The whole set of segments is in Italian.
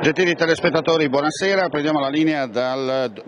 Gentili telespettatori, buonasera, prendiamo la linea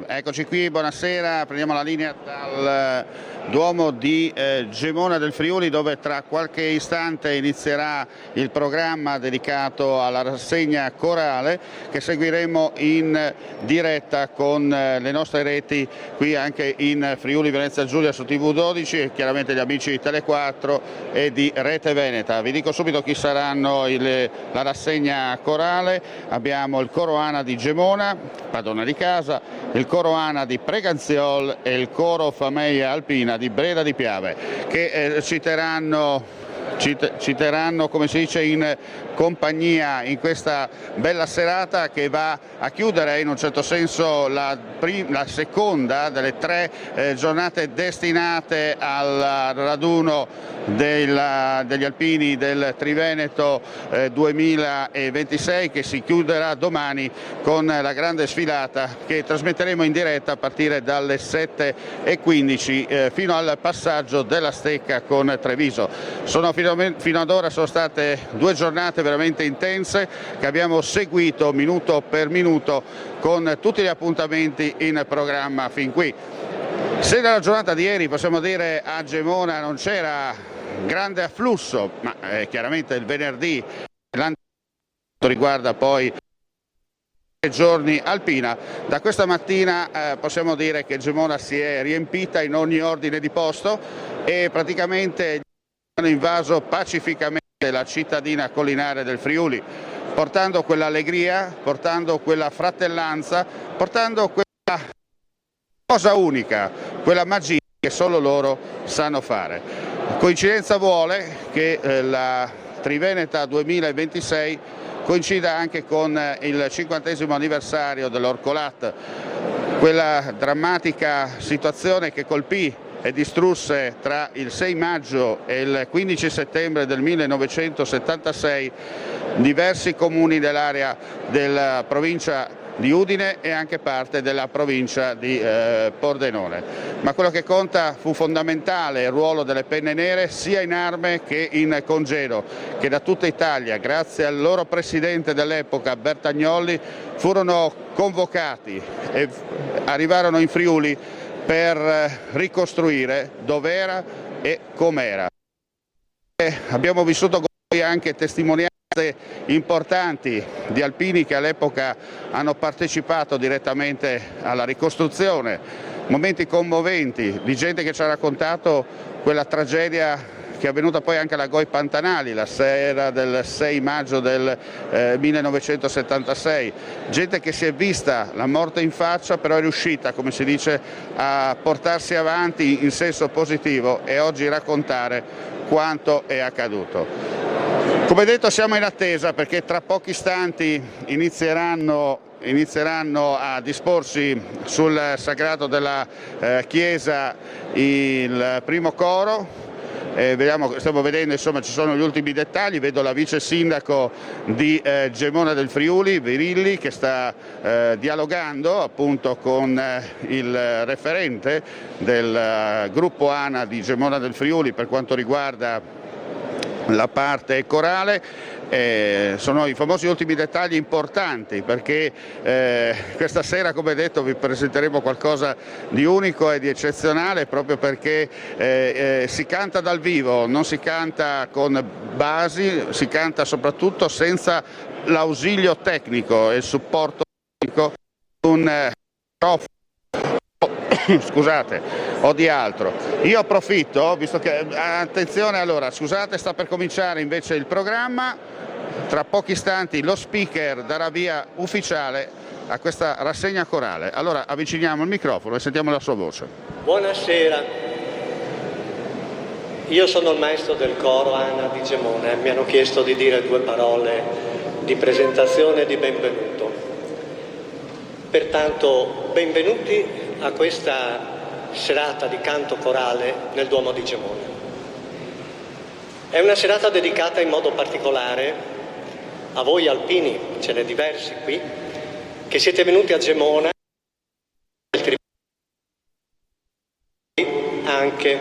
eccoci qui, buonasera, prendiamo la linea dal Duomo di Gemona del Friuli, dove tra qualche istante inizierà il programma dedicato alla rassegna corale che seguiremo in diretta con le nostre reti qui anche in Friuli Venezia Giulia su TV12 e chiaramente gli amici di Tele4 e di Rete Veneta. Vi dico subito chi saranno la rassegna corale. Abbiamo il coro ANA di Gemona, padrona di casa, il coro ANA di Preganziol e il coro Fameia Alpina di Breda di Piave, che citeranno, come si dice, in compagnia in questa bella serata che va a chiudere in un certo senso la seconda delle tre giornate destinate al raduno degli alpini del Triveneto 2026, che si chiuderà domani con la grande sfilata che trasmetteremo in diretta a partire dalle 7:15 fino al passaggio della Stecca con Treviso. Fino ad ora sono state 2 giornate veramente intense che abbiamo seguito minuto per minuto con tutti gli appuntamenti in programma fin qui. Se nella giornata di ieri possiamo dire a Gemona non c'era grande afflusso, ma chiaramente il venerdì riguarda poi giorni alpina, da questa mattina possiamo dire che Gemona si è riempita in ogni ordine di posto e praticamente hanno invaso pacificamente la cittadina collinare del Friuli, portando quell'allegria, portando quella fratellanza, portando quella cosa unica, quella magia che solo loro sanno fare. Coincidenza vuole che la Triveneta 2026 coincida anche con il 50° anniversario dell'Orcolat, quella drammatica situazione che colpì e distrusse tra il 6 maggio e il 15 settembre del 1976 diversi comuni dell'area della provincia di Udine e anche parte della provincia di Pordenone. Ma quello che conta fu fondamentale il ruolo delle penne nere sia in arme che in congedo, che da tutta Italia, grazie al loro presidente dell'epoca Bertagnolli, furono convocati e arrivarono in Friuli per ricostruire dov'era e com'era. Abbiamo vissuto con voi anche testimonianze importanti di alpini che all'epoca hanno partecipato direttamente alla ricostruzione, momenti commoventi di gente che ci ha raccontato quella tragedia che è avvenuta poi anche alla Goi Pantanali la sera del 6 maggio del 1976, gente che si è vista la morte in faccia però è riuscita, come si dice, a portarsi avanti in senso positivo e oggi raccontare quanto è accaduto. Come detto, siamo in attesa perché tra pochi istanti inizieranno a disporsi sul sagrato della chiesa il primo coro. Stiamo vedendo, insomma, ci sono gli ultimi dettagli. Vedo la vice sindaco di Gemona del Friuli, Virilli, che sta dialogando appunto con il referente del gruppo ANA di Gemona del Friuli per quanto riguarda la parte corale. Sono i famosi ultimi dettagli importanti perché questa sera, come detto, vi presenteremo qualcosa di unico e di eccezionale proprio perché si canta dal vivo, non si canta con basi, si canta soprattutto senza l'ausilio tecnico e il supporto tecnico di un microfono scusate, o di altro. Io approfitto, visto che, attenzione, allora, scusate, sta per cominciare invece il programma, tra pochi istanti lo speaker darà via ufficiale a questa rassegna corale. Allora avviciniamo il microfono e sentiamo la sua voce. Buonasera, io sono il maestro del coro ANA di Gemona e mi hanno chiesto di dire 2 parole di presentazione e di benvenuto. Pertanto, benvenuti a questa serata di canto corale nel Duomo di Gemona. È una serata dedicata in modo particolare a voi alpini, ce n'è diversi qui, che siete venuti a Gemona anche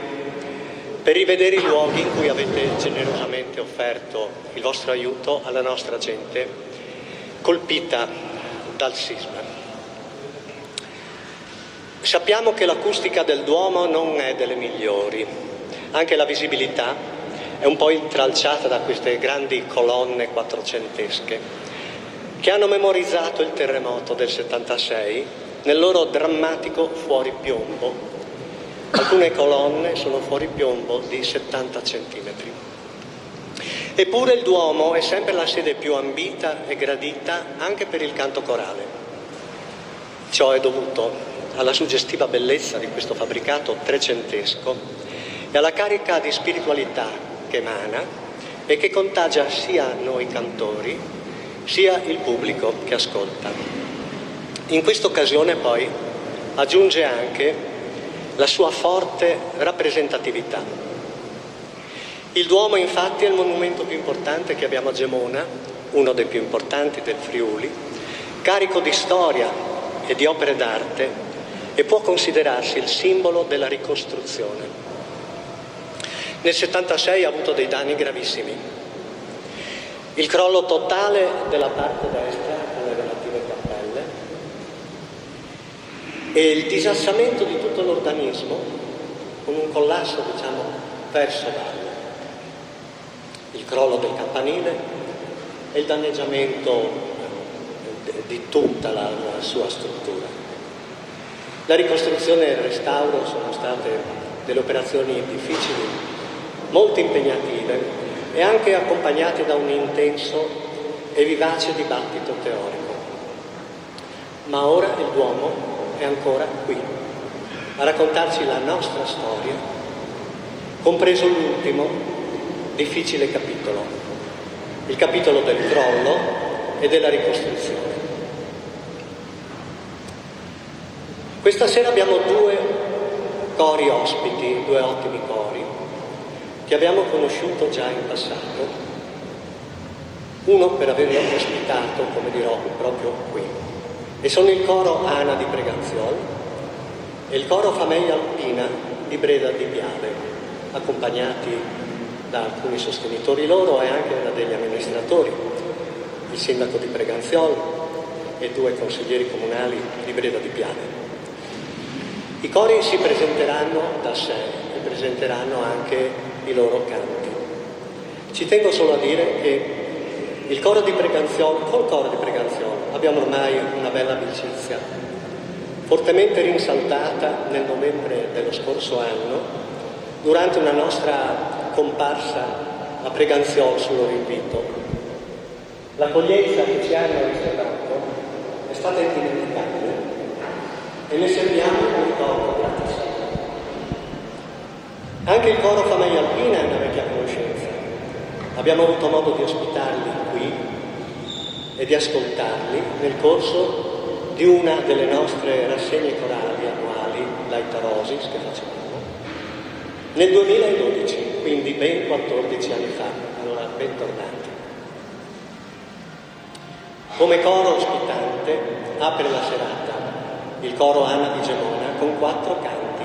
per rivedere i luoghi in cui avete generosamente offerto il vostro aiuto alla nostra gente colpita dal sisma. Sappiamo che l'acustica del Duomo non è delle migliori, anche la visibilità è un po' intralciata da queste grandi colonne quattrocentesche che hanno memorizzato il terremoto del 76 nel loro drammatico fuoripiombo. Alcune colonne sono fuoripiombo di 70 centimetri. Eppure il Duomo è sempre la sede più ambita e gradita anche per il canto corale. Ciò è dovuto alla suggestiva bellezza di questo fabbricato trecentesco e alla carica di spiritualità che emana e che contagia sia noi cantori sia il pubblico che ascolta. In questa occasione poi aggiunge anche la sua forte rappresentatività. Il Duomo infatti è il monumento più importante che abbiamo a Gemona, uno dei più importanti del Friuli, carico di storia e di opere d'arte e può considerarsi il simbolo della ricostruzione. Nel 76 ha avuto dei danni gravissimi. Il crollo totale della parte destra con le relative cappelle e il disassamento di tutto l'organismo con un collasso, verso valle. Il crollo del campanile e il danneggiamento di tutta la sua struttura. La ricostruzione e il restauro sono state delle operazioni difficili, molto impegnative e anche accompagnate da un intenso e vivace dibattito teorico. Ma ora il Duomo è ancora qui, a raccontarci la nostra storia, compreso l'ultimo, difficile capitolo, il capitolo del crollo e della ricostruzione. Questa sera abbiamo due cori ospiti, due ottimi cori, che abbiamo conosciuto già in passato, uno per averlo ospitato, come dirò, proprio qui, e sono il coro Ana di Preganziol e il coro Famiglia Alpina di Breda di Piave, accompagnati da alcuni sostenitori loro e anche da degli amministratori, il sindaco di Preganziol e due consiglieri comunali di Breda di Piave. I cori si presenteranno da sé e presenteranno anche i loro canti. Ci tengo solo a dire che il coro di Preganziol, col coro di Preganziol abbiamo ormai una bella amicizia, fortemente rinsaltata nel novembre dello scorso anno, durante una nostra comparsa a Preganziol sul loro invito. L'accoglienza che ci hanno riservato è stata indimenticabile e ne serviamo un ricordo gratissimo. Anche il coro Famiglia Alpina è una vecchia conoscenza. Abbiamo avuto modo di ospitarli qui e di ascoltarli nel corso di una delle nostre rassegne corali annuali, l'Aitarosis, che facevamo, nel 2012, quindi ben 14 anni fa. Allora, bentornati. Come coro ospitante apre la serata il coro Ana di Gemona con 4 canti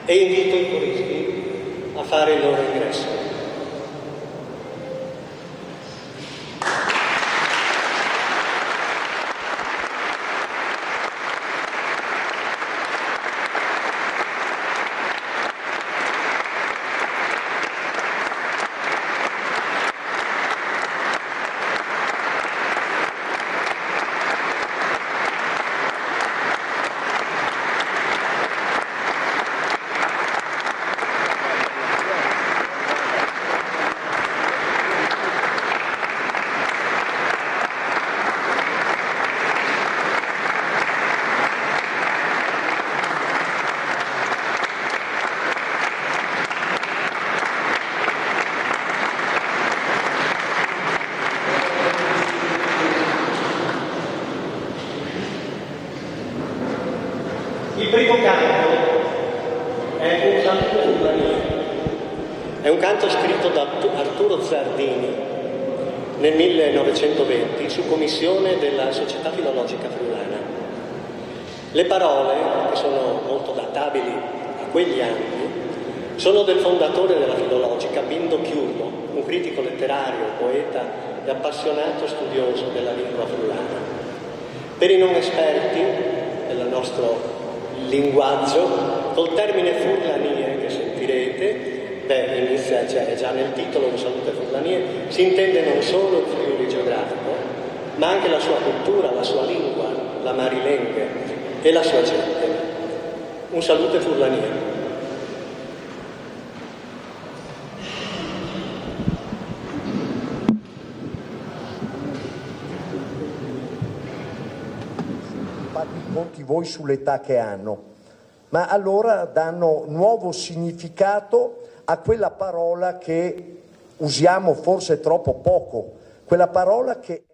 e invito i coristi a fare il loro ingresso. Il primo canto è un canto giovanile, è un canto scritto da Arturo Zardini nel 1920 su commissione della Società Filologica Friulana. Le parole, che sono molto databili a quegli anni, sono del fondatore della Filologica, Bindo Chiurlo, un critico letterario, poeta e appassionato studioso della lingua friulana. Per i non esperti del nostro linguaggio, col termine furlanie che sentirete, inizia già nel titolo, Un saluto ai furlanie, si intende non solo il Friuli geografico, ma anche la sua cultura, la sua lingua, la marilenghe e la sua gente. Un saluto ai furlanie. Conti voi sull'età che hanno, ma allora danno nuovo significato a quella parola che usiamo forse troppo poco, quella parola che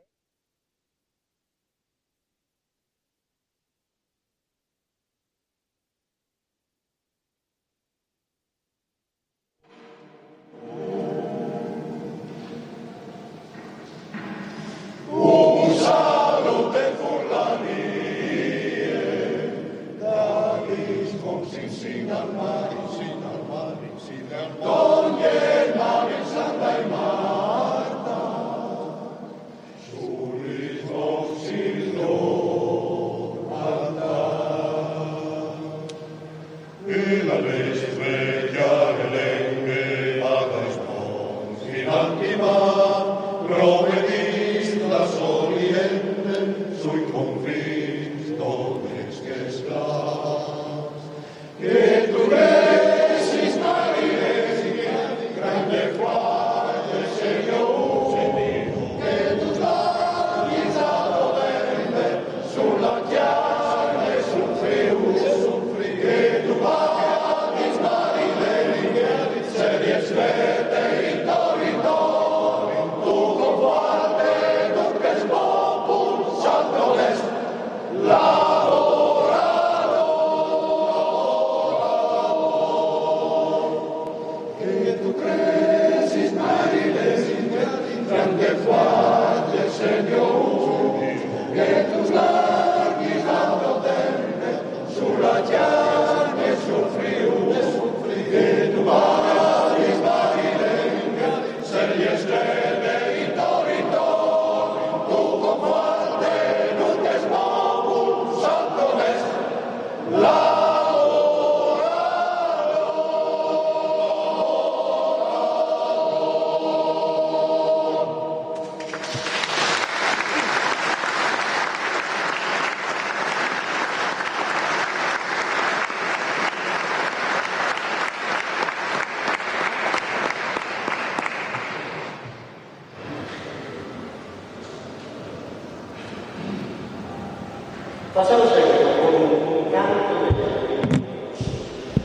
facciamo seguito con un canto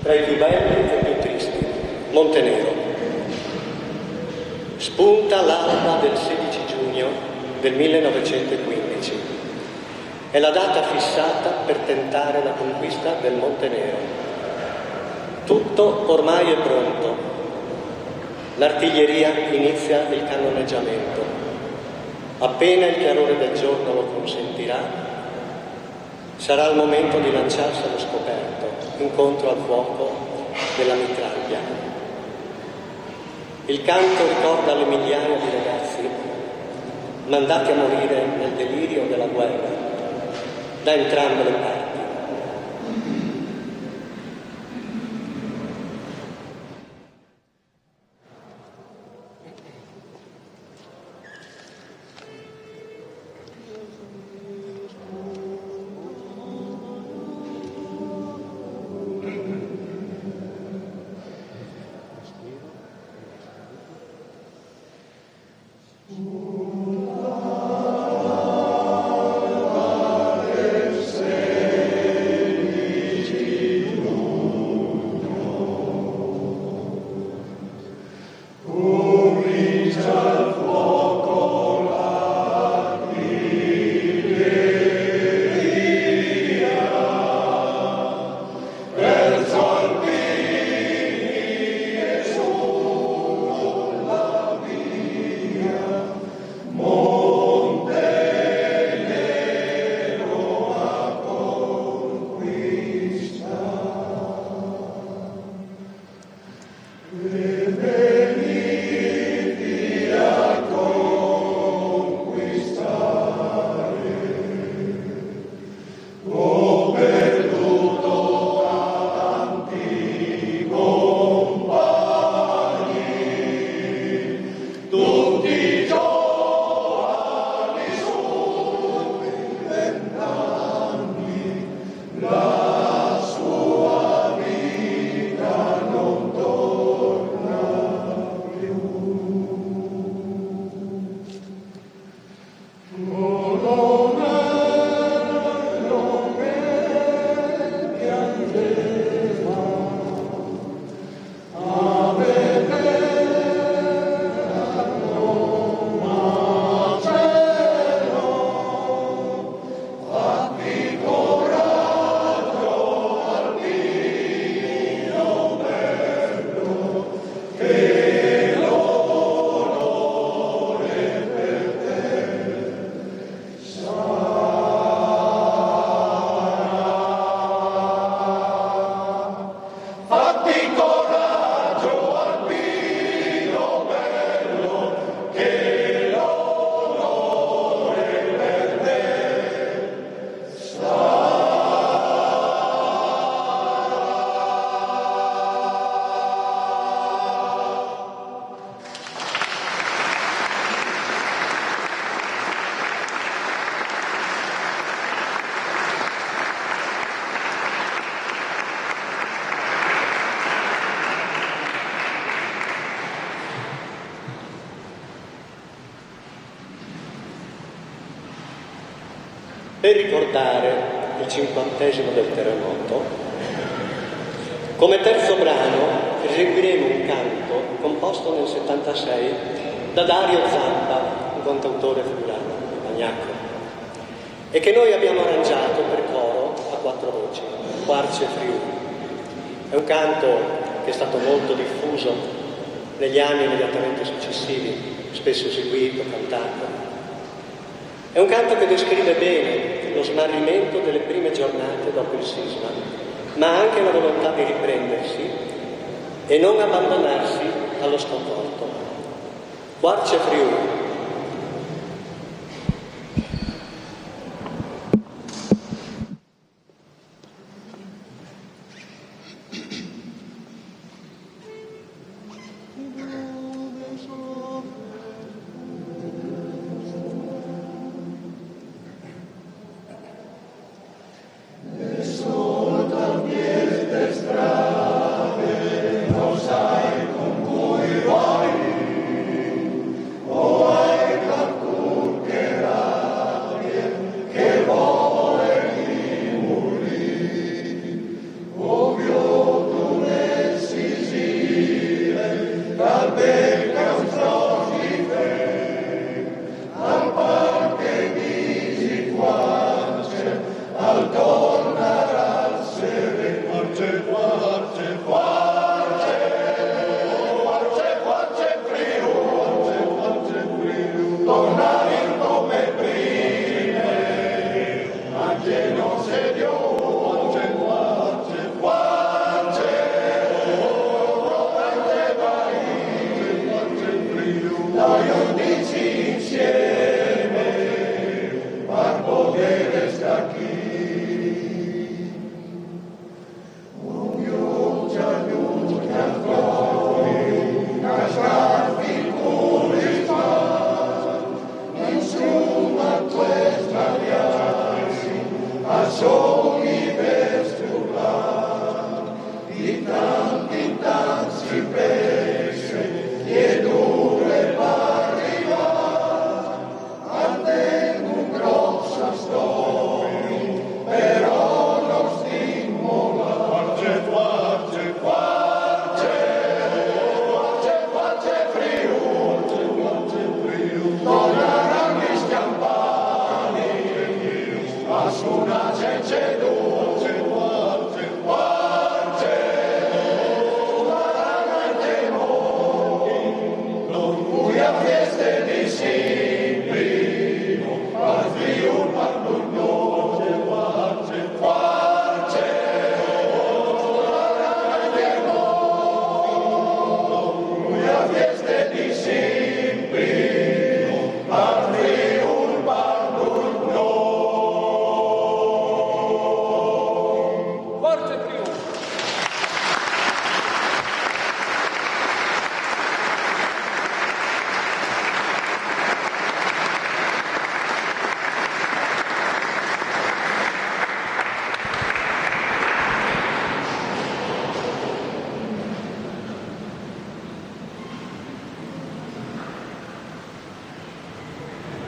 tra i più belli e i più tristi, Montenero. Spunta l'alba del 16 giugno del 1915. È la data fissata per tentare la conquista del Montenero. Tutto ormai è pronto. L'artiglieria inizia il cannoneggiamento. Appena il chiarore del giorno lo consentirà, sarà il momento di lanciarsi allo scoperto, incontro al fuoco della mitraglia. Il canto ricorda le migliaia di ragazzi mandati a morire nel delirio della guerra da entrambe le parti. Say Per ricordare il 50° del terremoto, come terzo brano eseguiremo un canto composto nel 76 da Dario Zampa, un cantautore friulano, magnacco, e che noi abbiamo arrangiato per coro a 4 voci, Quarzi e Friuli. È un canto che è stato molto diffuso negli anni immediatamente successivi, spesso eseguito, cantato. È un canto che descrive bene lo smarrimento delle prime giornate dopo il sisma, ma anche la volontà di riprendersi e non abbandonarsi allo sconforto. Quarzi e Friuli. Oh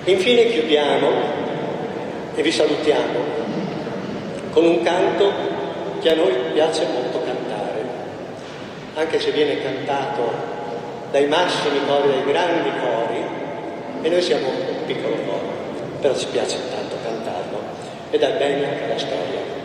Infine chiudiamo e vi salutiamo con un canto che a noi piace molto cantare, anche se viene cantato dai massimi cori, dai grandi cori, e noi siamo un piccolo coro, però ci piace tanto cantarlo e dà bene anche alla storia.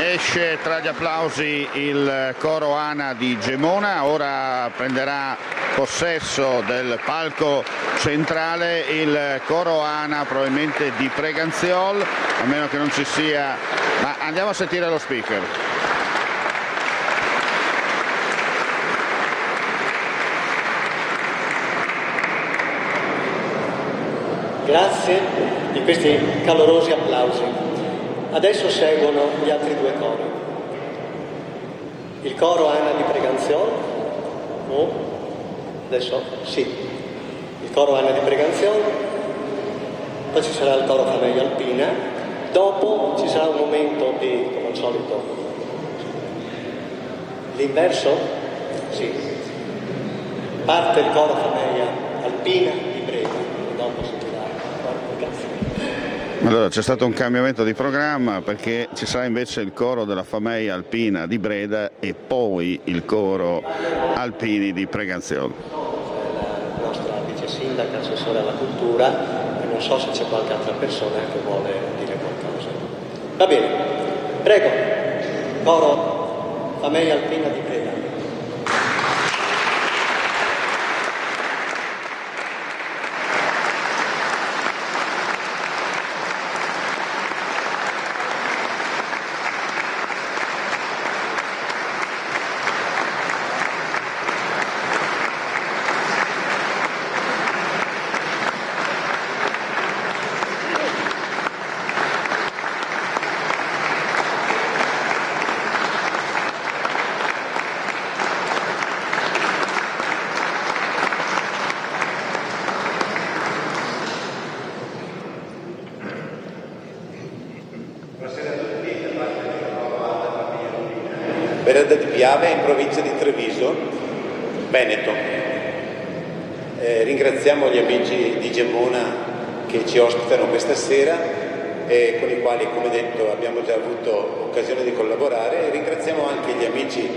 Esce tra gli applausi il coro ANA di Gemona, ora prenderà possesso del palco centrale il coro ANA probabilmente di Preganziol, a meno che non ci sia, ma andiamo a sentire lo speaker. Grazie di questi calorosi applausi. Adesso seguono gli altri due cori. Il coro ANA di Preganziol. Adesso sì. Il coro ANA di Preganziol. Poi ci sarà il coro Famiglia Alpina. Dopo ci sarà un momento di, come al solito, l'inverso? Sì. Parte il coro Famiglia Alpina di Breda. Dopo si dirà il coro Preganziol. Allora c'è stato un cambiamento di programma perché ci sarà invece il coro della Famiglia Alpina di Breda e poi il coro Alpini di Preganziol. La nostra vice sindaca, assessore alla cultura, e non so se c'è qualche altra persona che vuole dire qualcosa. Va bene, prego, coro Famiglia Alpina di Breda. Cerda di Piave, in provincia di Treviso, Veneto. Ringraziamo gli amici di Gemona che ci ospitano questa sera e con i quali, come detto, abbiamo già avuto occasione di collaborare. Ringraziamo anche gli amici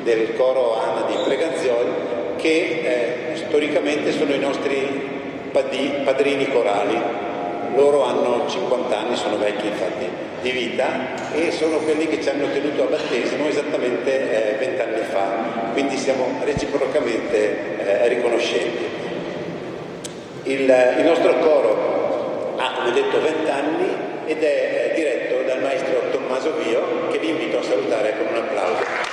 del coro Anna di Preganziol che storicamente sono i nostri padrini corali. Loro hanno 50 anni, sono vecchi infatti di vita, e sono quelli che ci hanno tenuto a battesimo esattamente 20 anni fa, quindi siamo reciprocamente riconoscenti. Il nostro coro ha, come detto, 20 anni ed è diretto dal maestro Tommaso Vio, che vi invito a salutare con un applauso.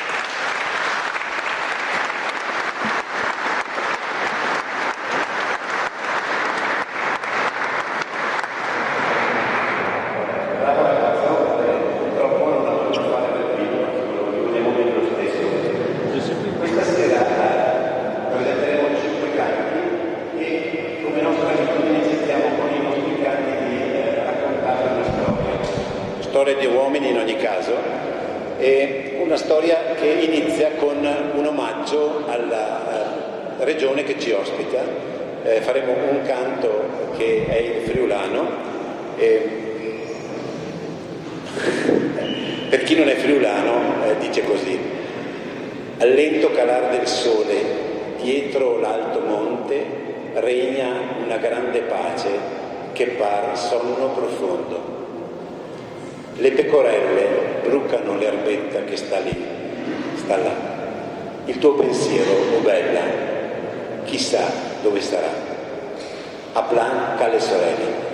Storia di uomini in ogni caso, e una storia che inizia con un omaggio alla regione che ci ospita. Faremo un canto che è in friulano. Per chi non è friulano dice così: al lento calar del sole dietro l'alto monte regna una grande pace che par sonno profondo. Le pecorelle brucano l'erbetta che sta lì, sta là. Il tuo pensiero, oh bella, chissà dove sarà. A plan che le sorelle.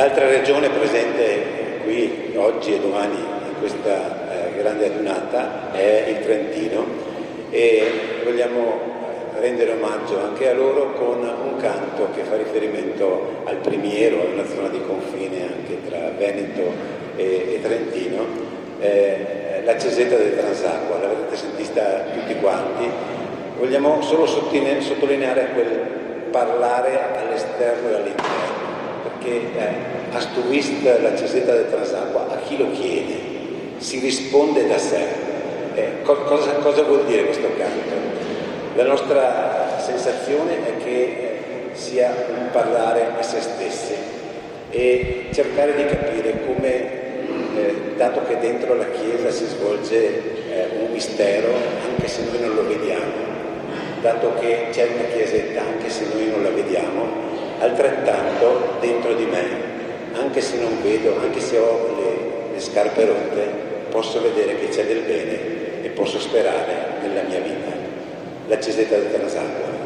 L'altra regione presente qui oggi e domani in questa grande adunata è il Trentino e vogliamo rendere omaggio anche a loro con un canto che fa riferimento al primiero, a una zona di confine anche tra Veneto e Trentino, la Ceseta del Transacqua, l'avrete sentita tutti quanti. Vogliamo solo sottolineare quel parlare all'esterno e all'interno, perché a stu vist la Ceseta del Transacqua a chi lo chiede si risponde da sé. Cosa vuol dire questo canto? La nostra sensazione è che sia un parlare a se stessi e cercare di capire come, dato che dentro la Chiesa si svolge un mistero, anche se noi non lo vediamo, dato che c'è una chiesetta, anche se noi non la vediamo, altrettanto dentro di me, anche se non vedo, anche se ho le scarpe rotte, posso vedere che c'è del bene e posso sperare nella mia vita. La Ceseta del Transacqua.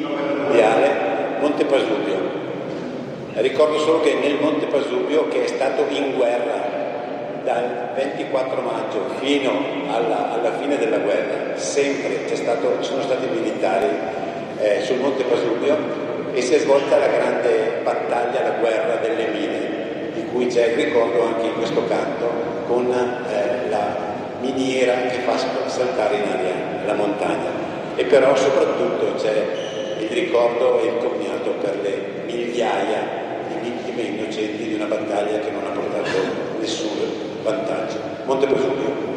mondiale Monte Pasubio. Ricordo solo che nel Monte Pasubio, che è stato in guerra dal 24 maggio fino alla fine della guerra, sempre sono stati militari sul Monte Pasubio, e si è svolta la grande battaglia, la guerra delle mine, di cui c'è il ricordo anche in questo canto, con la miniera che fa saltare in aria la montagna. E però soprattutto c'è il ricordo e il commiato per le migliaia di vittime innocenti di una battaglia che non ha portato nessun vantaggio. Monte Pasubio.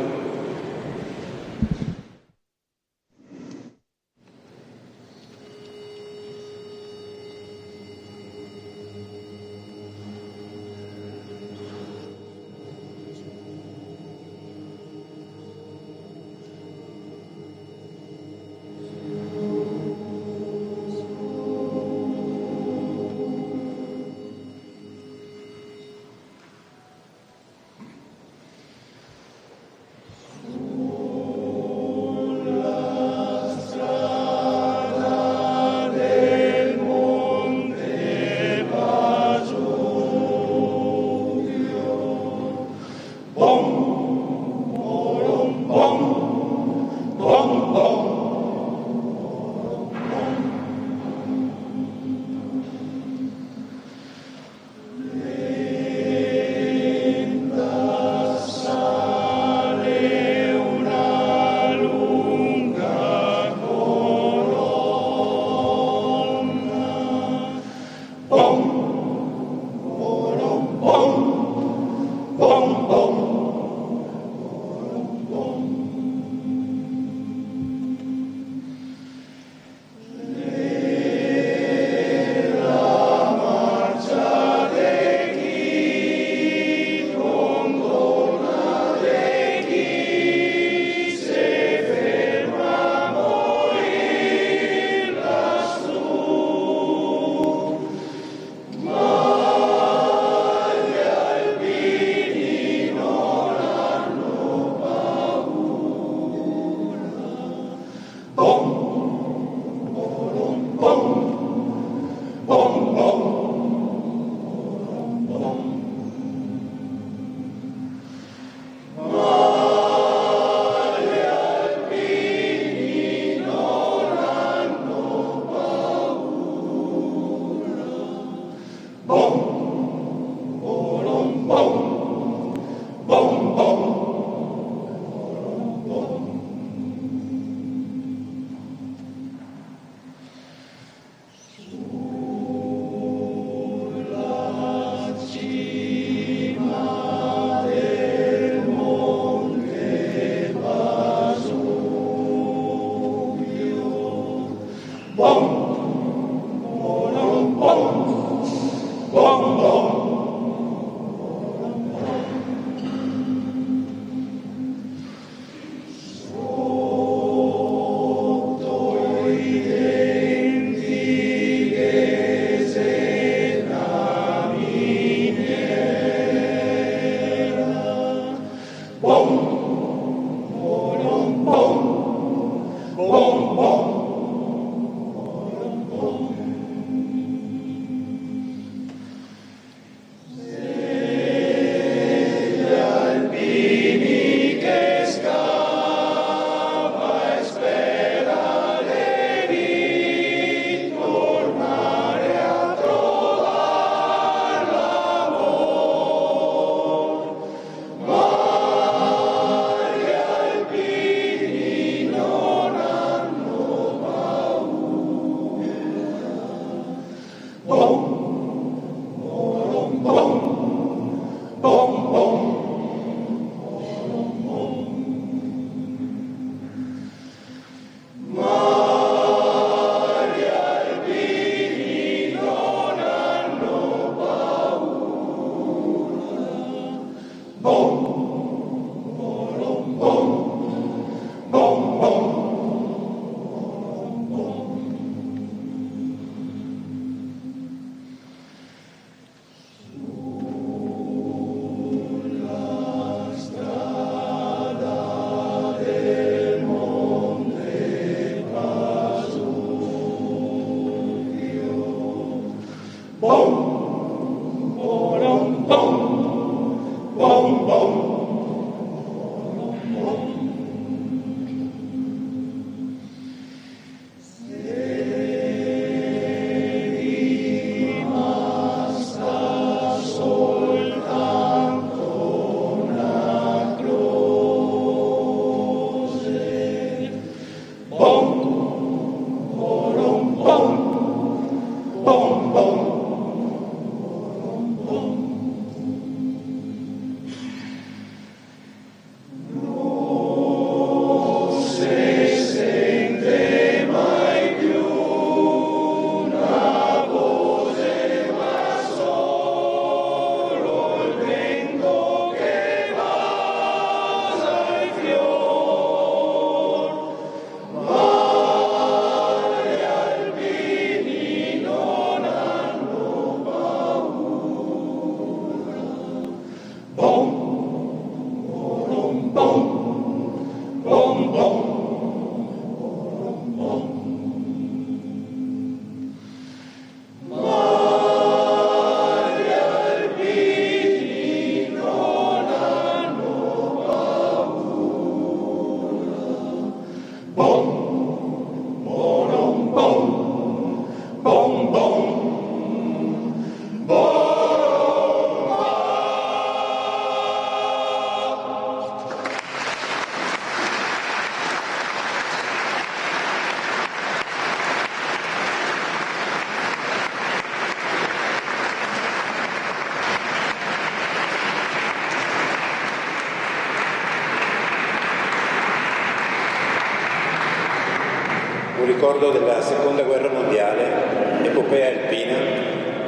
Un ricordo della seconda guerra mondiale, epopea alpina,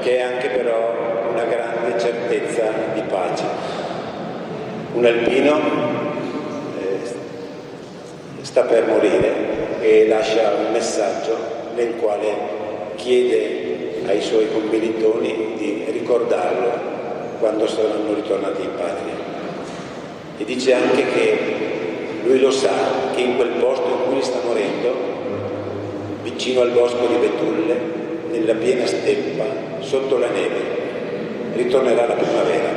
che è anche però una grande certezza di pace. Un alpino sta per morire e lascia un messaggio nel quale chiede ai suoi commilitoni di ricordarlo quando saranno ritornati in patria. E dice anche che lui lo sa che in quel posto in cui sta morendo, vicino al bosco di Betulle, nella piena steppa, sotto la neve, ritornerà la primavera.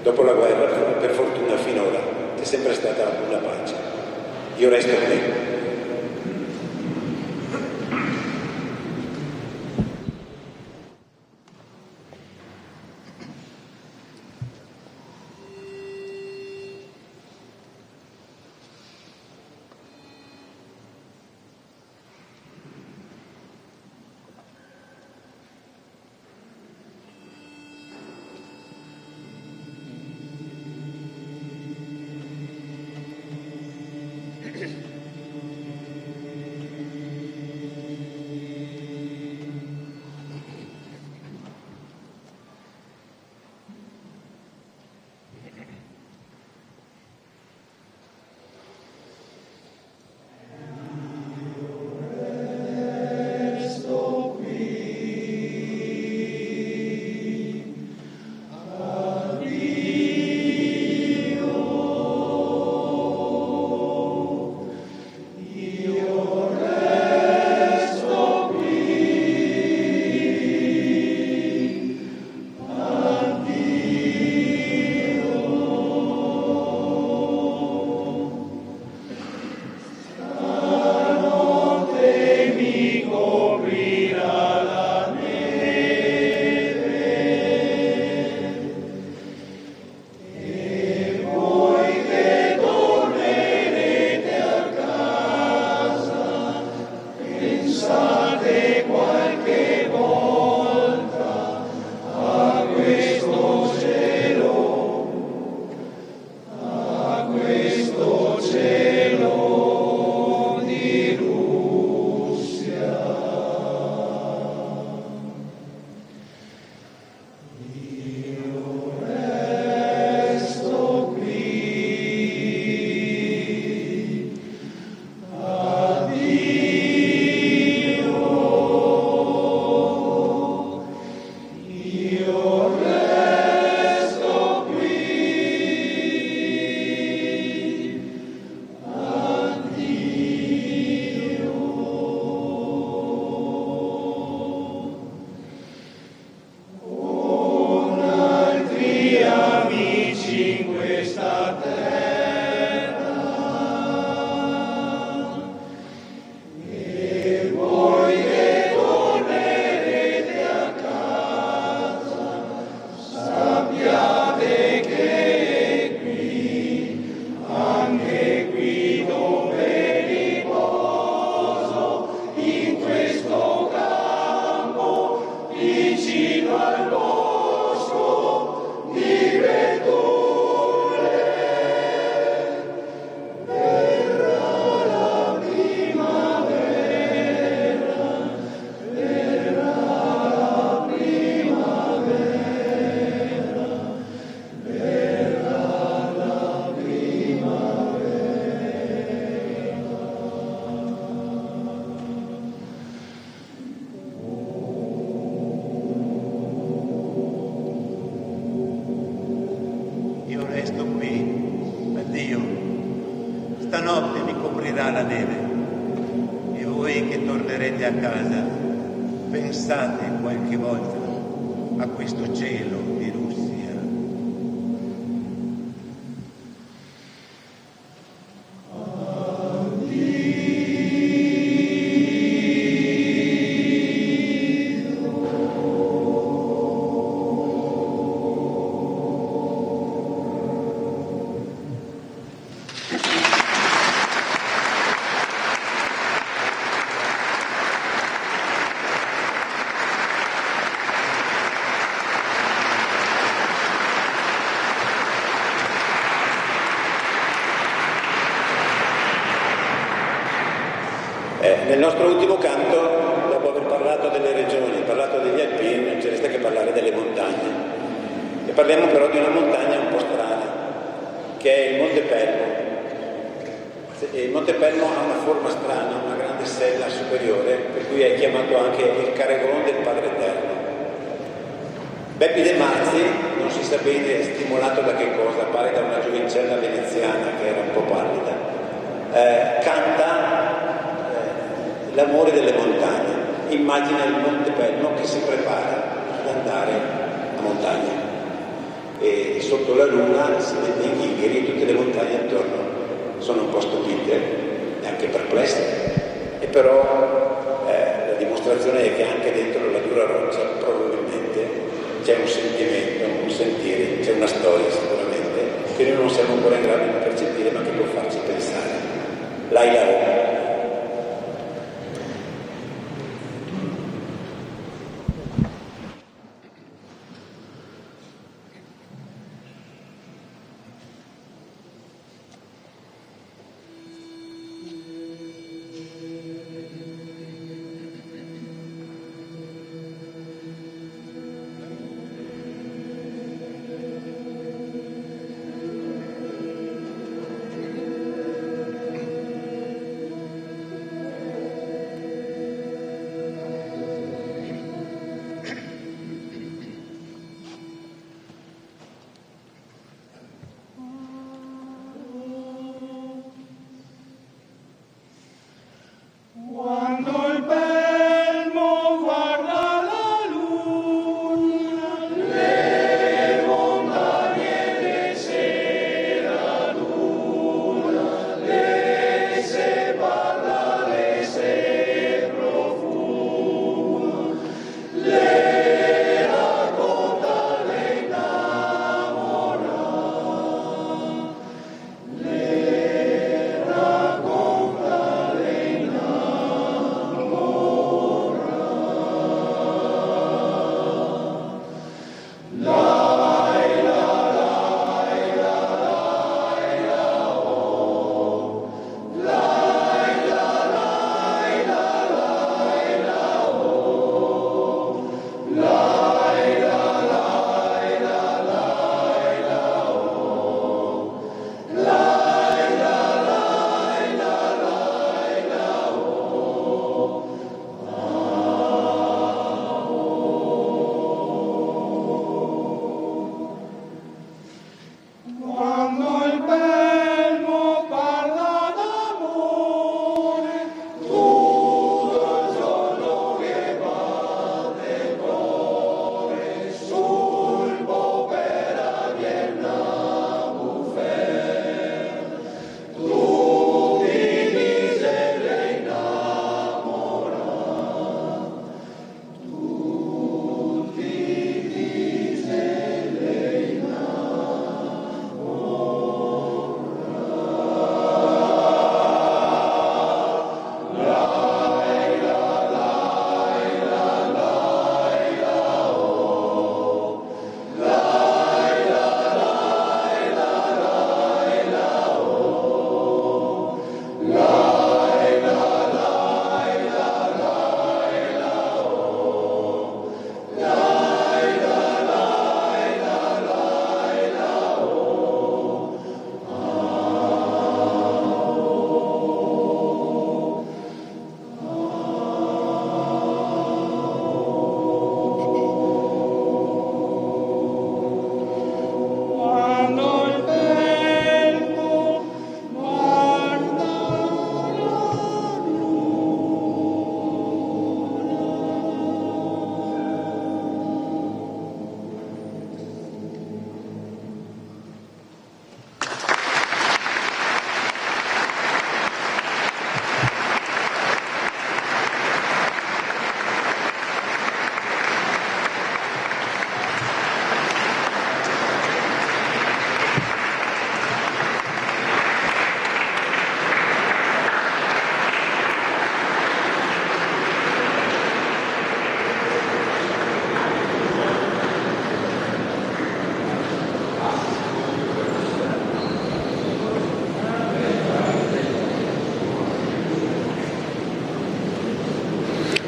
Dopo la guerra, per fortuna finora, c'è sempre stata una pace. Io resto qui. coprirà la neve. E voi che tornerete a casa, pensate qualche volta a questo cielo di Russia. Nel nostro ultimo canto, dopo aver parlato delle regioni, parlato degli alpini, non ci resta che parlare delle montagne. E parliamo però di una montagna un po' strana, che è il Monte Pelmo. Il Monte Pelmo ha una forma strana, una grande sella superiore, per cui è chiamato anche il Caregon del Padre Eterno. Beppi De Marzi, non si sa bene stimolato da che cosa, pare da una giovincella veneziana che era un po' pallida, canta l'amore delle montagne. Immagina il Monte Pelmo che si prepara ad andare a montagna e sotto la luna si vede i ghighi e tutte le montagne attorno sono un po' stupite e anche perplesse, e però la dimostrazione è che anche dentro la dura roccia probabilmente c'è un sentimento, un sentire, c'è una storia sicuramente che noi non siamo ancora in grado di percepire, ma che può farci pensare. Laila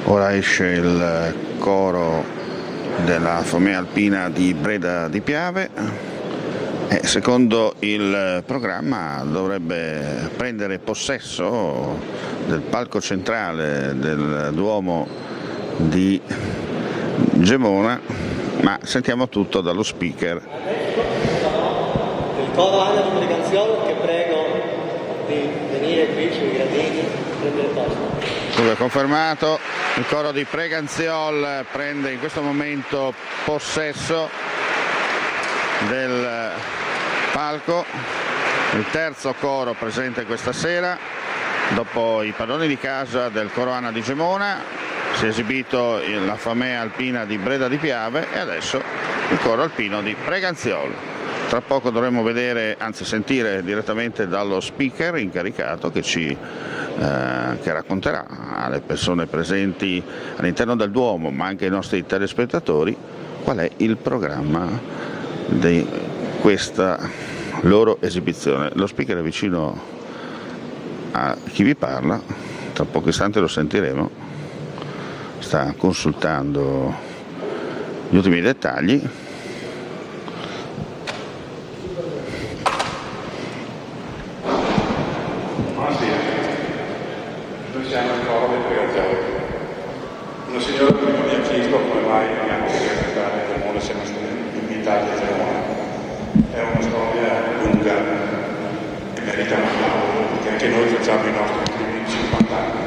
Ora esce il coro della Fomea Alpina di Breda di Piave e secondo il programma dovrebbe prendere possesso del palco centrale del Duomo di Gemona, ma sentiamo tutto dallo speaker. Il coro Anna di Preganziolo, che prego di venire qui sui gradini e prendere posto. Confermato, il coro di Preganziol prende in questo momento possesso del palco, il terzo coro presente questa sera. Dopo i padroni di casa del coro Anna di Gemona si è esibito la Fomea Alpina di Breda di Piave e adesso il coro alpino di Preganziol. Tra poco dovremo vedere, anzi sentire direttamente dallo speaker incaricato che racconterà alle persone presenti all'interno del Duomo, ma anche ai nostri telespettatori, qual è il programma di questa loro esibizione. Lo speaker è vicino a chi vi parla, tra pochi istanti lo sentiremo, sta consultando gli ultimi dettagli. Siamo il coro del Preganziolo. Una signora prima mi ha chiesto come mai andiamo a presentare il Gemona, siamo stati invitati a Gemona. È una storia lunga e merita un applauso, perché anche noi facciamo i nostri primi 50 anni.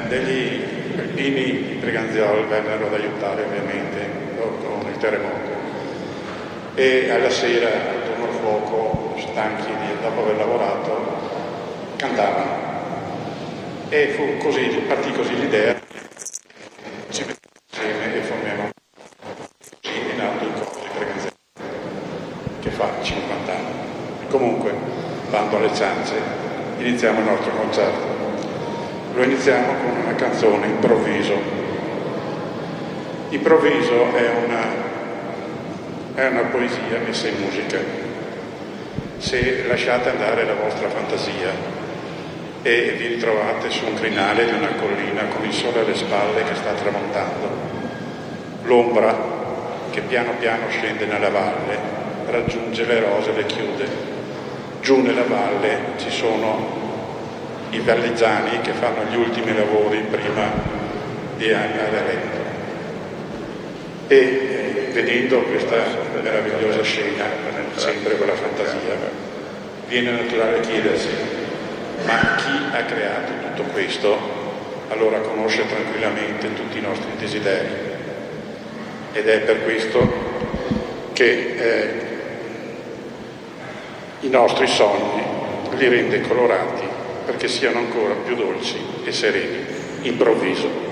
Degli alpini di Preganziol vennero ad aiutare ovviamente con il terremoto e alla sera attorno al fuoco, stanchi dopo aver lavorato, cantavano e partì così l'idea, ci mettiamo insieme e formiamo così è nato il coro di Preganziol che fa 50 anni. Comunque, bando alle ciance, iniziamo il nostro concerto. Lo iniziamo con una canzone, Improvviso. Improvviso è una poesia messa in musica. Se lasciate andare la vostra fantasia e vi ritrovate su un crinale di una collina con il sole alle spalle che sta tramontando, l'ombra che piano piano scende nella valle, raggiunge le rose, le chiude. Giù nella valle ci sono i valleggiani che fanno gli ultimi lavori prima di andare a letto. E vedendo questa meravigliosa scena, sempre con la fantasia, viene naturale chiedersi: ma chi ha creato tutto questo? Allora conosce tranquillamente tutti i nostri desideri. Ed è per questo che i nostri sogni li rende colorati, perché siano ancora più dolci e sereni. Improvviso.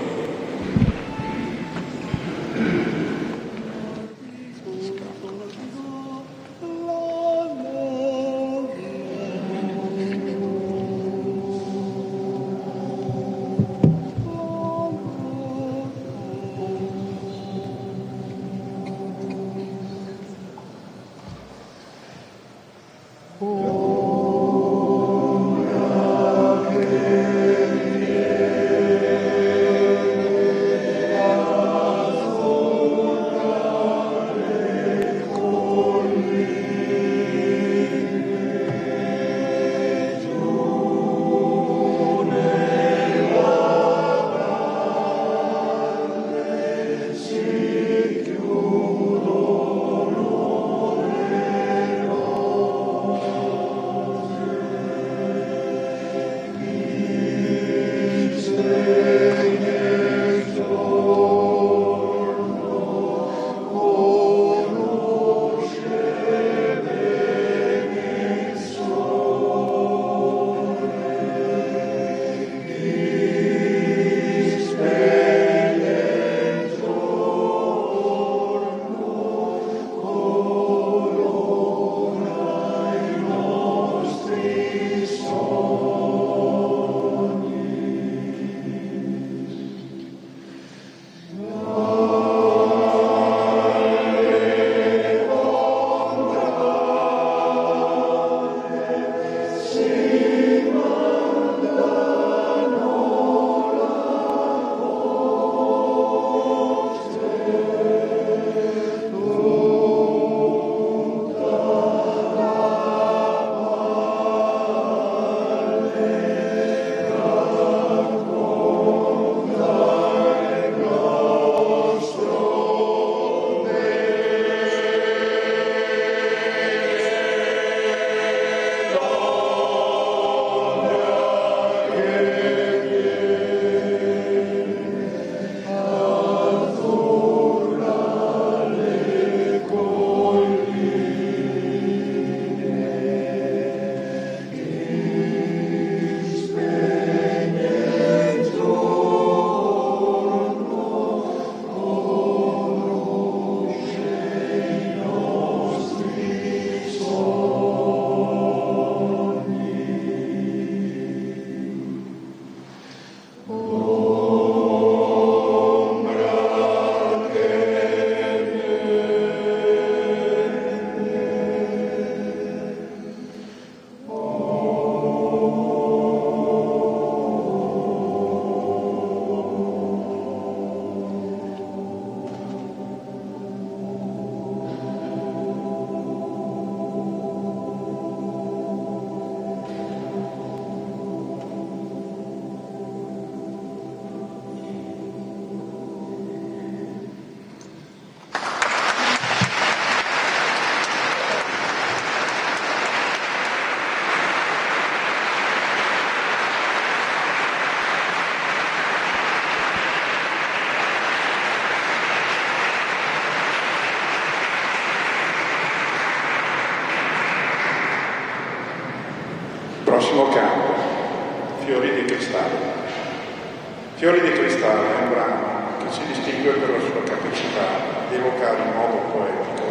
distingue per la sua capacità di evocare in modo poetico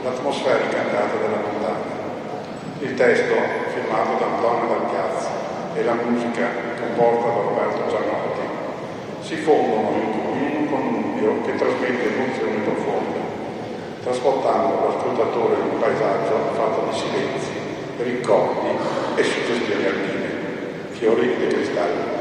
l'atmosfera incantata della montagna. Il testo, firmato da Antonio Dal Piazza, e la musica, composta da Roberto Giannotti, si fondono in un connubio che trasmette emozioni profonde, trasportando l'ascoltatore in un paesaggio fatto di silenzi, ricordi e suggestioni alpine, fiori e cristalli.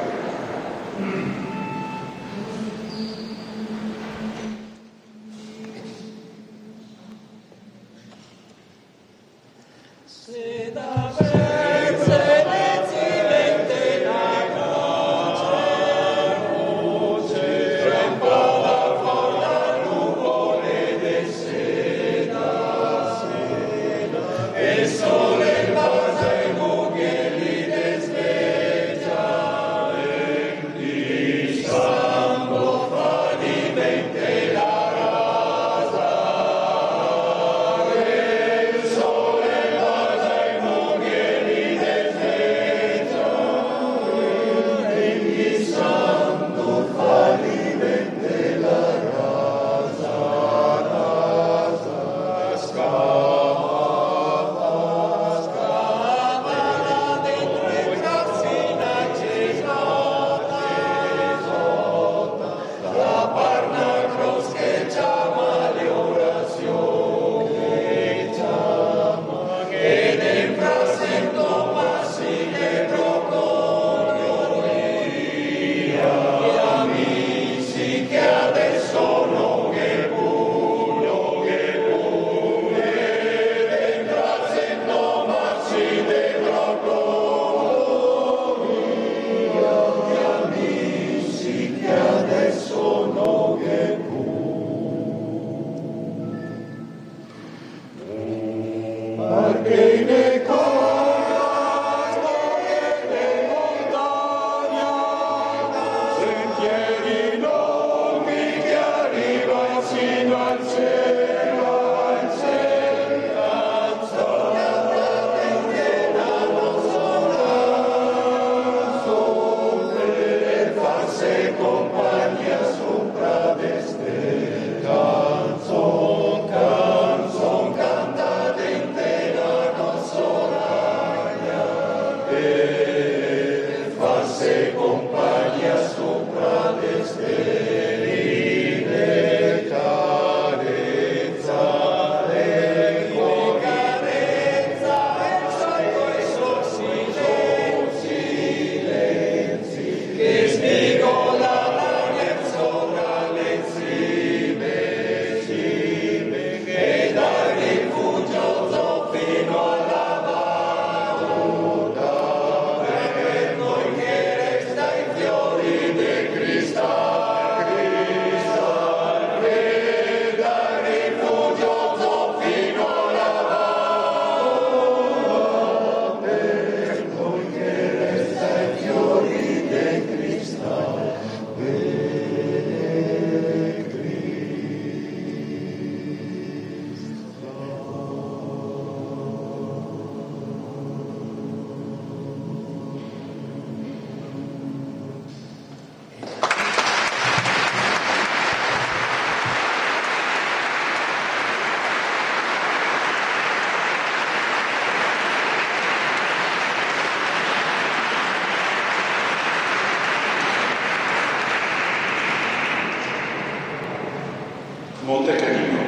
Monte Canino.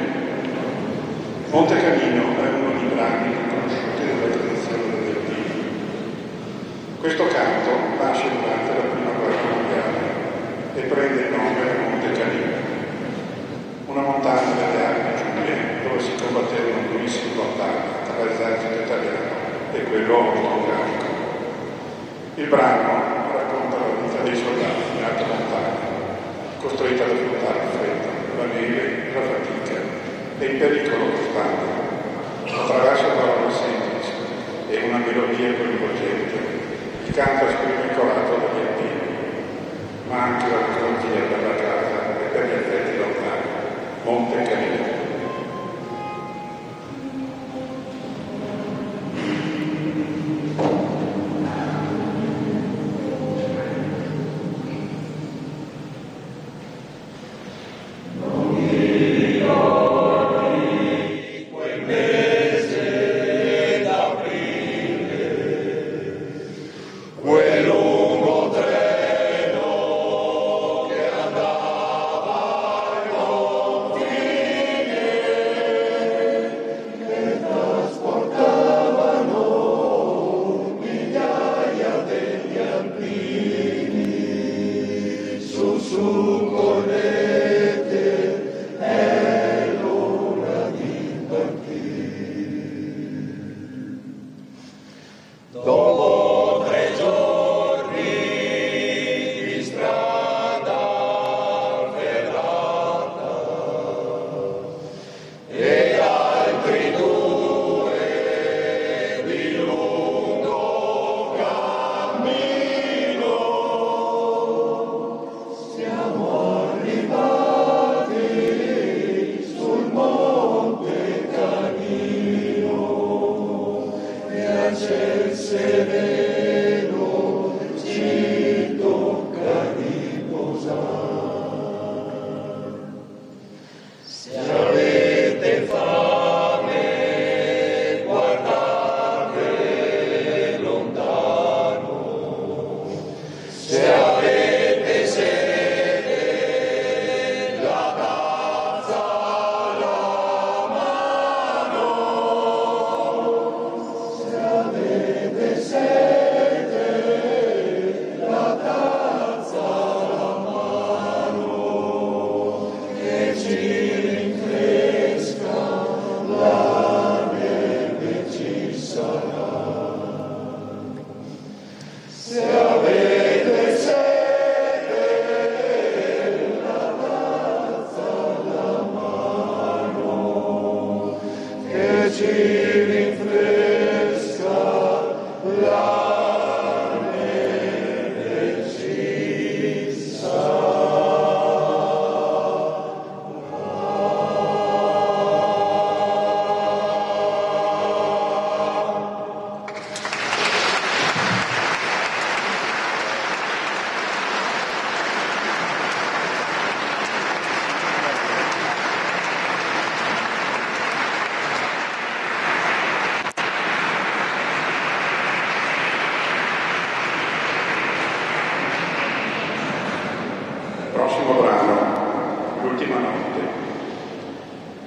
Monte Canino è uno dei brani conosciuti della tradizione degli Alpini. Questo canto nasce durante la Prima Guerra Mondiale e prende il nome di Monte Canino, una montagna delle Alpi Giulie dove si combattevano durissime battaglie tra l'esercito italiano e quello austro-ungarico. Il brano racconta la vita dei soldati in alta montagna, costruiti ad affrontare il freddo, la neve, la fatica e il pericolo costante. Attraverso parole semplici e una melodia coinvolgente, il canto esprime il coraggio degli alpini, ma anche la nostalgia per la casa e per gli affetti lontani. Monte Canino.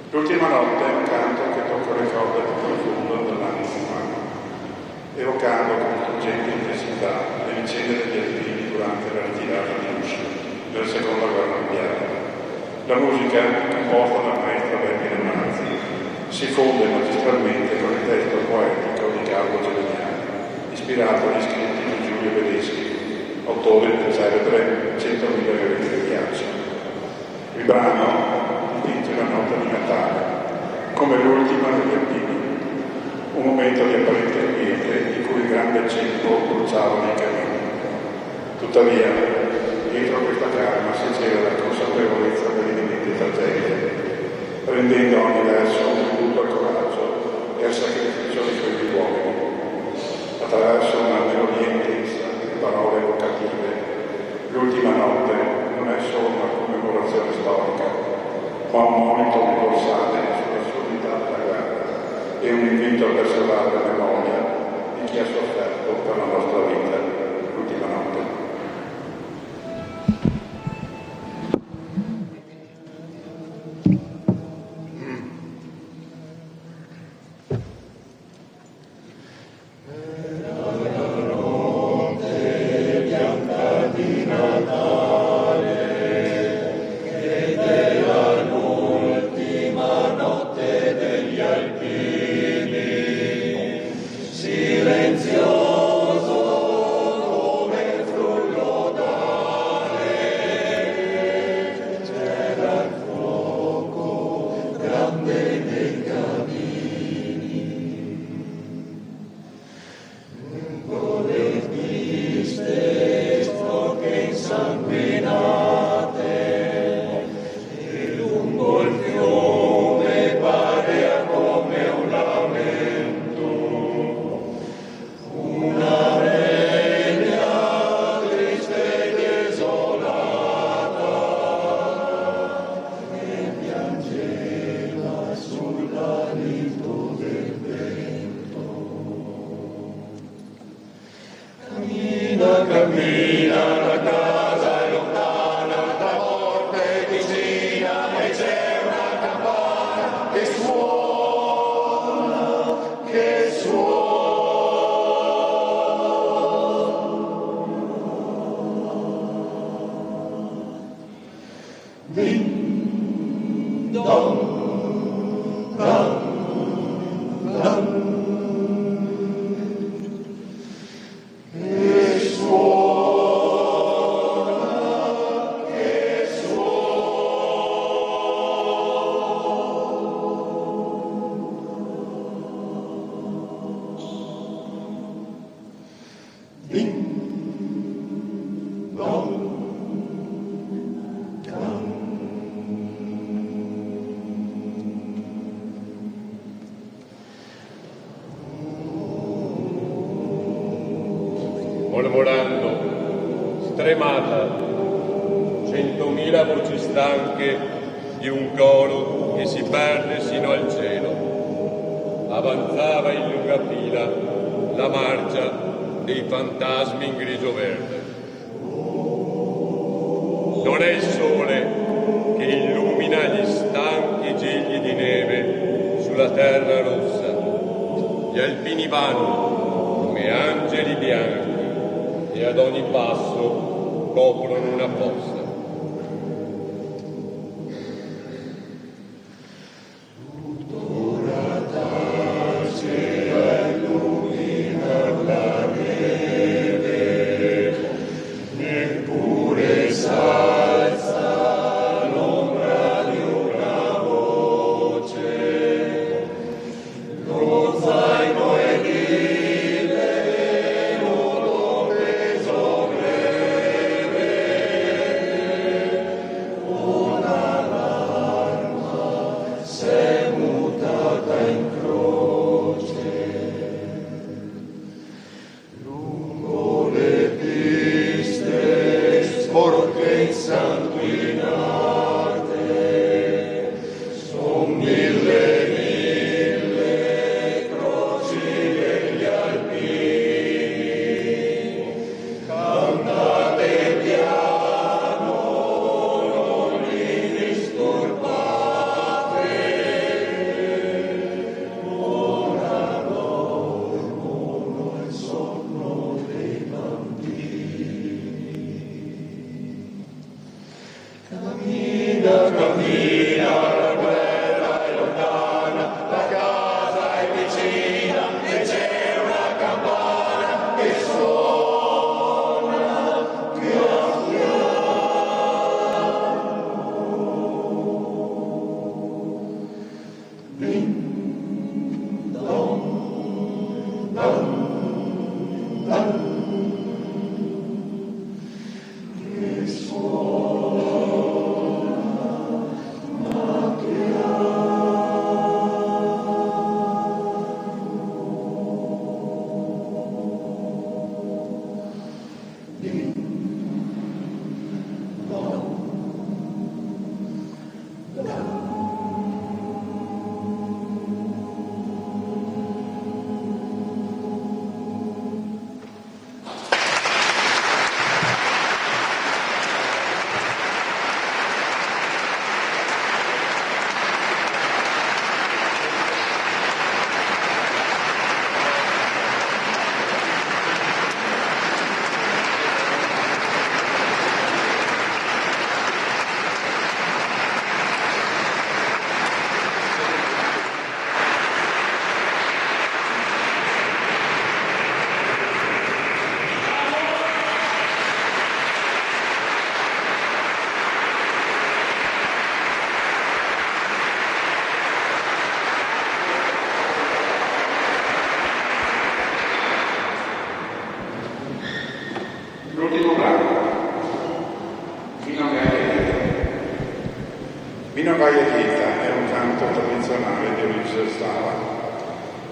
L'ultima notte è un canto che tocca le corde più profonde dell'animo umano, evocando con struggente intensità le vicende degli alpini durante la ritirata di Russia della seconda guerra mondiale. La musica, composta dal maestro Beppe Manzi, si fonde magistralmente con il testo poetico di Carlo Geminiani, ispirato agli scritti di Giulio Beleschi, autore del celebre 100.000 vereti di ghiaccio. Il brano dipinge la notte di Natale come l'ultima degli alpini, un momento di apparente quiete in cui il grande ceppo bruciava nei camini. Tuttavia, dietro questa calma si cela la consapevolezza dell'imminente tragedia, rendendo ogni verso un tributo al coraggio e al sacrificio di quegli uomini. Attraverso una melodia intensa e parole evocative, l'ultima notte non è solo una commemorazione storica, ma un monito universale sull'assurdità della guerra e un invito a preservare la memoria di chi ha sofferto per la nostra vita l'ultima notte. mormorando, stremata, 100.000 voci stanche di un coro che si perde sino al cielo. Avanzava in lunga fila la marcia dei fantasmi in grigio verde. Non è il sole che illumina gli stanchi gigli di neve sulla terra rossa. Gli alpini vanno come angeli bianchi e ad ogni passo coprono una fossa. L'ultimo brano, Vino Gaia Gita è un canto tradizionale di origine slava,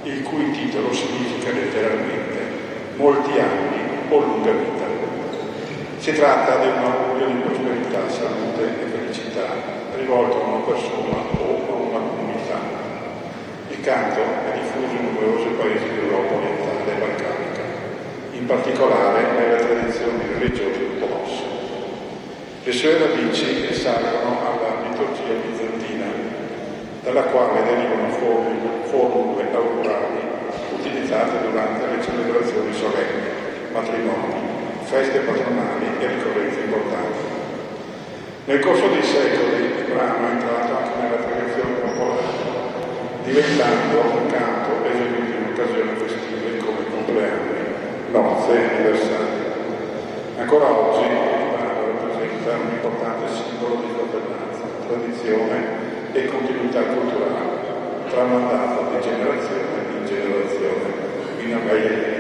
il cui titolo significa letteralmente molti anni o lunga vita. Si tratta di un augurio di prosperità, salute e felicità rivolto a una persona o a una comunità. Il canto è diffuso in numerosi paesi d'Europa orientale e balcanica, in particolare nelle tradizioni religiose ortodosse. Le sue radici risalgono alla liturgia bizantina, dalla quale derivano formule augurali utilizzate durante le celebrazioni solenni, matrimoni, feste patronali e ricorrenze importanti. Nel corso dei secoli il brano è entrato anche nella tradizione popolare, diventando un canto eseguito in occasioni festive come compleanni, nozze e anniversari. Ancora oggi il brano rappresenta un importante simbolo di fratellanza, tradizione e continuità culturale, tramandato di generazione in generazione. Vino Gaia.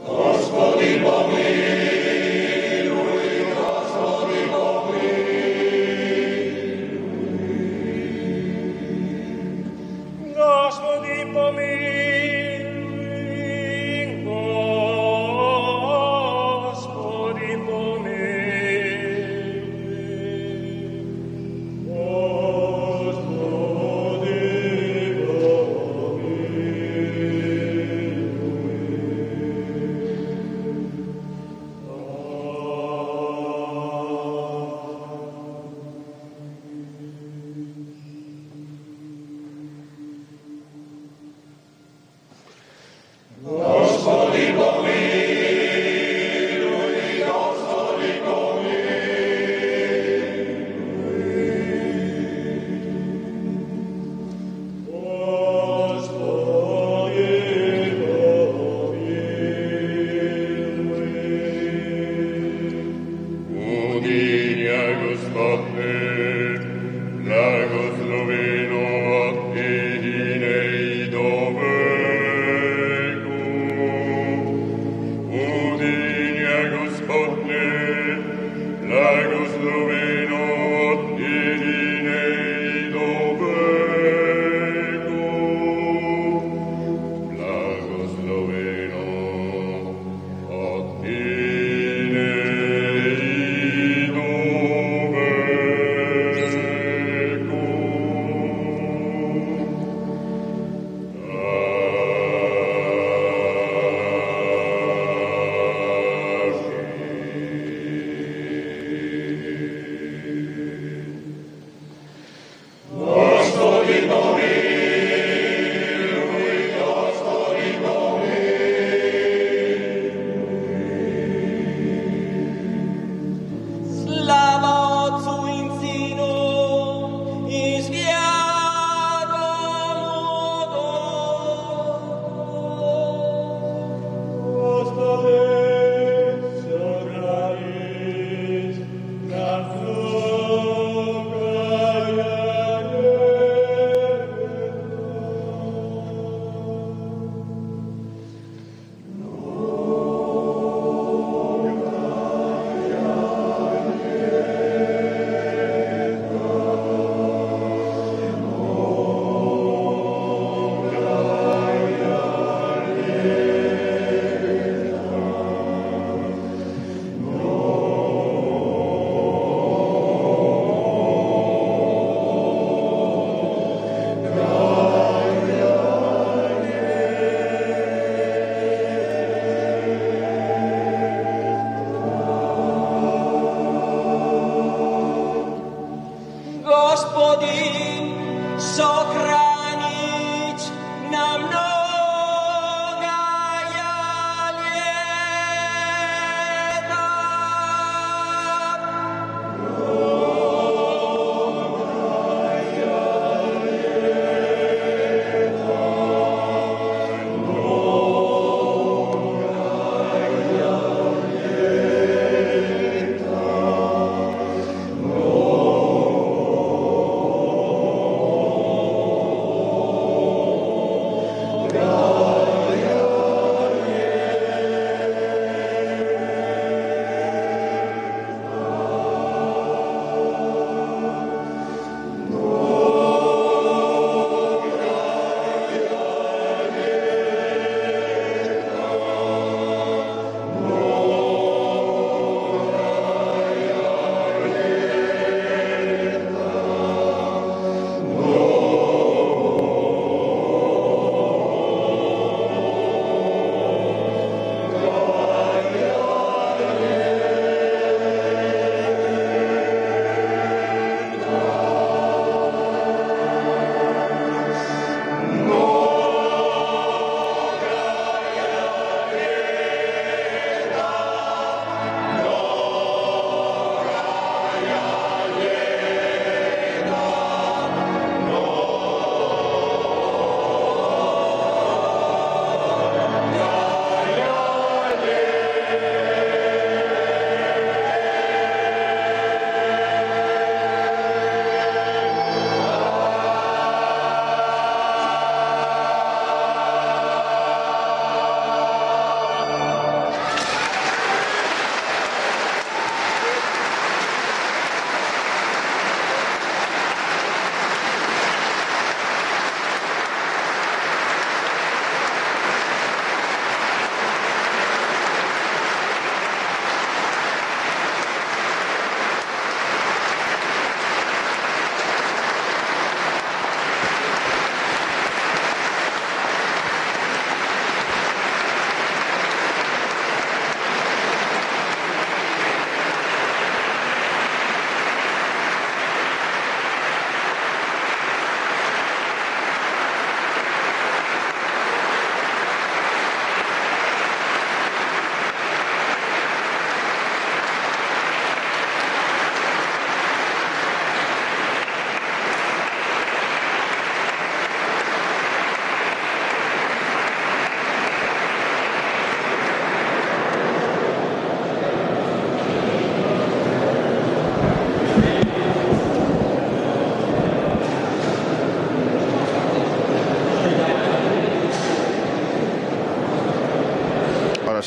Господи, помилуй.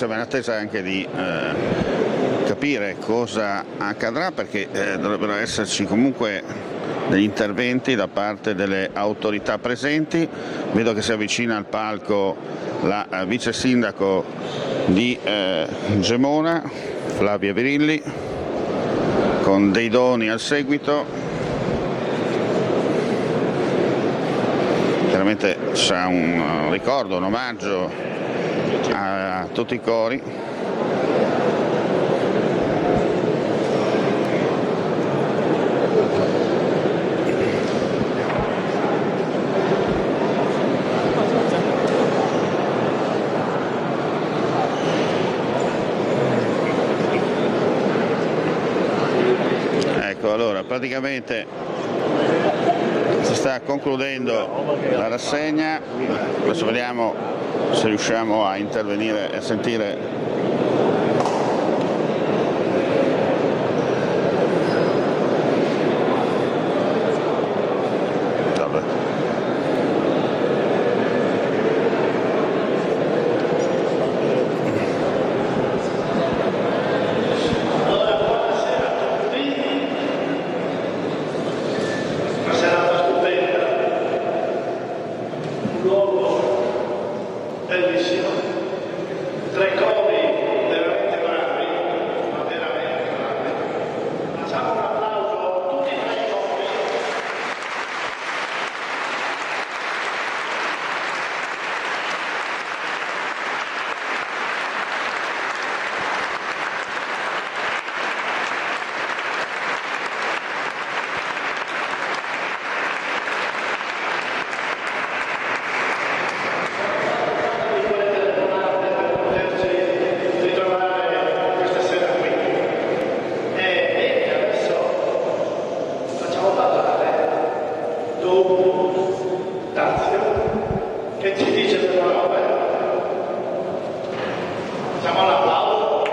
siamo in attesa anche di capire cosa accadrà, perché dovrebbero esserci comunque degli interventi da parte delle autorità presenti. Vedo che si avvicina al palco la vice sindaco di Gemona, Flavia Virilli, con dei doni al seguito. Chiaramente c'è un ricordo, un omaggio a tutti i cori. Ecco, allora praticamente si sta concludendo la rassegna, adesso vediamo se riusciamo a intervenire e a sentire. Vabbè. Che ci dice della roba? Siamo all'applauso.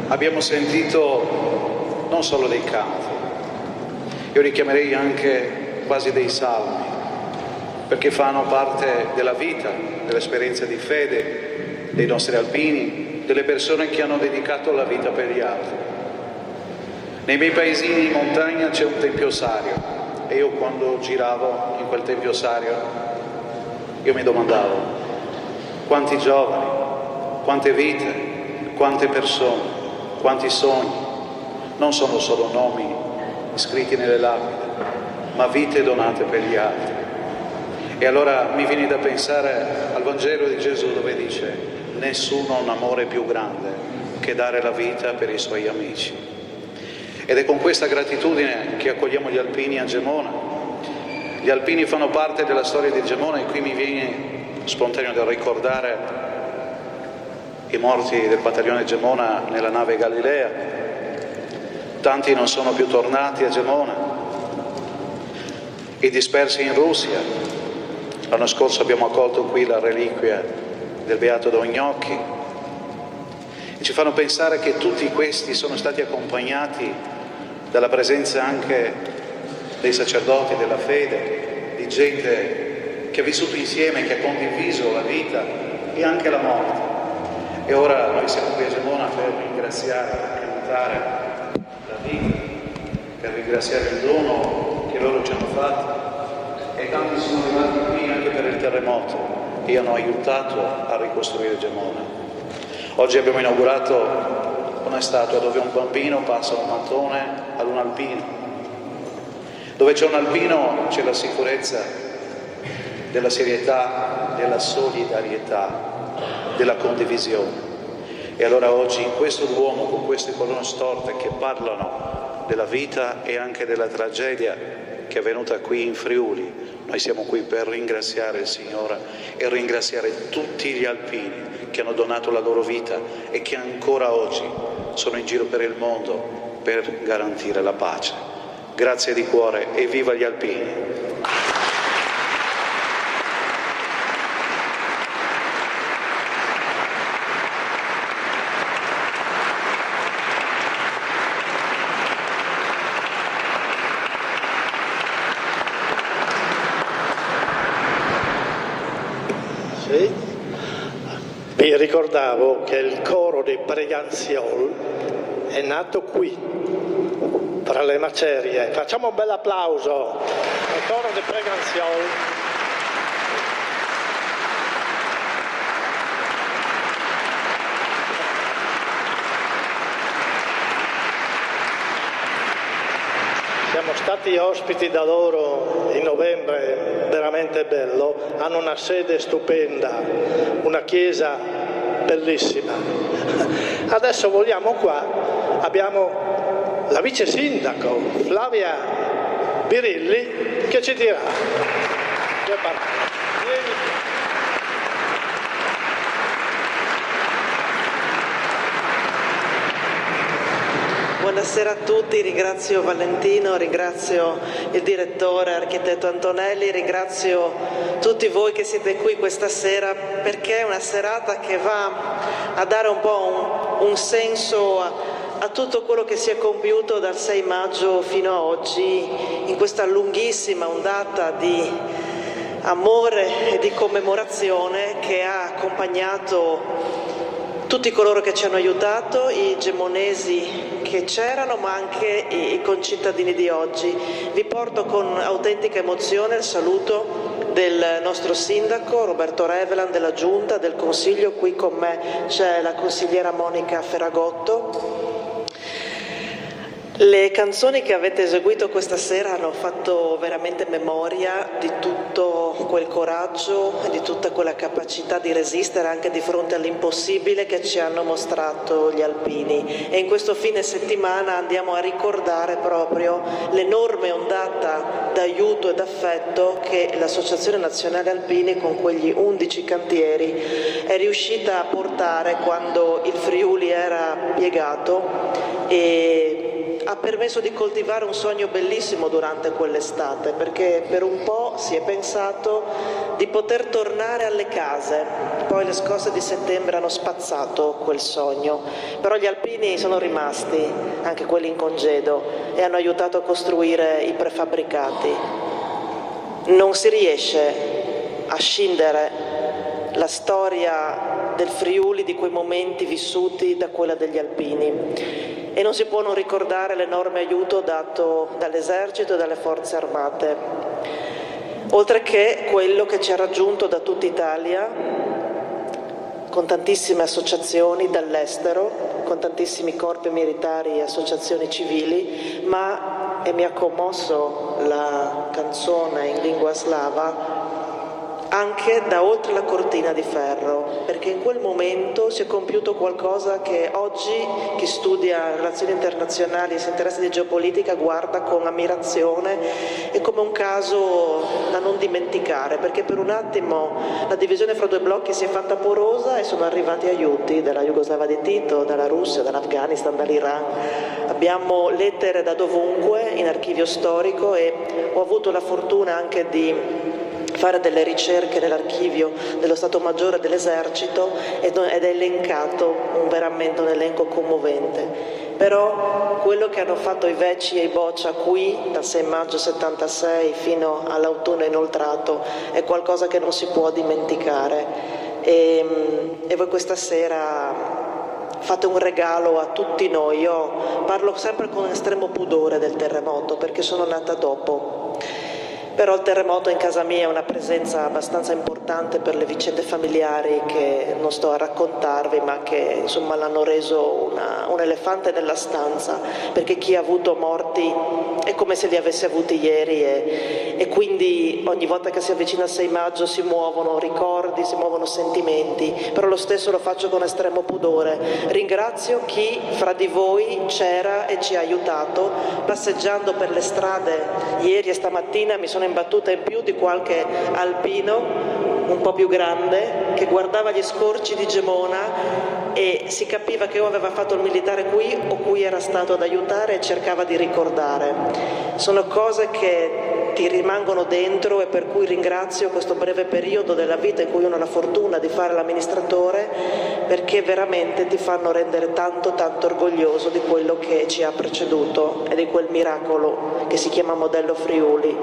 Abbiamo sentito non solo dei canti, io li chiamerei anche quasi dei salmi, perché fanno parte della vita, dell'esperienza di fede dei nostri alpini, delle persone che hanno dedicato la vita per gli altri. Nei miei paesini in montagna c'è un tempio sario e io quando giravo in quel tempio sario io mi domandavo quanti giovani, quante vite, quante persone, quanti sogni, non sono solo nomi scritti nelle lapidi, ma vite donate per gli altri. E allora mi viene da pensare al Vangelo di Gesù dove dice: nessuno ha un amore più grande che dare la vita per i suoi amici. Ed è con questa gratitudine che accogliamo gli alpini a Gemona. Gli alpini fanno parte della storia di Gemona e qui mi viene spontaneo da ricordare i morti del battaglione Gemona nella nave Galilea. Tanti non sono più tornati a Gemona, i dispersi in Russia. L'anno scorso abbiamo accolto qui la reliquia del Beato Don Gnocchi e ci fanno pensare che tutti questi sono stati accompagnati dalla presenza anche dei sacerdoti della fede, di gente che ha vissuto insieme, che ha condiviso la vita e anche la morte. E ora noi siamo qui a Gemona per ringraziare, per cantare la vita, per ringraziare il dono che loro ci hanno fatto. E tanti sono arrivati qui anche per il terremoto e hanno aiutato a ricostruire Gemona. Oggi abbiamo inaugurato una statua dove un bambino passa un mattone ad un alpino. Dove c'è un alpino c'è la sicurezza della serietà, della solidarietà, della condivisione. E allora oggi questo Duomo con queste colonne storte che parlano della vita e anche della tragedia che è venuta qui in Friuli, noi siamo qui per ringraziare il Signore e ringraziare tutti gli alpini che hanno donato la loro vita e che ancora oggi sono in giro per il mondo per garantire la pace. Grazie di cuore e viva gli alpini! ricordavo che il coro dei Preganziol è nato qui, tra le macerie. Facciamo un bel applauso al coro dei Preganziol. Siamo stati ospiti da loro in novembre, veramente bello. Hanno una sede stupenda, una chiesa bellissima. Adesso vogliamo qua, abbiamo la vice sindaco Flavia Birilli che ci dirà. Buonasera a tutti, ringrazio Valentino, ringrazio il direttore architetto Antonelli, ringrazio tutti voi che siete qui questa sera perché è una serata che va a dare un po' un senso a tutto quello che si è compiuto dal 6 maggio fino a oggi in questa lunghissima ondata di amore e di commemorazione che ha accompagnato tutti coloro che ci hanno aiutato, i gemonesi che c'erano, ma anche i concittadini di oggi. Vi porto con autentica emozione il saluto del nostro sindaco Roberto Revelan, della Giunta, del Consiglio. Qui con me c'è la consigliera Monica Ferragotto. Le canzoni che avete eseguito questa sera hanno fatto veramente memoria di tutto quel coraggio e di tutta quella capacità di resistere anche di fronte all'impossibile che ci hanno mostrato gli alpini. E in questo fine settimana andiamo a ricordare proprio l'enorme ondata d'aiuto e d'affetto che l'Associazione Nazionale Alpini con quegli 11 cantieri è riuscita a portare quando il Friuli era piegato e ha permesso di coltivare un sogno bellissimo durante quell'estate, perché per un po' si è pensato di poter tornare alle case, poi le scosse di settembre hanno spazzato quel sogno, però gli alpini sono rimasti, anche quelli in congedo, e hanno aiutato a costruire i prefabbricati. Non si riesce a scindere la storia del Friuli, di quei momenti vissuti, da quella degli alpini. E non si può non ricordare l'enorme aiuto dato dall'esercito e dalle forze armate, oltre che quello che ci ha raggiunto da tutta Italia, con tantissime associazioni dall'estero, con tantissimi corpi militari e associazioni civili, ma, e mi ha commosso la canzone in lingua slava, anche da oltre la cortina di ferro, perché in quel momento si è compiuto qualcosa che oggi chi studia relazioni internazionali e si interessa di geopolitica guarda con ammirazione e come un caso da non dimenticare, perché per un attimo la divisione fra due blocchi si è fatta porosa e sono arrivati aiuti dalla Jugoslavia di Tito, dalla Russia, dall'Afghanistan, dall'Iran. Abbiamo lettere da dovunque in archivio storico e ho avuto la fortuna anche di fare delle ricerche nell'archivio dello Stato Maggiore dell'Esercito ed è elencato veramente un elenco commovente. Però quello che hanno fatto i Vecchi e i Boccia qui dal 6 maggio 76 fino all'autunno inoltrato è qualcosa che non si può dimenticare e voi questa sera fate un regalo a tutti noi. Io parlo sempre con estremo pudore del terremoto perché sono nata dopo. Però il terremoto in casa mia è una presenza abbastanza importante per le vicende familiari che non sto a raccontarvi, ma che insomma l'hanno reso un elefante nella stanza, perché chi ha avuto morti è come se li avesse avuti ieri e quindi ogni volta che si avvicina il 6 maggio si muovono ricordi, si muovono sentimenti, però lo stesso lo faccio con estremo pudore. Ringrazio chi fra di voi c'era e ci ha aiutato. Passeggiando per le strade ieri e stamattina mi sono imbattuta in più di qualche alpino un po' più grande che guardava gli scorci di Gemona e si capiva che o aveva fatto il militare qui o qui era stato ad aiutare e cercava di ricordare. Sono cose che ti rimangono dentro e per cui ringrazio questo breve periodo della vita in cui uno ha la fortuna di fare l'amministratore, perché veramente ti fanno rendere tanto tanto orgoglioso di quello che ci ha preceduto e di quel miracolo che si chiama modello Friuli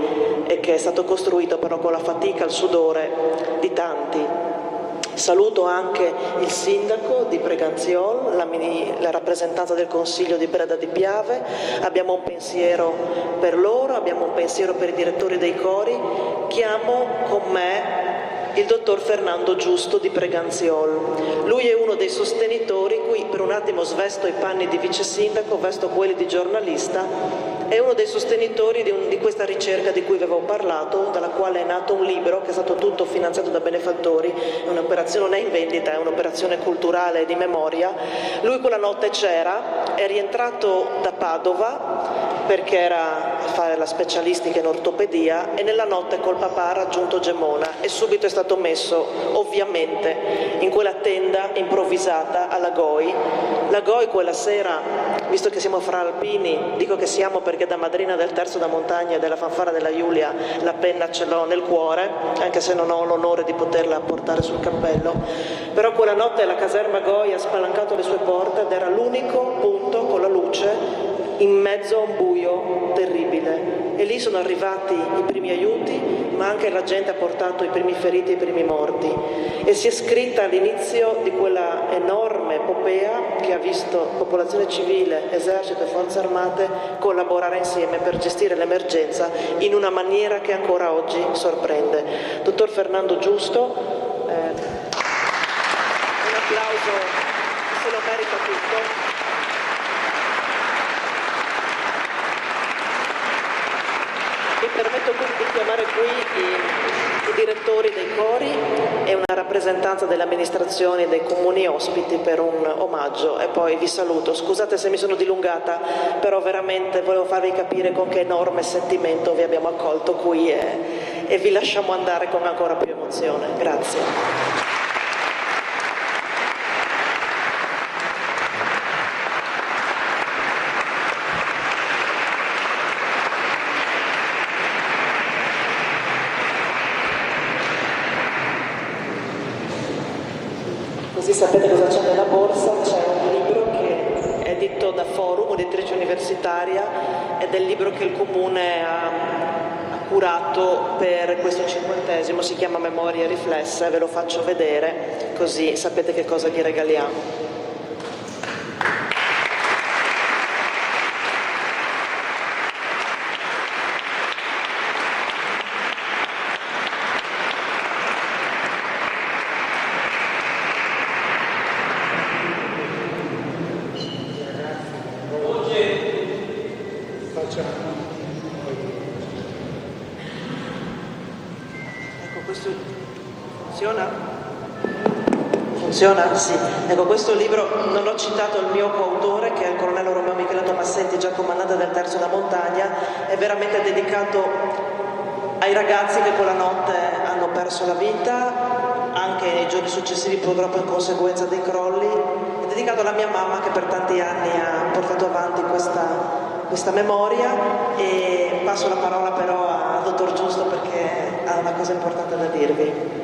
e che è stato costruito però con la fatica e il sudore di tanti. Saluto anche il sindaco di Preganziol, la rappresentanza del Consiglio di Breda di Piave. Abbiamo un pensiero per loro, abbiamo un pensiero per i direttori dei cori. Chiamo con me il dottor Fernando Giusto di Preganziol. Lui è uno dei sostenitori, qui per un attimo svesto i panni di vice sindaco, vesto quelli di giornalista, è uno dei sostenitori di questa ricerca di cui vi avevo parlato, dalla quale è nato un libro che è stato tutto finanziato da benefattori, è un'operazione, non è in vendita, è un'operazione culturale di memoria. Lui quella notte c'era, è rientrato da Padova perché era a fare la specialistica in ortopedia e nella notte col papà ha raggiunto Gemona e subito è stato messo ovviamente in quella tenda improvvisata alla GOI. La GOI quella sera, visto che siamo fra alpini, dico che siamo perché da madrina del terzo da montagna e della fanfara della Giulia la penna ce l'ho nel cuore, anche se non ho l'onore di poterla portare sul cappello, però quella notte la caserma GOI ha spalancato le sue porte ed era l'unico punto con la luce in mezzo a un buio terribile, e lì sono arrivati i primi aiuti, ma anche la gente ha portato i primi feriti e i primi morti, e si è scritta l'inizio di quella enorme epopea che ha visto popolazione civile, esercito e forze armate collaborare insieme per gestire l'emergenza in una maniera che ancora oggi sorprende. Dottor Fernando Giusto, un applauso, se lo merita tutto. Mi permetto quindi di chiamare qui i direttori dei cori e una rappresentanza delle amministrazioni dei comuni ospiti per un omaggio e poi vi saluto. Scusate se mi sono dilungata, però veramente volevo farvi capire con che enorme sentimento vi abbiamo accolto qui e vi lasciamo andare con ancora più emozione. Grazie. Così sapete cosa c'è nella borsa, c'è un libro che è edito da Forum, un'editrice universitaria, ed è il libro che il Comune ha curato per questo 50°, si chiama Memorie riflesse, ve lo faccio vedere così sapete che cosa gli regaliamo. Funziona? Sì. Ecco, questo libro non ho citato il mio coautore, che è il colonnello Romeo Michele Tomassetti, già comandante del terzo da montagna, è veramente dedicato ai ragazzi che quella notte hanno perso la vita, anche nei giorni successivi purtroppo in conseguenza dei crolli, è dedicato alla mia mamma che per tanti anni ha portato avanti questa memoria, e passo la parola però al dottor Giusto perché ha una cosa importante da dirvi.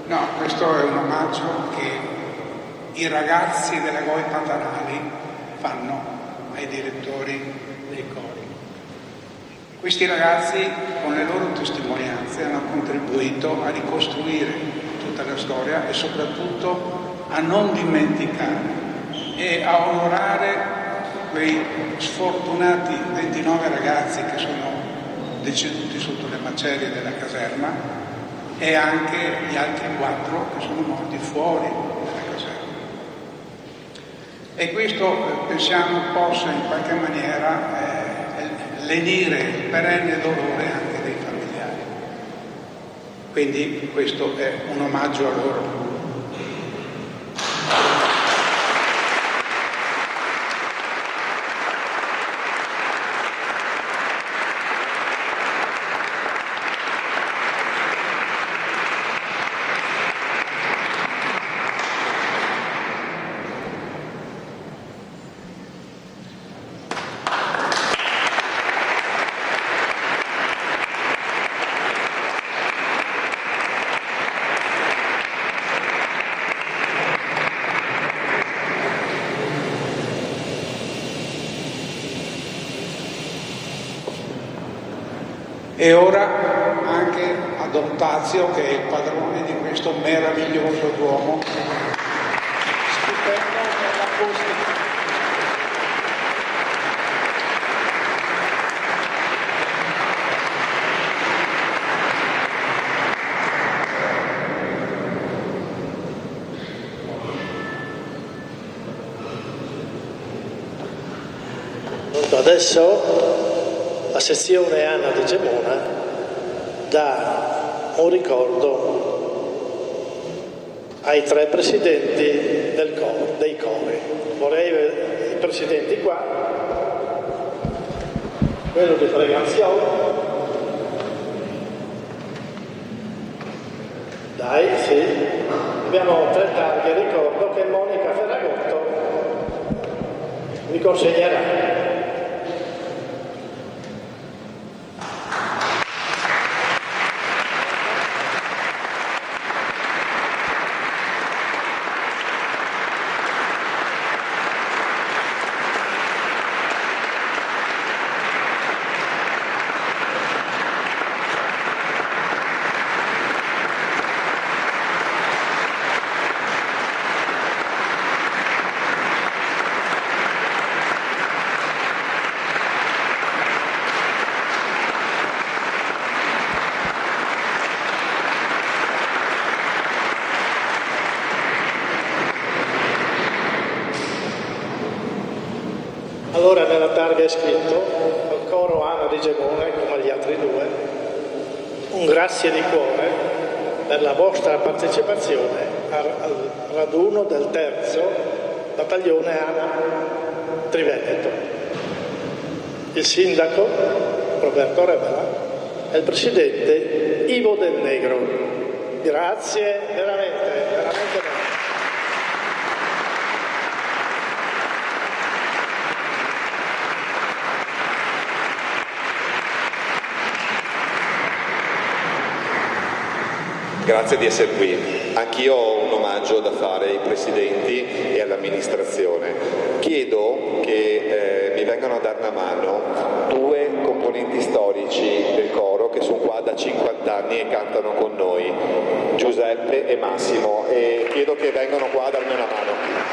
No, questo è un omaggio che i ragazzi delle GOI Pantanali fanno ai direttori dei cori. Questi ragazzi con le loro testimonianze hanno contribuito a ricostruire tutta la storia e soprattutto a non dimenticare e a onorare quei sfortunati 29 ragazzi che sono deceduti sotto le macerie della caserma e anche gli altri 4 che sono morti fuori dalla caserma. E questo pensiamo possa in qualche maniera lenire il perenne dolore anche dei familiari. Quindi questo è un omaggio a loro. E ora anche a Don Tazio, che è il padrone di questo meraviglioso duomo. Stupendo per l'acustica. Adesso la sezione Anna di Gemona dà un ricordo ai 3 presidenti dei cori. Vorrei i presidenti qua, quello di Preganziolo, dai, sì, abbiamo 3 targhe, ricordo che Monica Ferragotto vi consegnerà. Allora nella targa è scritto al coro Anna di Gemona, come agli altri 2, un grazie di cuore per la vostra partecipazione al raduno del 3° battaglione Anna Triveneto. Il sindaco Roberto Rebela e il presidente Ivo Del Negro. Grazie veramente, veramente bene. Grazie di essere qui. Anch'io ho un omaggio da fare ai presidenti e all'amministrazione. Chiedo che mi vengano a dare una mano 2 componenti storici del coro che sono qua da 50 anni e cantano con noi, Giuseppe e Massimo, e chiedo che vengano qua a darmi una mano.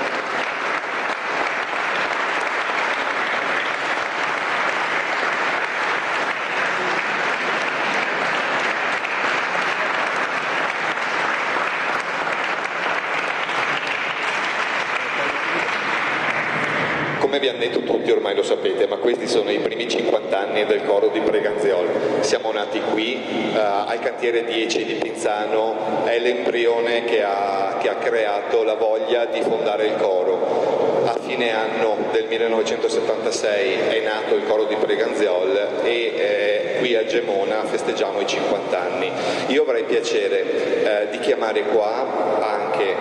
Come vi hanno detto tutti, ormai lo sapete, ma questi sono i primi 50 anni del coro di Preganziol. Siamo nati qui, al cantiere 10 di Pinzano, è l'embrione che ha creato la voglia di fondare il coro. A fine anno del 1976 è nato il coro di Preganziol e qui a Gemona festeggiamo i 50 anni. Io avrei piacere di chiamare qua anche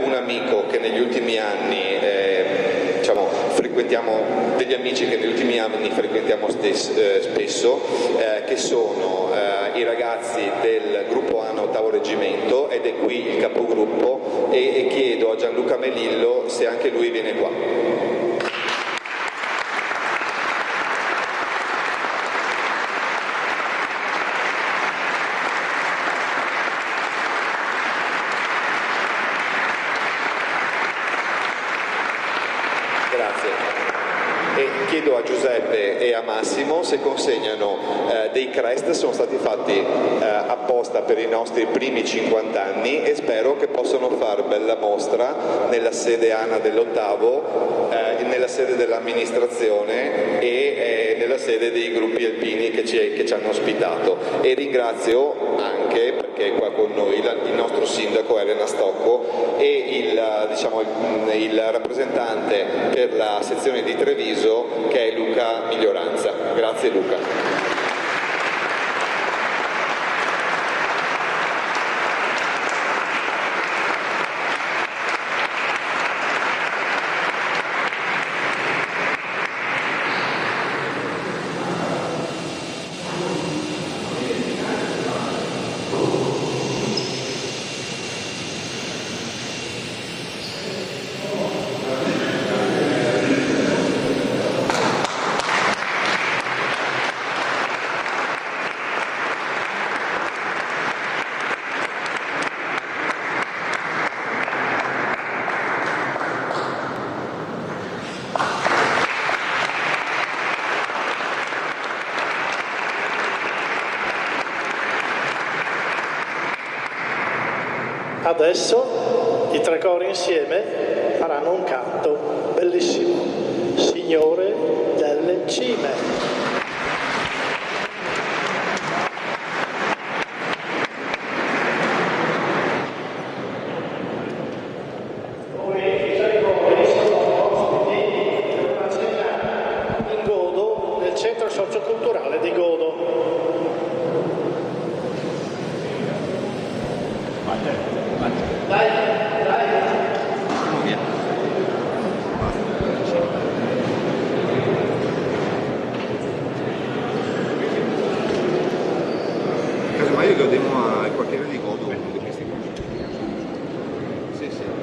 un amico che negli ultimi anni frequentiamo, degli amici che negli ultimi anni frequentiamo spesso, che sono i ragazzi del gruppo Anna 8° Reggimento, ed è qui il capogruppo, e chiedo a Gianluca Melillo se anche lui viene qua. E chiedo a Giuseppe e a Massimo se consegnano dei crest, sono stati fatti apposta per i nostri primi 50 anni, e spero che possano far bella mostra nella sede ANA dell'8°, nella sede dell'amministrazione e nella sede dei gruppi alpini che ci hanno ospitato. E ringrazio anche, perché è qua con noi, il nostro sindaco Elena Stocco e il rappresentante per la sezione di Treviso, che è Luca Miglioranza. Grazie Luca. Adesso i tre cori insieme faranno un canto bellissimo, Signore delle Cime. Centro socioculturale di Godo. Dai. Casomai lo diamo al quartiere di Godo, uno di questi qua. Sì.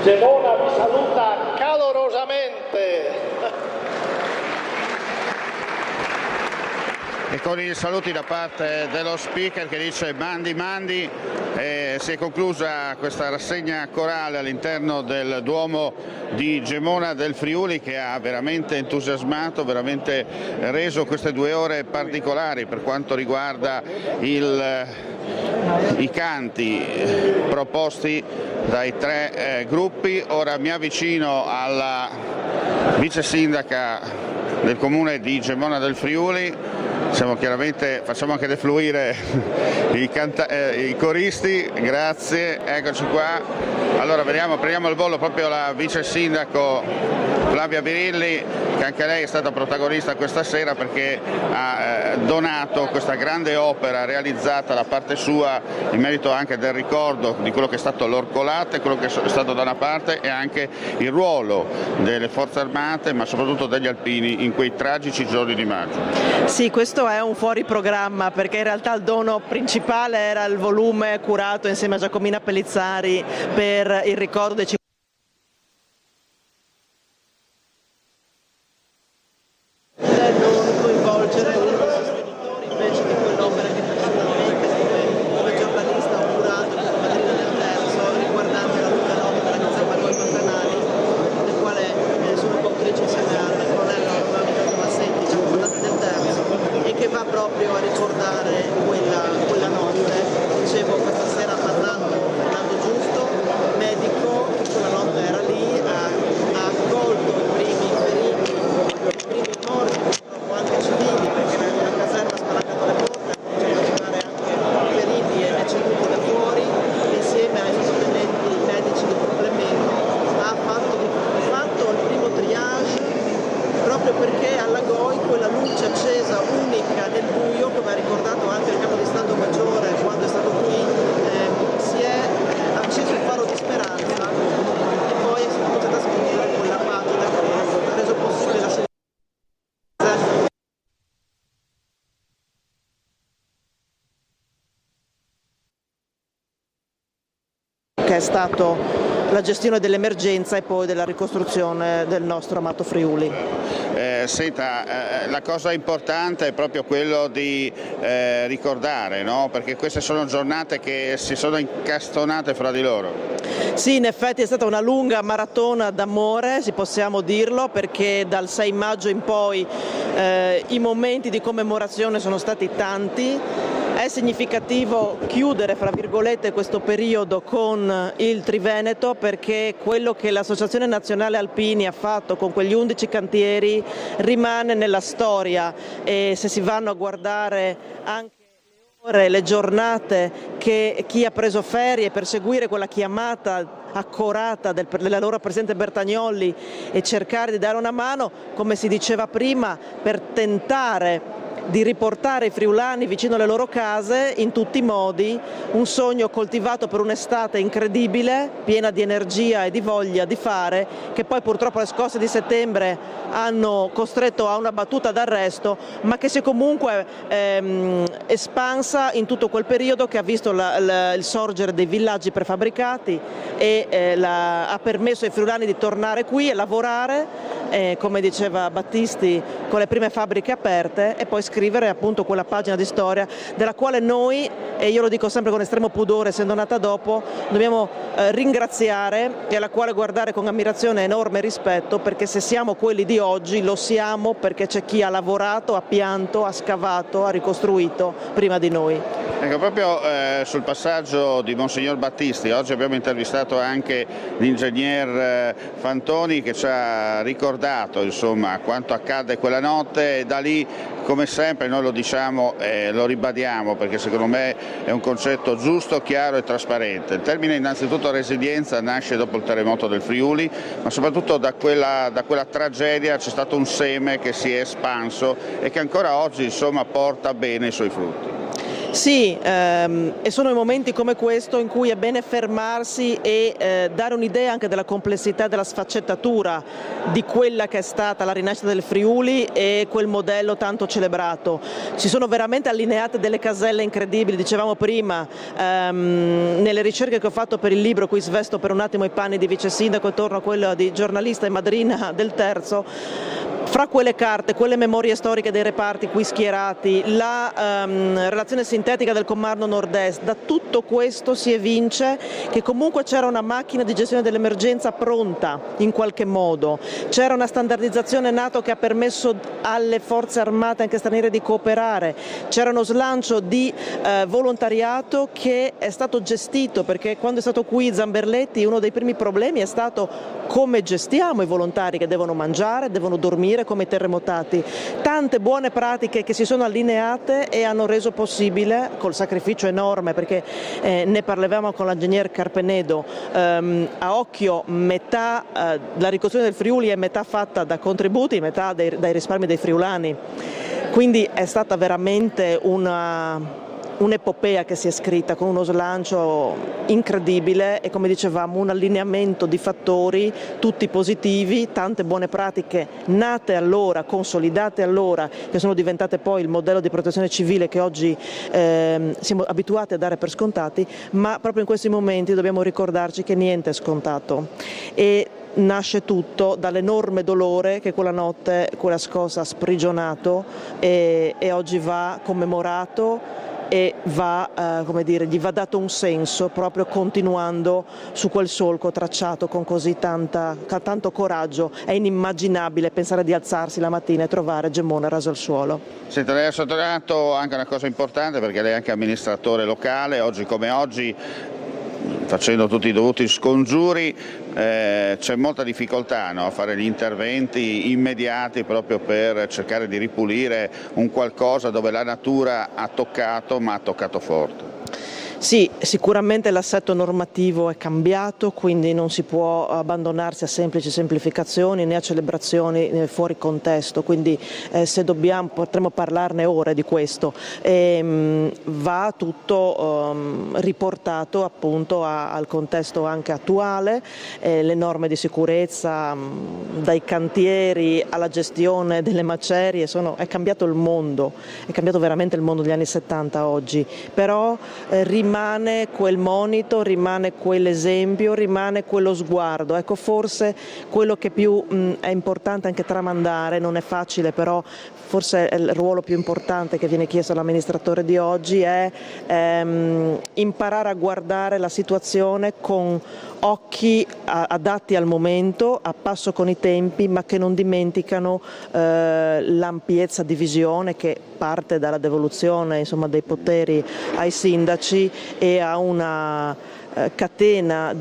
Gemona vi saluta calorosamente. E con i saluti da parte dello speaker che dice mandi, si è conclusa questa rassegna corale all'interno del Duomo di Gemona del Friuli, che ha veramente entusiasmato, veramente reso queste 2 ore particolari per quanto riguarda i canti proposti dai 3 gruppi. Ora mi avvicino alla vice sindaca del comune di Gemona del Friuli. Facciamo anche defluire i coristi, grazie, eccoci qua. Allora prendiamo al volo proprio la vice sindaco Flavia Birilli, che anche lei è stata protagonista questa sera perché ha donato questa grande opera realizzata da parte sua in merito anche del ricordo di quello che è stato l'Orcolate, quello che è stato da una parte, e anche il ruolo delle forze armate ma soprattutto degli alpini in quei tragici giorni di maggio. Sì, questo è un fuori programma, perché in realtà il dono principale era il volume curato insieme a Giacomina Pellizzari per il ricordo dei non coinvolgere uno dei sostenitori invece di quell'opera che tradizionalmente come giornalista ho curato come madrina del terzo, riguardante la lunga notte della caserma Goi Pantanali, del quale sono coautrice insieme al colonnello Veronica Tomassetti, già comandante del terzo, e che va proprio a ricordare quella notte. Dicevo questa sera parlando Fernando Giusto, medico, che quella notte era lì, ha accolto i primi feriti, i primi morti, purtroppo anche civili, perché nella caserma ha spalancata le porte, c'è da immaginare anche feriti e deceduti da fuori, insieme ai sostenenti medici di complemento ha fatto il primo triage, proprio perché alla Goi quella luce accesa unica nel buio, come ha ricordato anche il capo di Stato Maggiore quando è stato qui, si è acceso un faro di speranza e poi è stata potuta scrivere quella pagina che ha reso possibile la che è stato la gestione dell'emergenza e poi della ricostruzione del nostro amato Friuli. Senta, la cosa importante è proprio quello di ricordare, no? Perché queste sono giornate che si sono incastonate fra di loro. Sì, in effetti è stata una lunga maratona d'amore, se possiamo dirlo, perché dal 6 maggio in poi i momenti di commemorazione sono stati tanti. È significativo chiudere, fra virgolette, questo periodo con il Triveneto, perché quello che l'Associazione Nazionale Alpini ha fatto con quegli 11 cantieri rimane nella storia, e se si vanno a guardare anche le ore, le giornate che chi ha preso ferie per seguire quella chiamata accorata dell'allora presidente Bertagnolli e cercare di dare una mano, come si diceva prima, per tentare di riportare i friulani vicino alle loro case in tutti i modi, un sogno coltivato per un'estate incredibile, piena di energia e di voglia di fare, che poi purtroppo le scosse di settembre hanno costretto a una battuta d'arresto, ma che si è comunque espansa in tutto quel periodo, che ha visto il sorgere dei villaggi prefabbricati e ha permesso ai friulani di tornare qui e lavorare, come diceva Battisti, con le prime fabbriche aperte, e poi scrivere appunto quella pagina di storia della quale noi, e io lo dico sempre con estremo pudore essendo nata dopo, dobbiamo ringraziare, e alla quale guardare con ammirazione e enorme rispetto, perché se siamo quelli di oggi lo siamo perché c'è chi ha lavorato, ha pianto, ha scavato, ha ricostruito prima di noi. Ecco, proprio sul passaggio di Monsignor Battisti, oggi abbiamo intervistato anche l'ingegner Fantoni, che ci ha ricordato insomma quanto accadde quella notte, e da lì, come sempre, noi lo diciamo e lo ribadiamo perché secondo me è un concetto giusto, chiaro e trasparente. Il termine innanzitutto resilienza nasce dopo il terremoto del Friuli, ma soprattutto da quella tragedia c'è stato un seme che si è espanso e che ancora oggi insomma porta bene i suoi frutti. Sì, e sono i momenti come questo in cui è bene fermarsi e dare un'idea anche della complessità e della sfaccettatura di quella che è stata la rinascita del Friuli e quel modello tanto celebrato. Si sono veramente allineate delle caselle incredibili, dicevamo prima, nelle ricerche che ho fatto per il libro, qui svesto per un attimo i panni di vice sindaco e torno a quello di giornalista e madrina del terzo. Fra quelle carte, quelle memorie storiche dei reparti qui schierati, la relazione sintetica del Comando Nord-Est, da tutto questo si evince che comunque c'era una macchina di gestione dell'emergenza pronta in qualche modo, c'era una standardizzazione NATO che ha permesso alle forze armate anche straniere di cooperare, c'era uno slancio di volontariato che è stato gestito, perché quando è stato qui Zamberletti uno dei primi problemi è stato come gestiamo i volontari che devono mangiare, devono dormire come i terremotati. Tante buone pratiche che si sono allineate e hanno reso possibile, col sacrificio enorme, perché ne parlavamo con l'ingegner Carpenedo, a occhio metà la ricostruzione del Friuli è metà fatta da contributi, metà dai risparmi dei friulani, quindi è stata veramente un'epopea che si è scritta con uno slancio incredibile e, come dicevamo, un allineamento di fattori tutti positivi, tante buone pratiche nate allora, consolidate allora, che sono diventate poi il modello di protezione civile che oggi siamo abituati a dare per scontati, ma proprio in questi momenti dobbiamo ricordarci che niente è scontato e nasce tutto dall'enorme dolore che quella notte, quella scossa ha sprigionato e oggi va commemorato e gli va dato un senso proprio continuando su quel solco tracciato con così tanto coraggio. È inimmaginabile pensare di alzarsi la mattina e trovare Gemona raso al suolo. Senta, lei ha sottolineato anche una cosa importante, perché lei è anche amministratore locale, oggi come oggi, facendo tutti i dovuti scongiuri, c'è molta difficoltà, no, a fare gli interventi immediati proprio per cercare di ripulire un qualcosa dove la natura ha toccato, ma ha toccato forte. Sì, sicuramente l'assetto normativo è cambiato, quindi non si può abbandonarsi a semplici semplificazioni né a celebrazioni fuori contesto, quindi se dobbiamo potremo parlarne ore di questo. Va tutto riportato appunto al contesto anche attuale, le norme di sicurezza, dai cantieri alla gestione delle macerie, è cambiato il mondo, è cambiato veramente il mondo degli anni 70 oggi, però rimane quel monito, rimane quell'esempio, rimane quello sguardo. Ecco, forse quello che più è importante anche tramandare, non è facile, però forse è il ruolo più importante che viene chiesto all'amministratore di oggi, è imparare a guardare la situazione con occhi adatti al momento, a passo con i tempi, ma che non dimenticano l'ampiezza di visione che parte dalla devoluzione, insomma, dei poteri ai sindaci e a una catena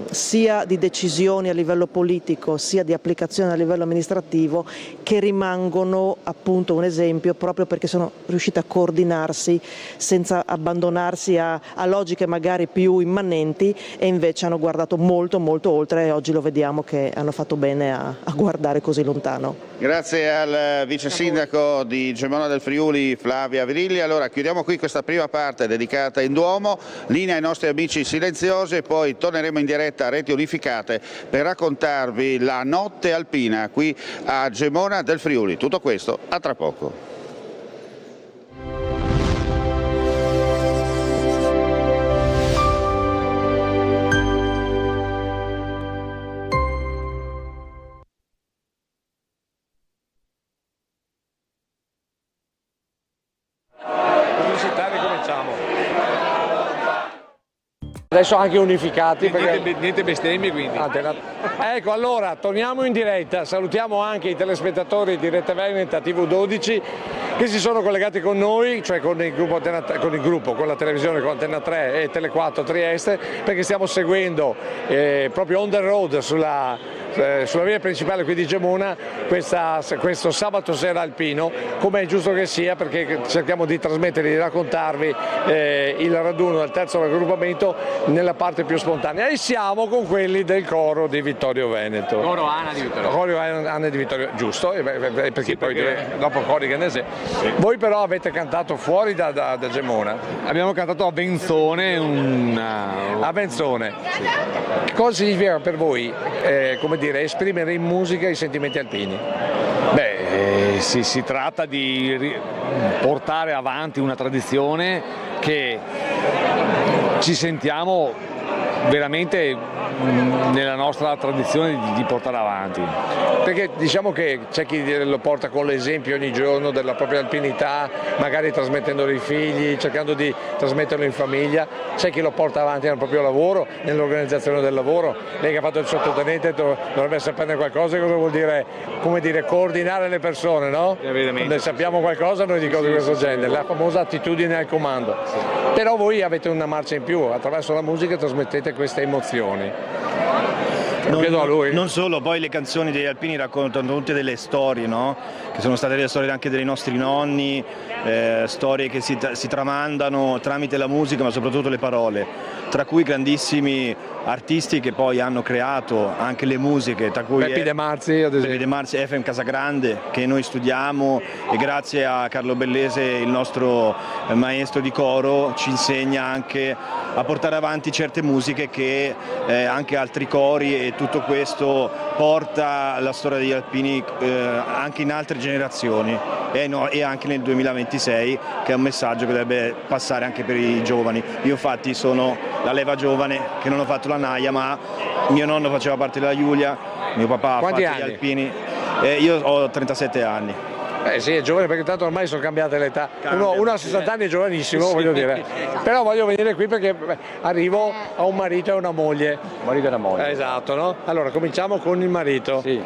sia di decisioni a livello politico sia di applicazione a livello amministrativo che rimangono appunto un esempio proprio perché sono riuscite a coordinarsi senza abbandonarsi a logiche magari più immanenti e invece hanno guardato molto molto oltre e oggi lo vediamo che hanno fatto bene a guardare così lontano. Grazie al vice sindaco di Gemona del Friuli Flavia Virilli. Allora chiudiamo qui questa prima parte dedicata in Duomo, linea ai nostri amici silenziosi e poi torneremo in diretta a Reti Unificate per raccontarvi la notte alpina qui a Gemona del Friuli. Tutto questo a tra poco. Adesso anche unificati. Niente bestemmie quindi. Ecco, allora torniamo in diretta, salutiamo anche i telespettatori di Rete Veneta TV12 che si sono collegati con noi, cioè con il gruppo, con la televisione, con Antenna 3 e Tele 4 Trieste, perché stiamo seguendo proprio on the road sulla sulla via principale qui di Gemona questo sabato sera alpino, come è giusto che sia, perché cerchiamo di trasmettere, di raccontarvi il raduno del terzo raggruppamento nella parte più spontanea, e siamo con quelli del coro di Vittorio Veneto. Coro Ana di Vittorio. Coro Ana di Vittorio, giusto? Perché poi dopo cori Gannese. Voi però avete cantato fuori da Gemona? Abbiamo cantato a Venzone. A Venzone. Sì. Cosa significa per voi, come dire, esprimere in musica i sentimenti alpini? Beh, si tratta di portare avanti una tradizione che ci sentiamo veramente nella nostra tradizione di portare avanti. Perché diciamo che c'è chi lo porta con l'esempio ogni giorno della propria alpinità, magari trasmettendolo ai figli, cercando di trasmetterlo in famiglia, c'è chi lo porta avanti nel proprio lavoro, nell'organizzazione del lavoro. Lei che ha fatto il sottotenente dovrebbe saperne qualcosa, cosa vuol dire, come dire, coordinare le persone, no? Ne sappiamo qualcosa noi di cose di questo genere, la famosa attitudine al comando. Però voi avete una marcia in più, attraverso la musica trasmettete queste emozioni. Non solo, poi le canzoni degli alpini raccontano tutte delle storie, no? Che sono state le storie anche dei nostri nonni, storie che si tramandano tramite la musica, ma soprattutto le parole, tra cui grandissimi artisti che poi hanno creato anche le musiche, tra cui Peppi De Marzi, ad esempio. Peppi De Marzi, Efrem Casagrande, che noi studiamo, e grazie a Carlo Bellese, il nostro maestro di coro, ci insegna anche a portare avanti certe musiche che anche altri cori, e tutto questo porta la storia degli alpini anche in altre generazioni e anche nel 2026, che è un messaggio che dovrebbe passare anche per i giovani. Io infatti sono la leva giovane, che non ho fatto la naia, ma mio nonno faceva parte della Giulia, mio papà ha fatto gli alpini, io ho 37 anni. Sì, è giovane, perché tanto ormai sono cambiate le età. Uno a 60 anni è giovanissimo, sì, voglio dire. Però voglio venire qui perché arrivo a un marito e una moglie. Un marito e una moglie. Esatto, no? Allora, cominciamo con il marito. Sì,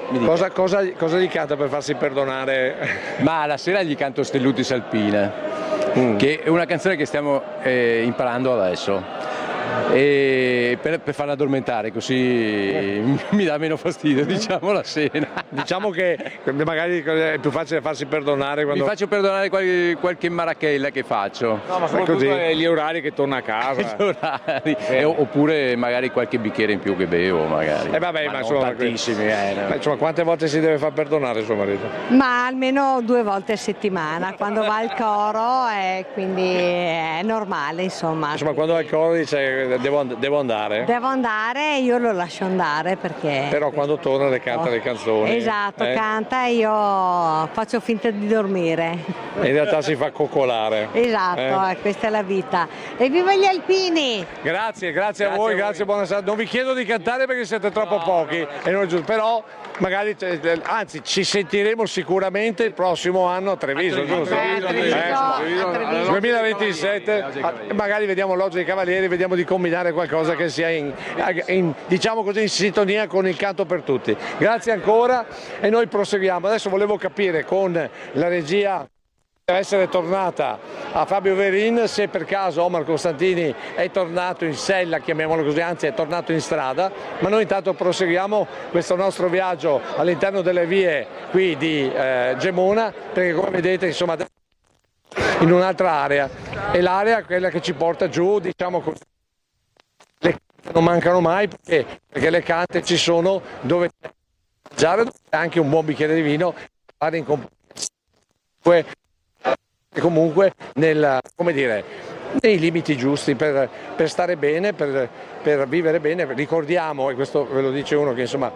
cosa gli canta per farsi perdonare? Ma la sera gli canto Stellutis Alpina, che è una canzone che stiamo imparando adesso. E per farla addormentare, così mi dà meno fastidio, diciamo, la sera. Diciamo che magari è più facile farsi perdonare quando... Mi faccio perdonare qualche marachella che faccio. No, ma soprattutto gli orari che torno a casa. Gli orari. Oppure magari qualche bicchiere in più che bevo, magari. Vabbè, ma insomma, tantissimi. Ma insomma, quante volte si deve far perdonare suo marito? Ma almeno 2 volte a settimana, quando va al coro, quindi è normale, insomma. Insomma, quando va al coro dice devo andare? Devo andare, io lo lascio andare perché... Però quando torna le canta le canzoni. Esatto, canta e io faccio finta di dormire. E in realtà si fa coccolare. Esatto, questa è la vita. E viva gli alpini! Grazie a voi, grazie, buonasera. Non vi chiedo di cantare perché siete troppo pochi, e non è giusto, però magari, anzi, ci sentiremo sicuramente il prossimo anno a Treviso, giusto? 2027, magari vediamo Loggia dei Cavalieri, vediamo di combinare qualcosa che sia diciamo così, in sintonia con il canto per tutti. Grazie ancora e noi proseguiamo. Adesso volevo capire con la regia, deve essere tornata a Fabio Verin, se per caso Omar Costantini è tornato in sella, chiamiamolo così, anzi è tornato in strada, ma noi intanto proseguiamo questo nostro viaggio all'interno delle vie qui di Gemona, perché come vedete, insomma, in un'altra area, e l'area è quella che ci porta giù, diciamo così. Le cante non mancano mai perché le cante ci sono dove mangiare, anche un buon bicchiere di vino, fare in compagnia, comunque come dire, nei limiti giusti per stare bene, per vivere bene. Ricordiamo, e questo ve lo dice uno che insomma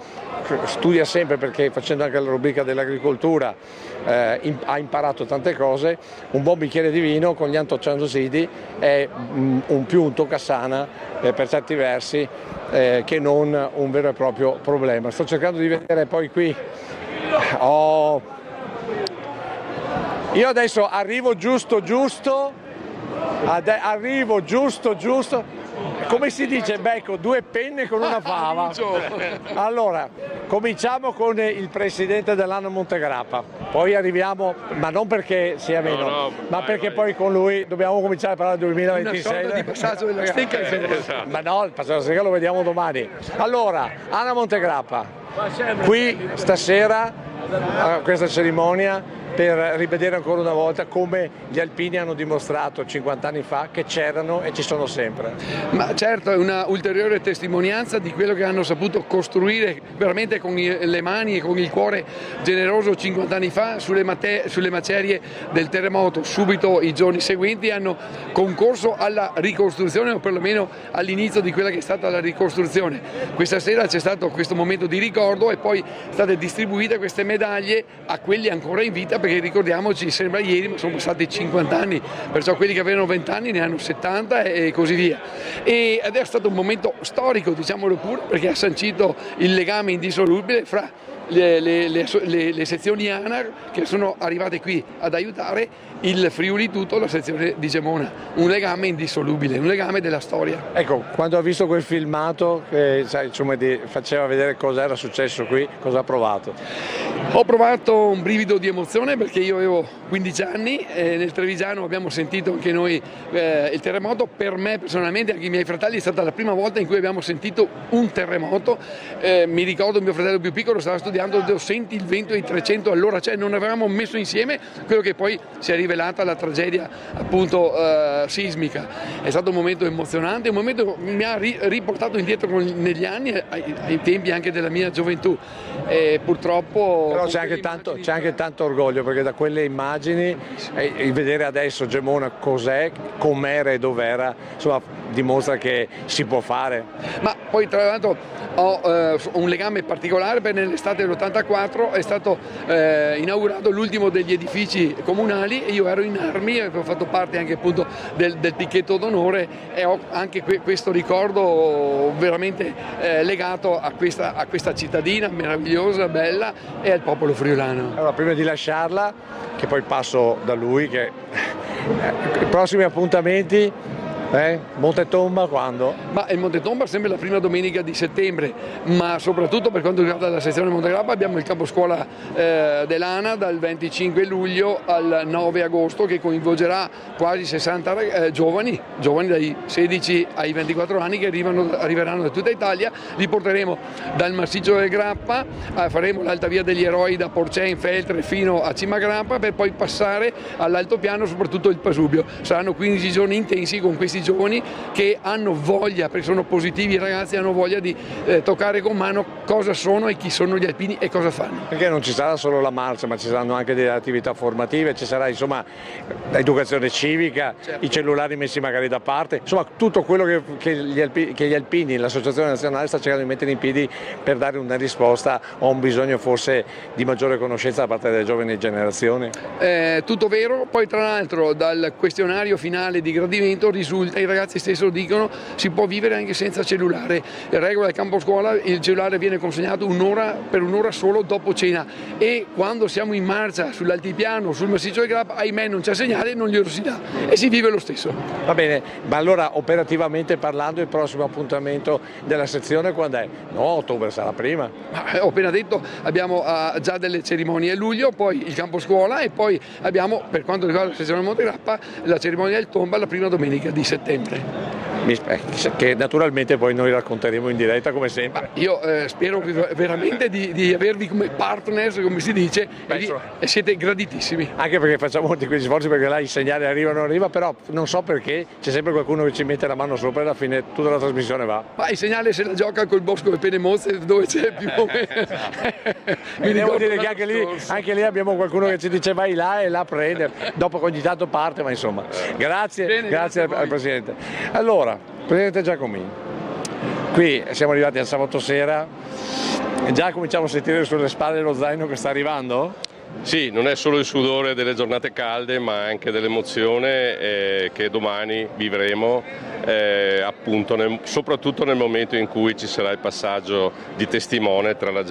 studia sempre, perché facendo anche la rubrica dell'agricoltura ha imparato tante cose, un buon bicchiere di vino con gli antocianosidi è un toccasana per certi versi, che non un vero e proprio problema. Sto cercando di vedere poi qui, io adesso arrivo giusto, come si dice, becco due penne con una fava. Allora, cominciamo con il presidente dell'Ana Montegrappa, poi arriviamo, ma non perché sia meno, ma perché poi con lui dobbiamo cominciare a parlare del 2026. Una sorta di passaggio della stecca. Esatto. Ma no, il passaggio della stecca lo vediamo domani. Allora, Ana Montegrappa, qui stasera a questa cerimonia per rivedere ancora una volta come gli alpini hanno dimostrato 50 anni fa che c'erano e ci sono sempre. Ma certo, è una ulteriore testimonianza di quello che hanno saputo costruire veramente con le mani e con il cuore generoso 50 anni fa sulle macerie del terremoto. Subito i giorni seguenti hanno concorso alla ricostruzione, o perlomeno all'inizio di quella che è stata la ricostruzione. Questa sera c'è stato questo momento di ricordo e poi state distribuite queste medaglie a quelli ancora in vita, perché ricordiamoci, sembra ieri ma sono passati 50 anni, perciò quelli che avevano 20 anni ne hanno 70 e così via. Ed è stato un momento storico, diciamolo pure, perché ha sancito il legame indissolubile fra le sezioni ANAR che sono arrivate qui ad aiutare il Friuli tutto, la sezione di Gemona, un legame indissolubile, un legame della storia. Ecco, quando ho visto quel filmato che faceva vedere cosa era successo qui, cosa ha provato? Ho provato un brivido di emozione perché io avevo 15 anni e nel Trevigiano abbiamo sentito anche noi il terremoto. Per me personalmente, anche i miei fratelli, è stata la prima volta in cui abbiamo sentito un terremoto. Mi ricordo mio fratello più piccolo stava studiando, senti il vento ai 300 all'ora, cioè non avevamo messo insieme quello che poi si è rivelata la tragedia appunto sismica. È stato un momento emozionante, un momento che mi ha riportato indietro negli anni, ai tempi anche della mia gioventù. E purtroppo però c'è anche tanto orgoglio, perché da quelle immagini e vedere adesso Gemona cos'è, com'era e dov'era, insomma dimostra che si può fare. Ma poi tra l'altro ho un legame particolare perché nell'estate dell'84 è stato inaugurato l'ultimo degli edifici comunali e io ero in armi e ho fatto parte anche appunto del picchetto d'onore e ho anche questo ricordo veramente legato a questa cittadina meravigliosa, bella, e al popolo friulano. Allora, prima di lasciarla, che poi passo da lui, che i prossimi appuntamenti, Montetomba quando? Ma il Montetomba sempre la prima domenica di settembre, ma soprattutto per quanto riguarda la sezione Montegrappa abbiamo il campo scuola dell'ANA dal 25 luglio al 9 agosto che coinvolgerà quasi 60 giovani dai 16 ai 24 anni che arriveranno da tutta Italia. Li porteremo dal massiccio del Grappa, faremo l'alta via degli eroi da Porcè in Feltre fino a Cima Grappa per poi passare all'altopiano, soprattutto il Pasubio. Saranno 15 giorni intensi con questi giovani che hanno voglia, perché sono positivi i ragazzi, hanno voglia di toccare con mano cosa sono e chi sono gli alpini e cosa fanno. Perché non ci sarà solo la marcia, ma ci saranno anche delle attività formative, ci sarà insomma educazione civica, certo, i cellulari messi magari da parte, insomma tutto quello che gli alpini, l'associazione nazionale sta cercando di mettere in piedi per dare una risposta a un bisogno forse di maggiore conoscenza da parte delle giovani generazioni. Tutto vero, poi tra l'altro dal questionario finale di gradimento risulta, i ragazzi stessi lo dicono, si può vivere anche senza cellulare. La regola del campo scuola, il cellulare viene consegnato per un'ora solo dopo cena e quando siamo in marcia sull'altipiano, sul massiccio del Grappa, ahimè non c'è segnale, non glielo si dà e si vive lo stesso. Va bene, ma allora operativamente parlando il prossimo appuntamento della sezione quando è? No, ottobre sarà prima. Ho appena detto, abbiamo già delle cerimonie a luglio, poi il campo scuola e poi abbiamo, per quanto riguarda la sezione Montegrappa, la cerimonia del tomba la prima domenica di settembre. Che naturalmente poi noi racconteremo in diretta come sempre. Io spero veramente di avervi come partners, come si dice, e siete graditissimi. Anche perché facciamo molti questi sforzi, perché là i segnali arrivano, però non so perché c'è sempre qualcuno che ci mette la mano sopra e alla fine tutta la trasmissione va. Ma il segnale se la gioca col Bosco e Penemozze dove c'è più o meno. Devo dire che anche lì abbiamo qualcuno che ci dice vai là e là prende, dopo che ogni tanto parte, ma insomma. Grazie, grazie al Presidente. Allora, Presidente Giacomini, qui siamo arrivati al sabato sera e già cominciamo a sentire sulle spalle lo zaino che sta arrivando? Sì, non è solo il sudore delle giornate calde, ma anche dell'emozione che domani vivremo, appunto soprattutto nel momento in cui ci sarà il passaggio di testimone tra la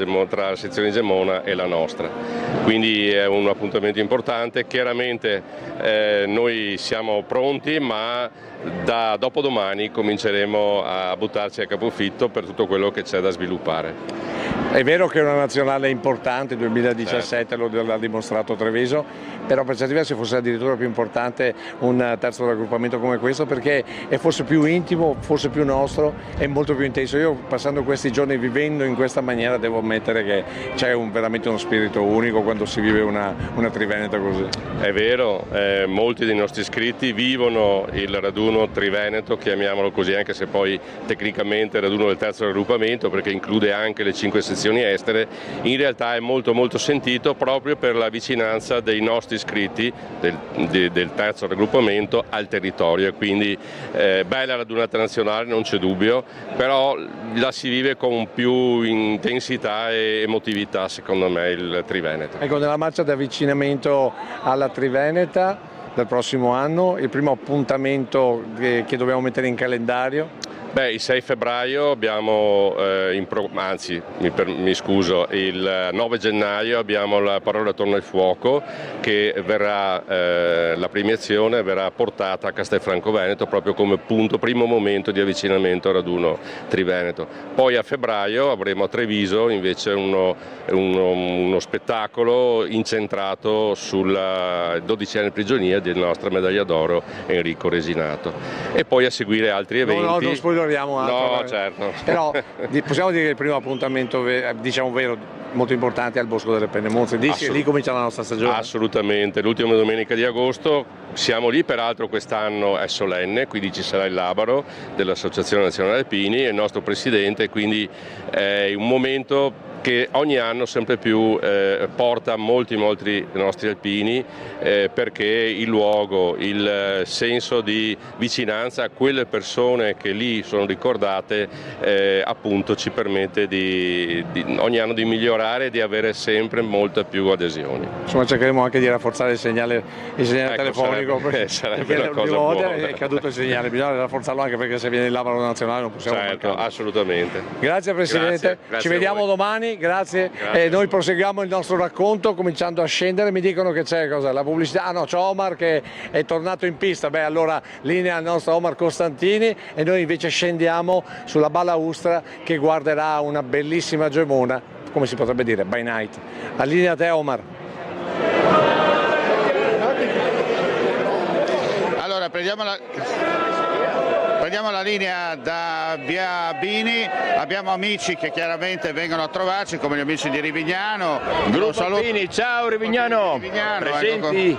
sezione di Gemona e la nostra. Quindi è un appuntamento importante. Chiaramente noi siamo pronti, ma da dopodomani cominceremo a buttarci a capofitto per tutto quello che c'è da sviluppare. È vero che è una nazionale importante, 2017 l'ha dimostrato Treviso, però per certi versi forse addirittura più importante un terzo raggruppamento come questo, perché è forse più intimo, forse più nostro e molto più intenso. Io passando questi giorni vivendo in questa maniera devo ammettere che c'è veramente uno spirito unico quando si vive una Triveneta così. È vero, molti dei nostri iscritti vivono il raduno Triveneto, chiamiamolo così, anche se poi tecnicamente è il raduno del terzo raggruppamento perché include anche le 5 sezioni estere. In realtà è molto molto sentito proprio per la vicinanza dei nostri iscritti del terzo raggruppamento al territorio, e quindi bella radunata nazionale, non c'è dubbio, però la si vive con più intensità e emotività secondo me il Triveneto. Ecco, nella marcia di avvicinamento alla Triveneta del prossimo anno, il primo appuntamento che dobbiamo mettere in calendario? Beh, il 6 febbraio abbiamo, il 9 gennaio abbiamo la Parola Torna al Fuoco, che verrà, la premiazione verrà portata a Castelfranco Veneto proprio come primo momento di avvicinamento al raduno Triveneto. Poi a febbraio avremo a Treviso invece uno spettacolo incentrato sulla 12enne prigionia della nostra medaglia d'oro Enrico Resinato. E poi a seguire altri eventi. No, certo. Però possiamo dire che il primo appuntamento, diciamo vero, molto importante è al Bosco delle Penemonze. Lì comincia la nostra stagione. Assolutamente, l'ultima domenica di agosto siamo lì, peraltro quest'anno è solenne, quindi ci sarà il labaro dell'Associazione Nazionale Alpini e il nostro presidente, quindi è un momento che ogni anno sempre più porta molti nostri alpini, perché il luogo, il senso di vicinanza a quelle persone che lì sono ricordate appunto ci permette ogni anno di migliorare e di avere sempre molta più adesioni. Insomma, cercheremo anche di rafforzare il segnale telefonico, sarebbe una cosa buona. È caduto il segnale, bisogna rafforzarlo anche perché se viene il labaro nazionale non possiamo marcarlo. Assolutamente. Grazie Presidente, grazie ci vediamo domani. Grazie. Noi proseguiamo il nostro racconto cominciando a scendere. Mi dicono che c'è la pubblicità. Ah no, c'è Omar che è tornato in pista. Beh, allora linea al nostro Omar Costantini e noi invece scendiamo sulla balaustra che guarderà una bellissima Gemona, come si potrebbe dire, by night. A linea a te Omar. Allora prendiamo la linea da Via Bini, abbiamo amici che chiaramente vengono a trovarci come gli amici di Rivignano. Gruppo Bini, ciao Rivignano, presenti,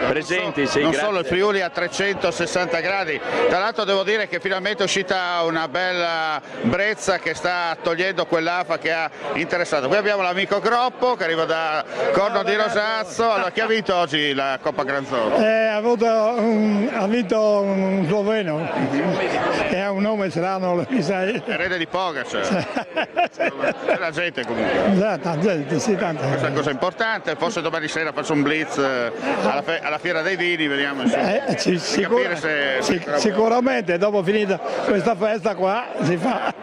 presenti, sì, non grazie. Solo il Friuli a 360 gradi, tra l'altro devo dire che finalmente è uscita una bella brezza che sta togliendo quell'afa che ha interessato. Qui abbiamo l'amico Groppo che arriva da Corno di Rosazzo. Allora, chi ha vinto oggi la Coppa Granzolo? Ha vinto un sloveno. E ha un nome strano, mi sai. Erede di Pogacar. La gente comunque. Gente, sì, tanta. Questa è una cosa importante, forse domani sera faccio un blitz alla Fiera dei Vini, vediamo sicuramente dopo finita questa festa qua si fa.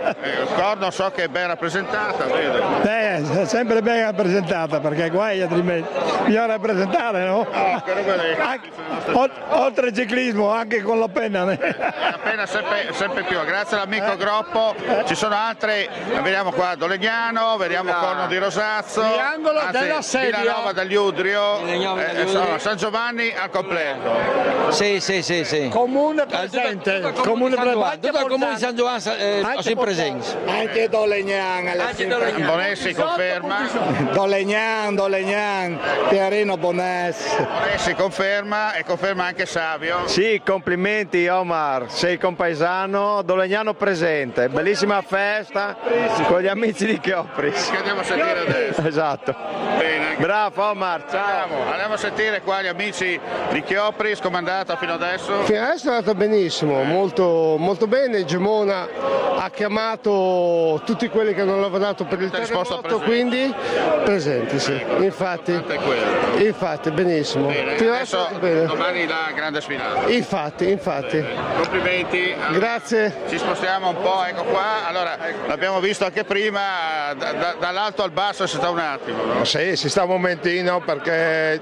Corno so che è ben rappresentata, vedo. È sempre ben rappresentata perché guai altrimenti bisogna rappresentare, no? Oltre al ciclismo anche con la penna. Appena sempre più, grazie all'amico Groppo. Ci sono altre, vediamo qua Dolegnano, vediamo Corno di Rosazzo, triangolo della sedia, Villanova degli Udrio, San Giovanni al completo. Sì. Comune presente, tutto il comune di San Giovanni sono presenti. Anche Dolegnan, Bonessi conferma. Dolegnan, Pierino Bonessi. Bonessi conferma e conferma anche Savio. Sì, complimenti Omar, sei compaesano, Dolegnano presente, bellissima festa con gli amici di Chiopris. Che andiamo a sentire adesso. Esatto. Bene, Bravo Omar, ciao. Andiamo a sentire qua gli amici di Chiopri, scomandato fino adesso. Fino adesso è andato benissimo, molto, molto bene. Gemona ha chiamato tutti quelli che hanno lavorato per il terremoto, quindi presenti, sì. Infatti benissimo. Bene, Fino adesso bene. domani la grande sfilata. Infatti. Complimenti. Allora, grazie. Ci spostiamo un po', ecco qua. Allora, l'abbiamo visto anche prima, dall'alto al basso è stato un attimo. No? Sì, si sta un momentino perché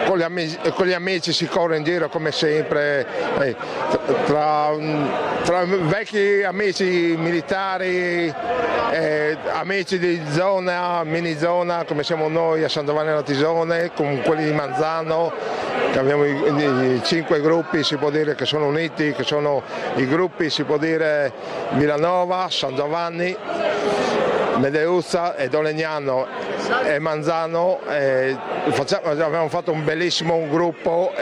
con gli amici si corre in giro come sempre, tra vecchi amici militari, amici di zona, mini zona come siamo noi a San Giovanni alla Tisone, con quelli di Manzano, che abbiamo i 5 gruppi, si può dire che sono uniti, che sono i gruppi, si può dire Villanova, San Giovanni, Medeuzza e Dolegnano e Manzano. Abbiamo fatto un bellissimo gruppo,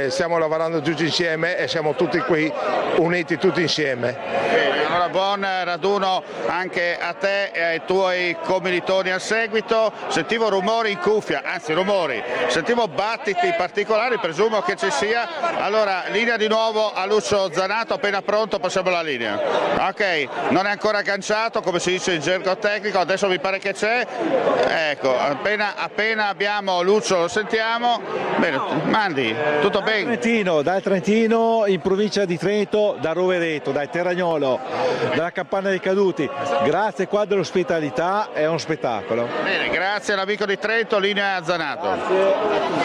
stiamo lavorando tutti insieme e siamo tutti qui uniti tutti insieme. Bene, allora buon raduno anche a te e ai tuoi commilitoni al seguito. Sentivo rumori in cuffia, anzi sentivo battiti particolari, presumo che ci sia. Allora linea di nuovo a Lucio Zanato, appena pronto passiamo la linea. Ok, non è ancora agganciato come si dice in gergo tecnico, adesso mi pare che c'è. Ecco, appena abbiamo Lucio lo sentiamo. Bene, Mandi, tutto bene? Dal Trentino, in provincia di Trento, da Rovereto, dal Terragnolo, dalla Campana dei Caduti. Grazie qua dell'ospitalità, è uno spettacolo. Bene, grazie all'amico di Trento, linea a Zanato. Grazie.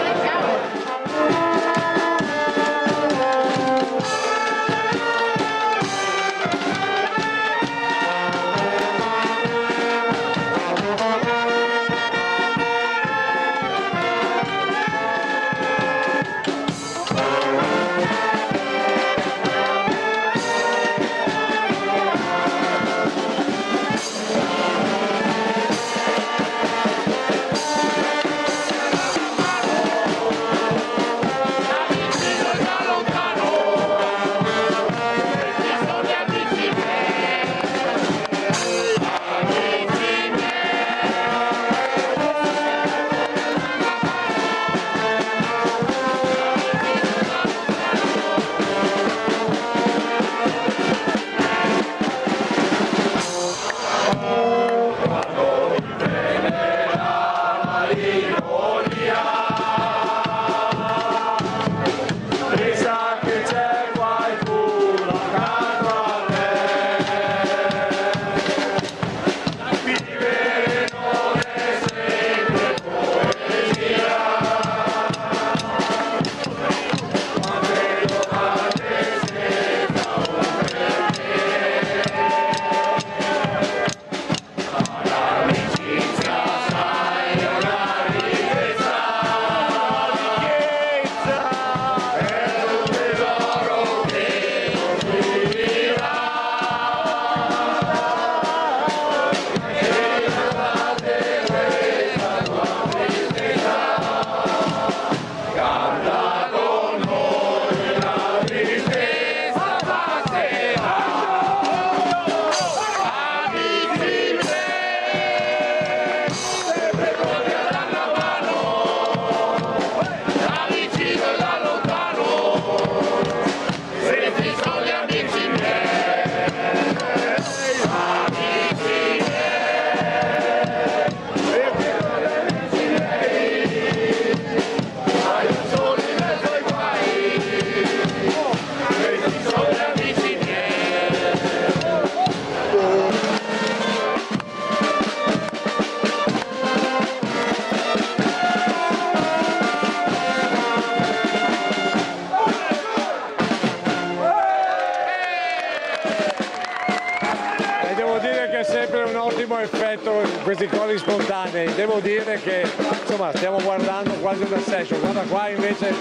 Questi cori spontanei, devo dire che insomma stiamo guardando quasi una session, guarda qua invece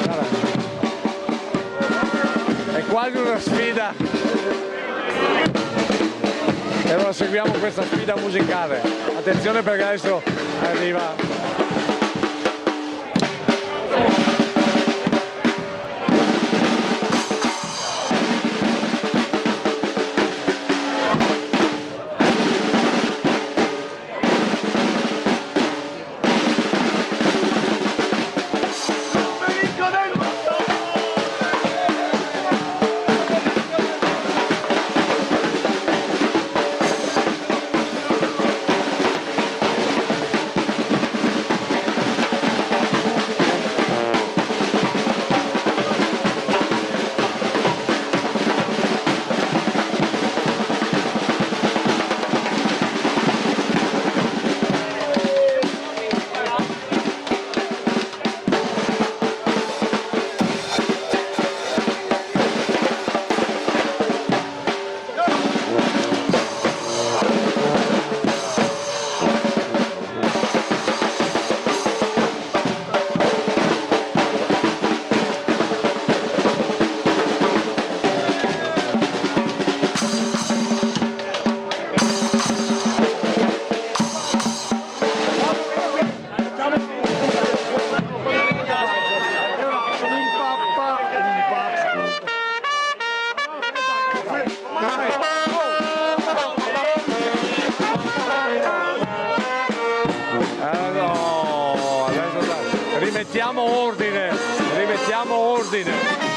guarda, è quasi una sfida e allora seguiamo questa sfida musicale. Attenzione perché adesso arriva rimettiamo ordine, rimettiamo ordine.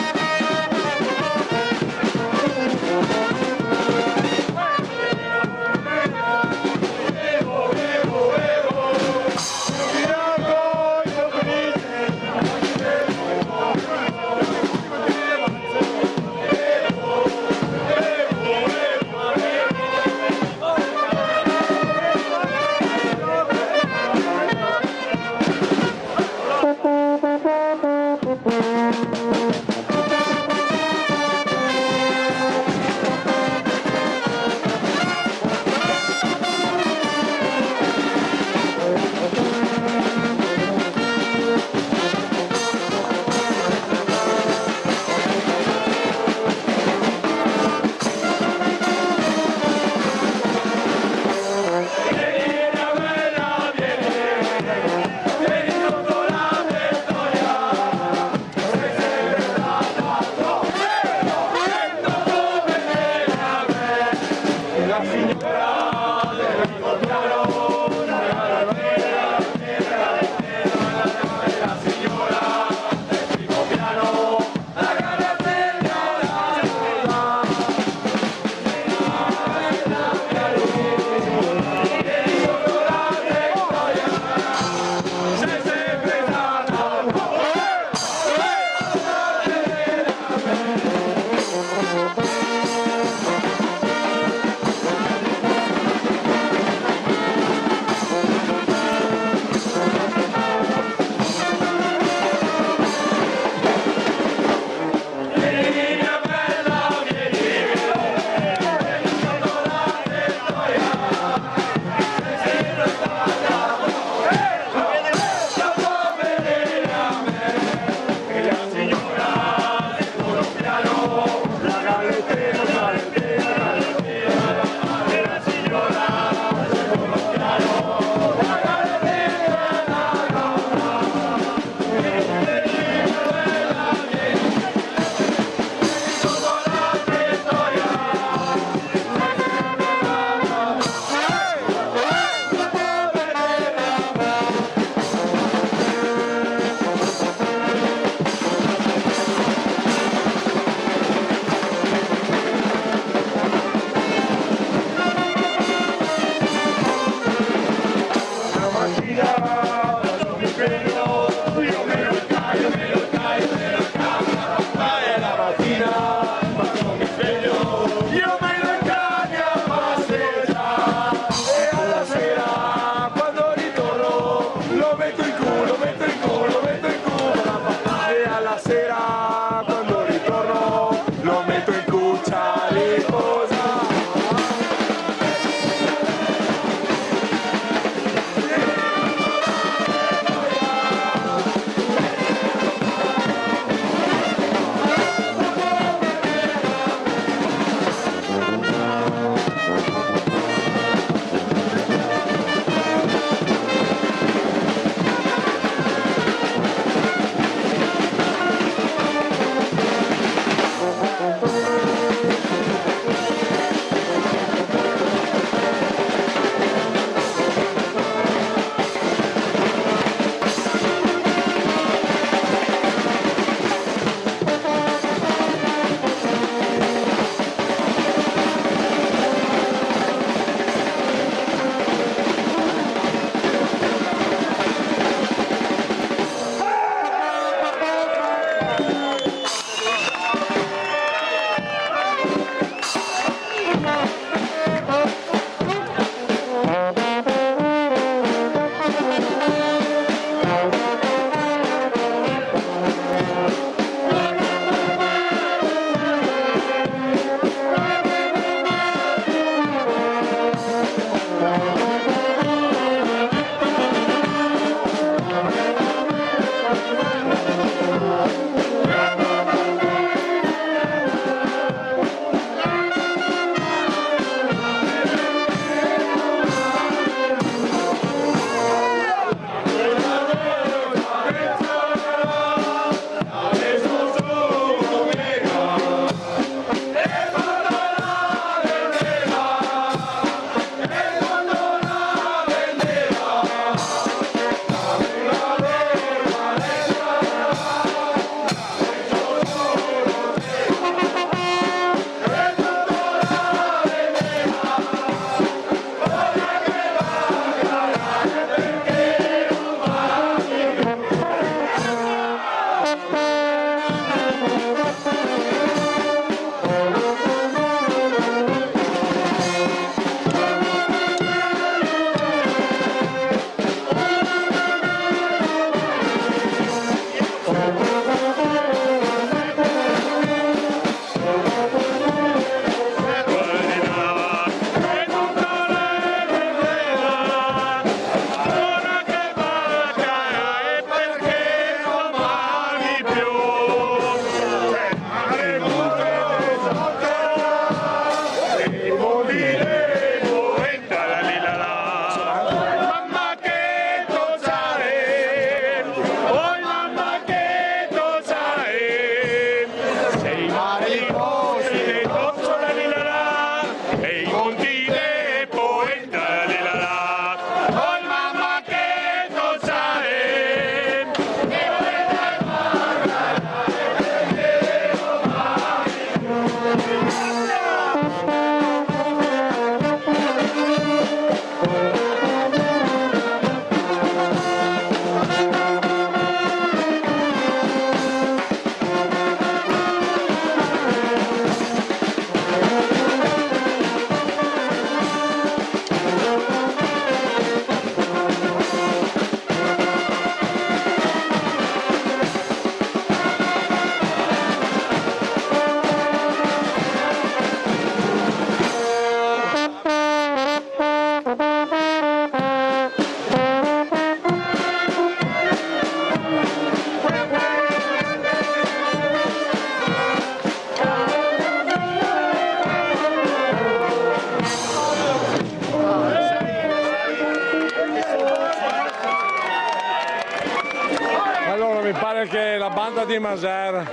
banda di Maser.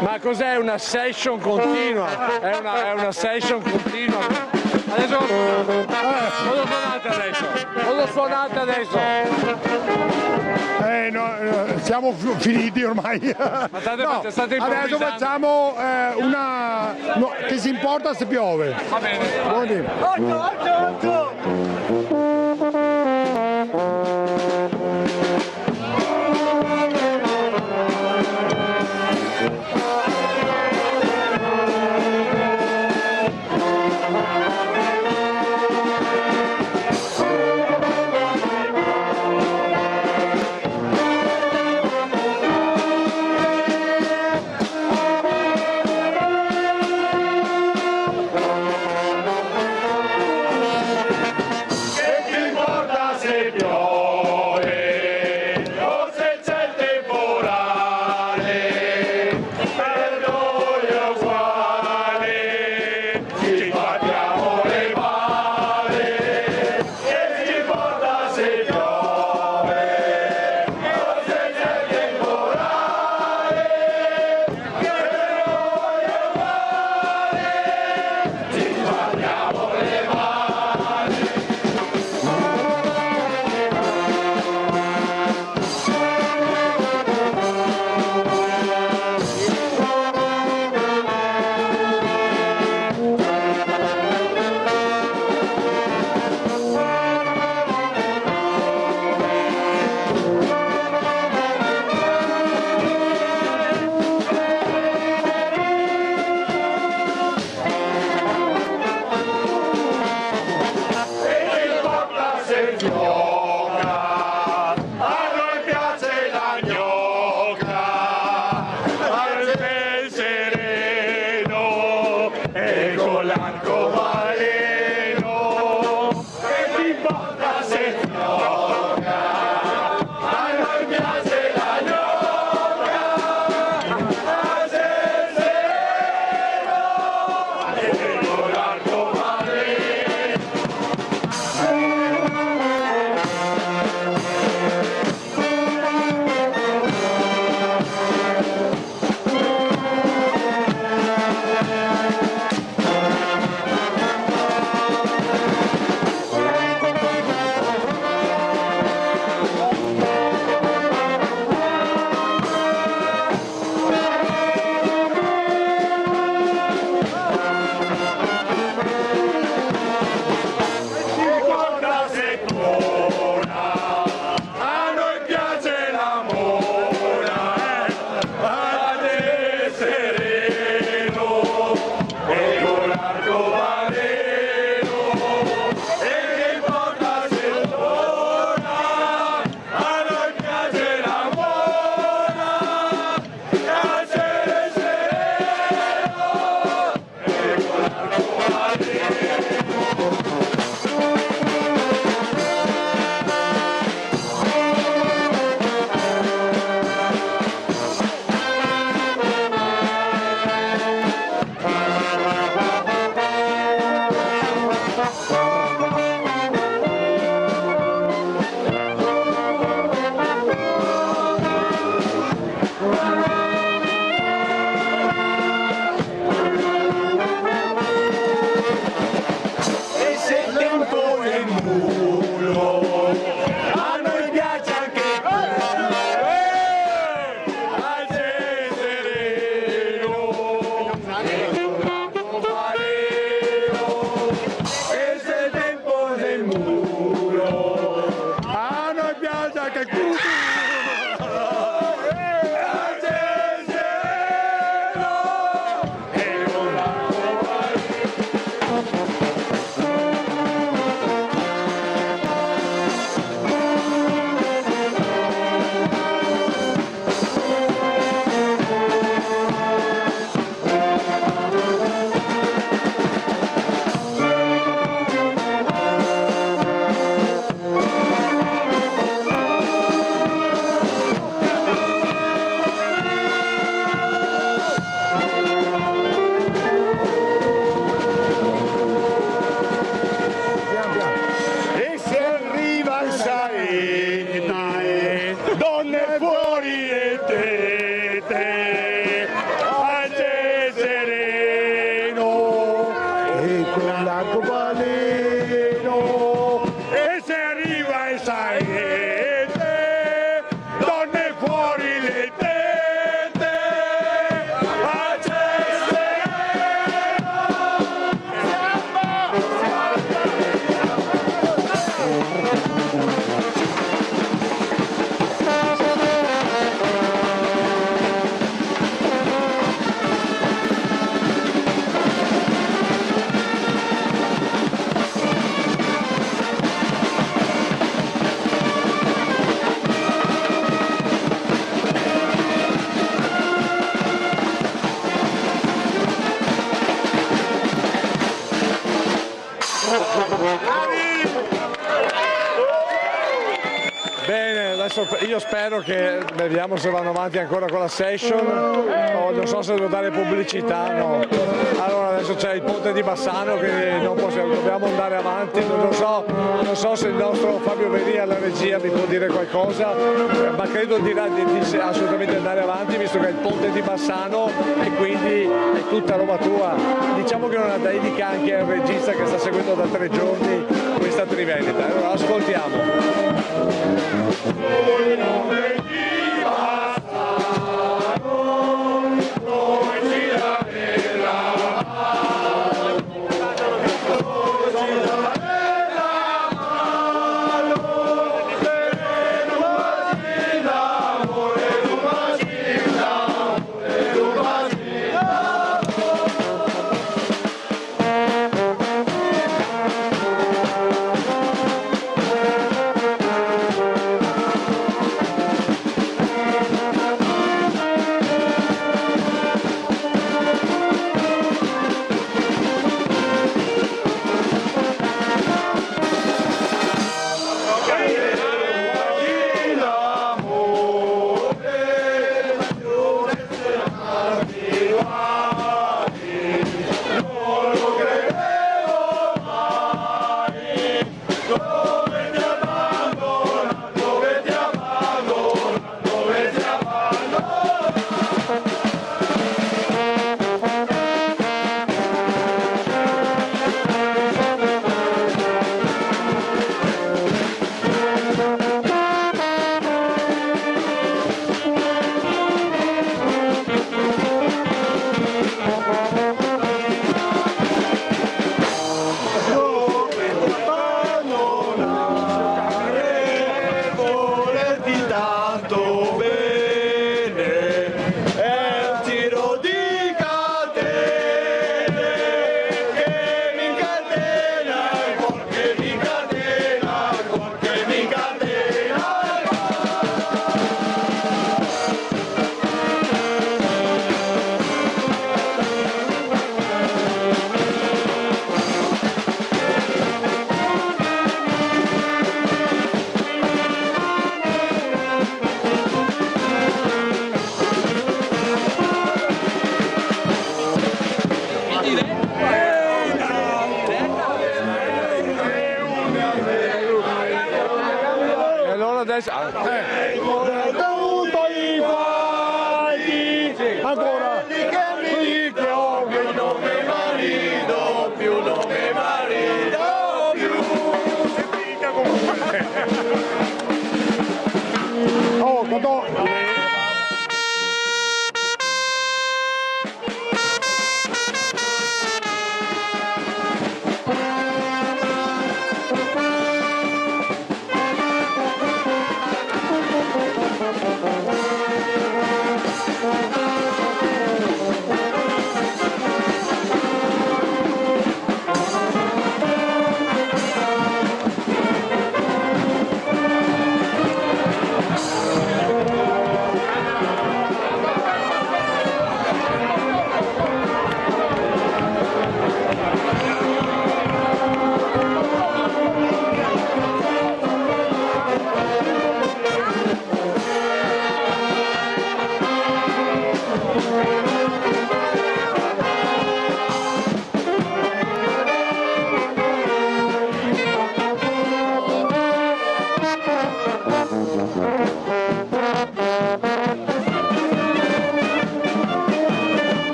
Ma cos'è una session continua? È una session continua. Adesso cosa suonate adesso? Cosa suonate adesso? No, siamo finiti ormai. State adesso facciamo una che si importa se piove. Va bene. Che Bene, adesso io spero che, vediamo se vanno avanti ancora con la session, non so se devo dare pubblicità, no. Allora adesso c'è il ponte di Bassano, quindi non possiamo, dobbiamo andare avanti, non so se il nostro Fabio Veri alla regia mi può dire qualcosa, ma credo dirà di assolutamente andare avanti visto che è il ponte di Bassano e quindi è tutta roba tua. Diciamo che è una dedica anche al regista che sta seguendo da 3 giorni questa Triveneta. Allora ascoltiamo.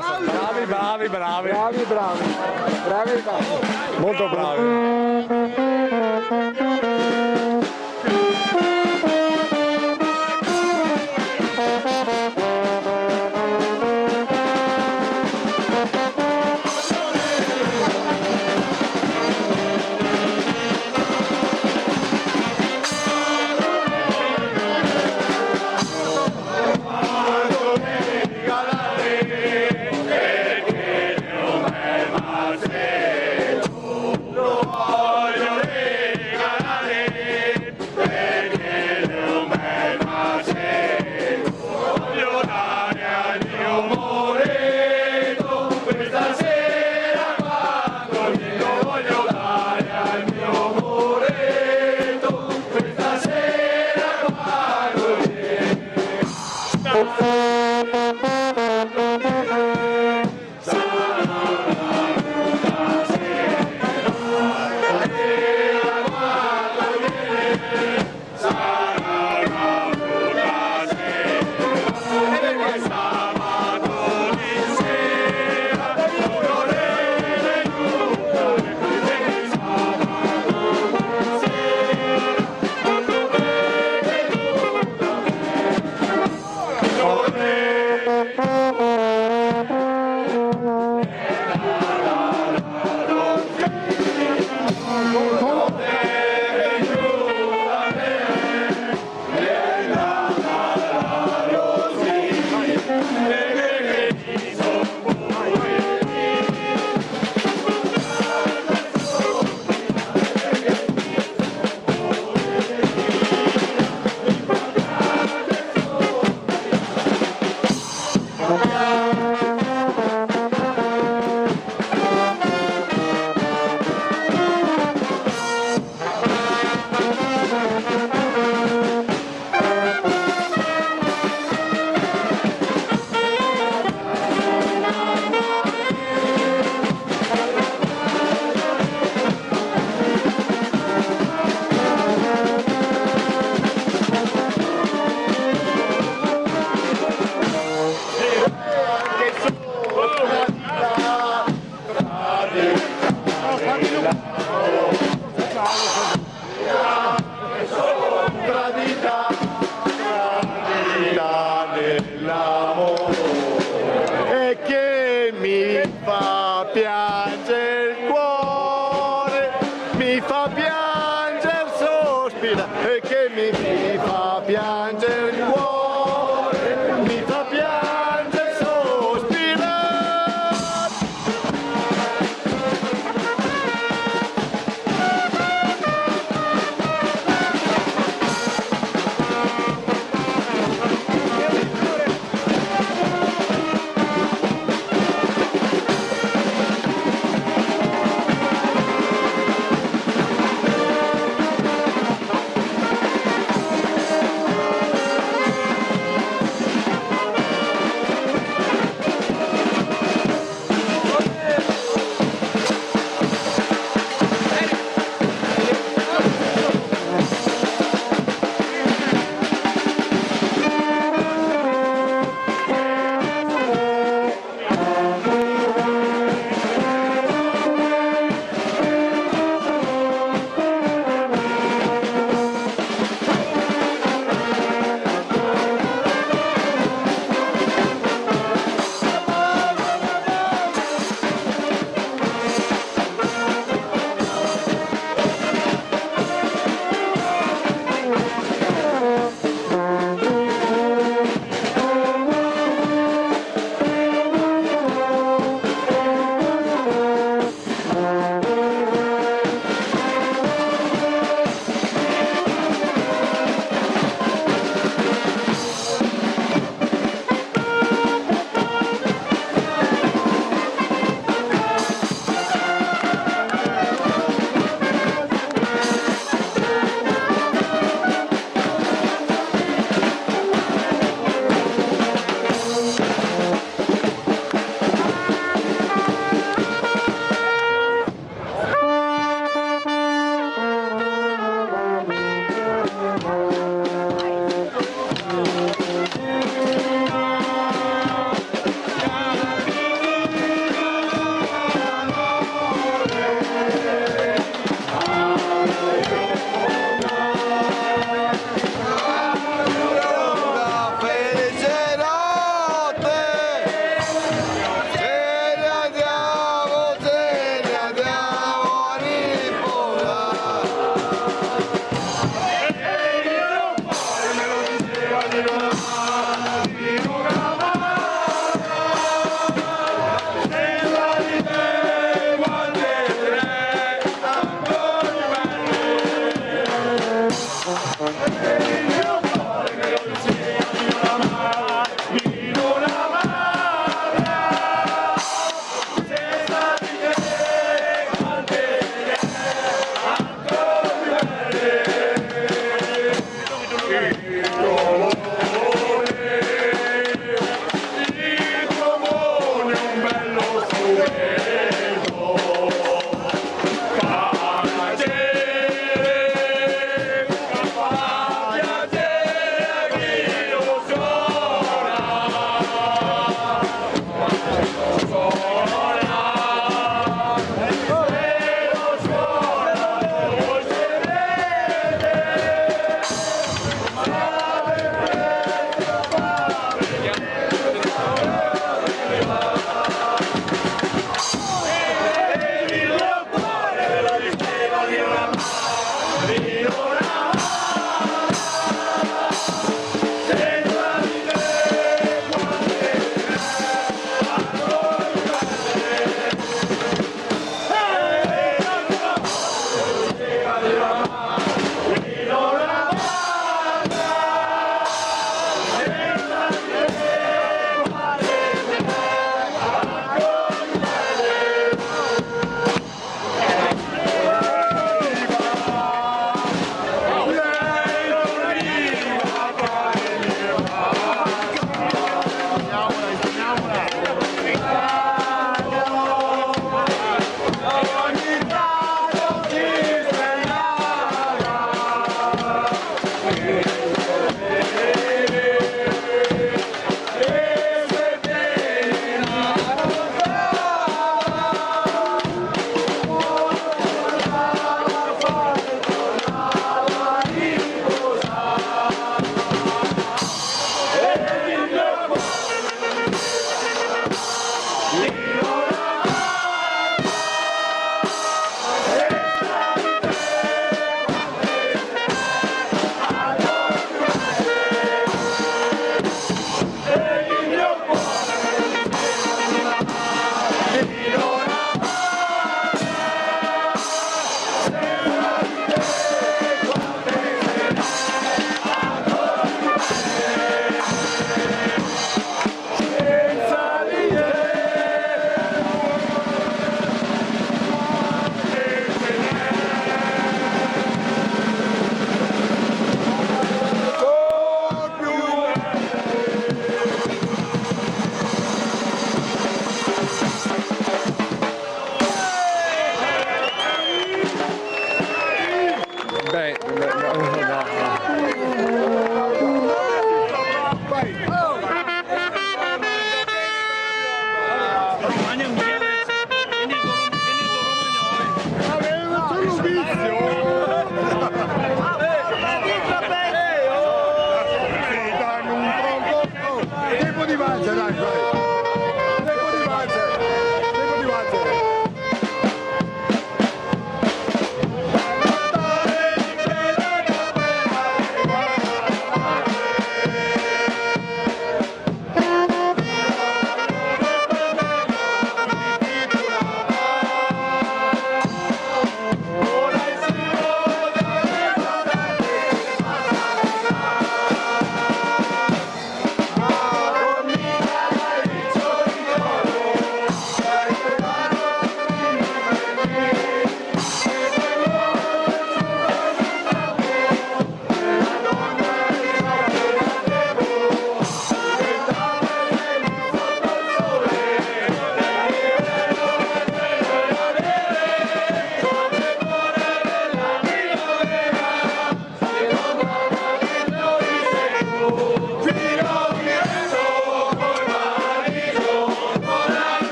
basta. Bravi. Molto bravi. E che mi fa piangere il cuore, mi fa piangere sospira, e che mi fa piangere il cuore, mi fa piangere sospira.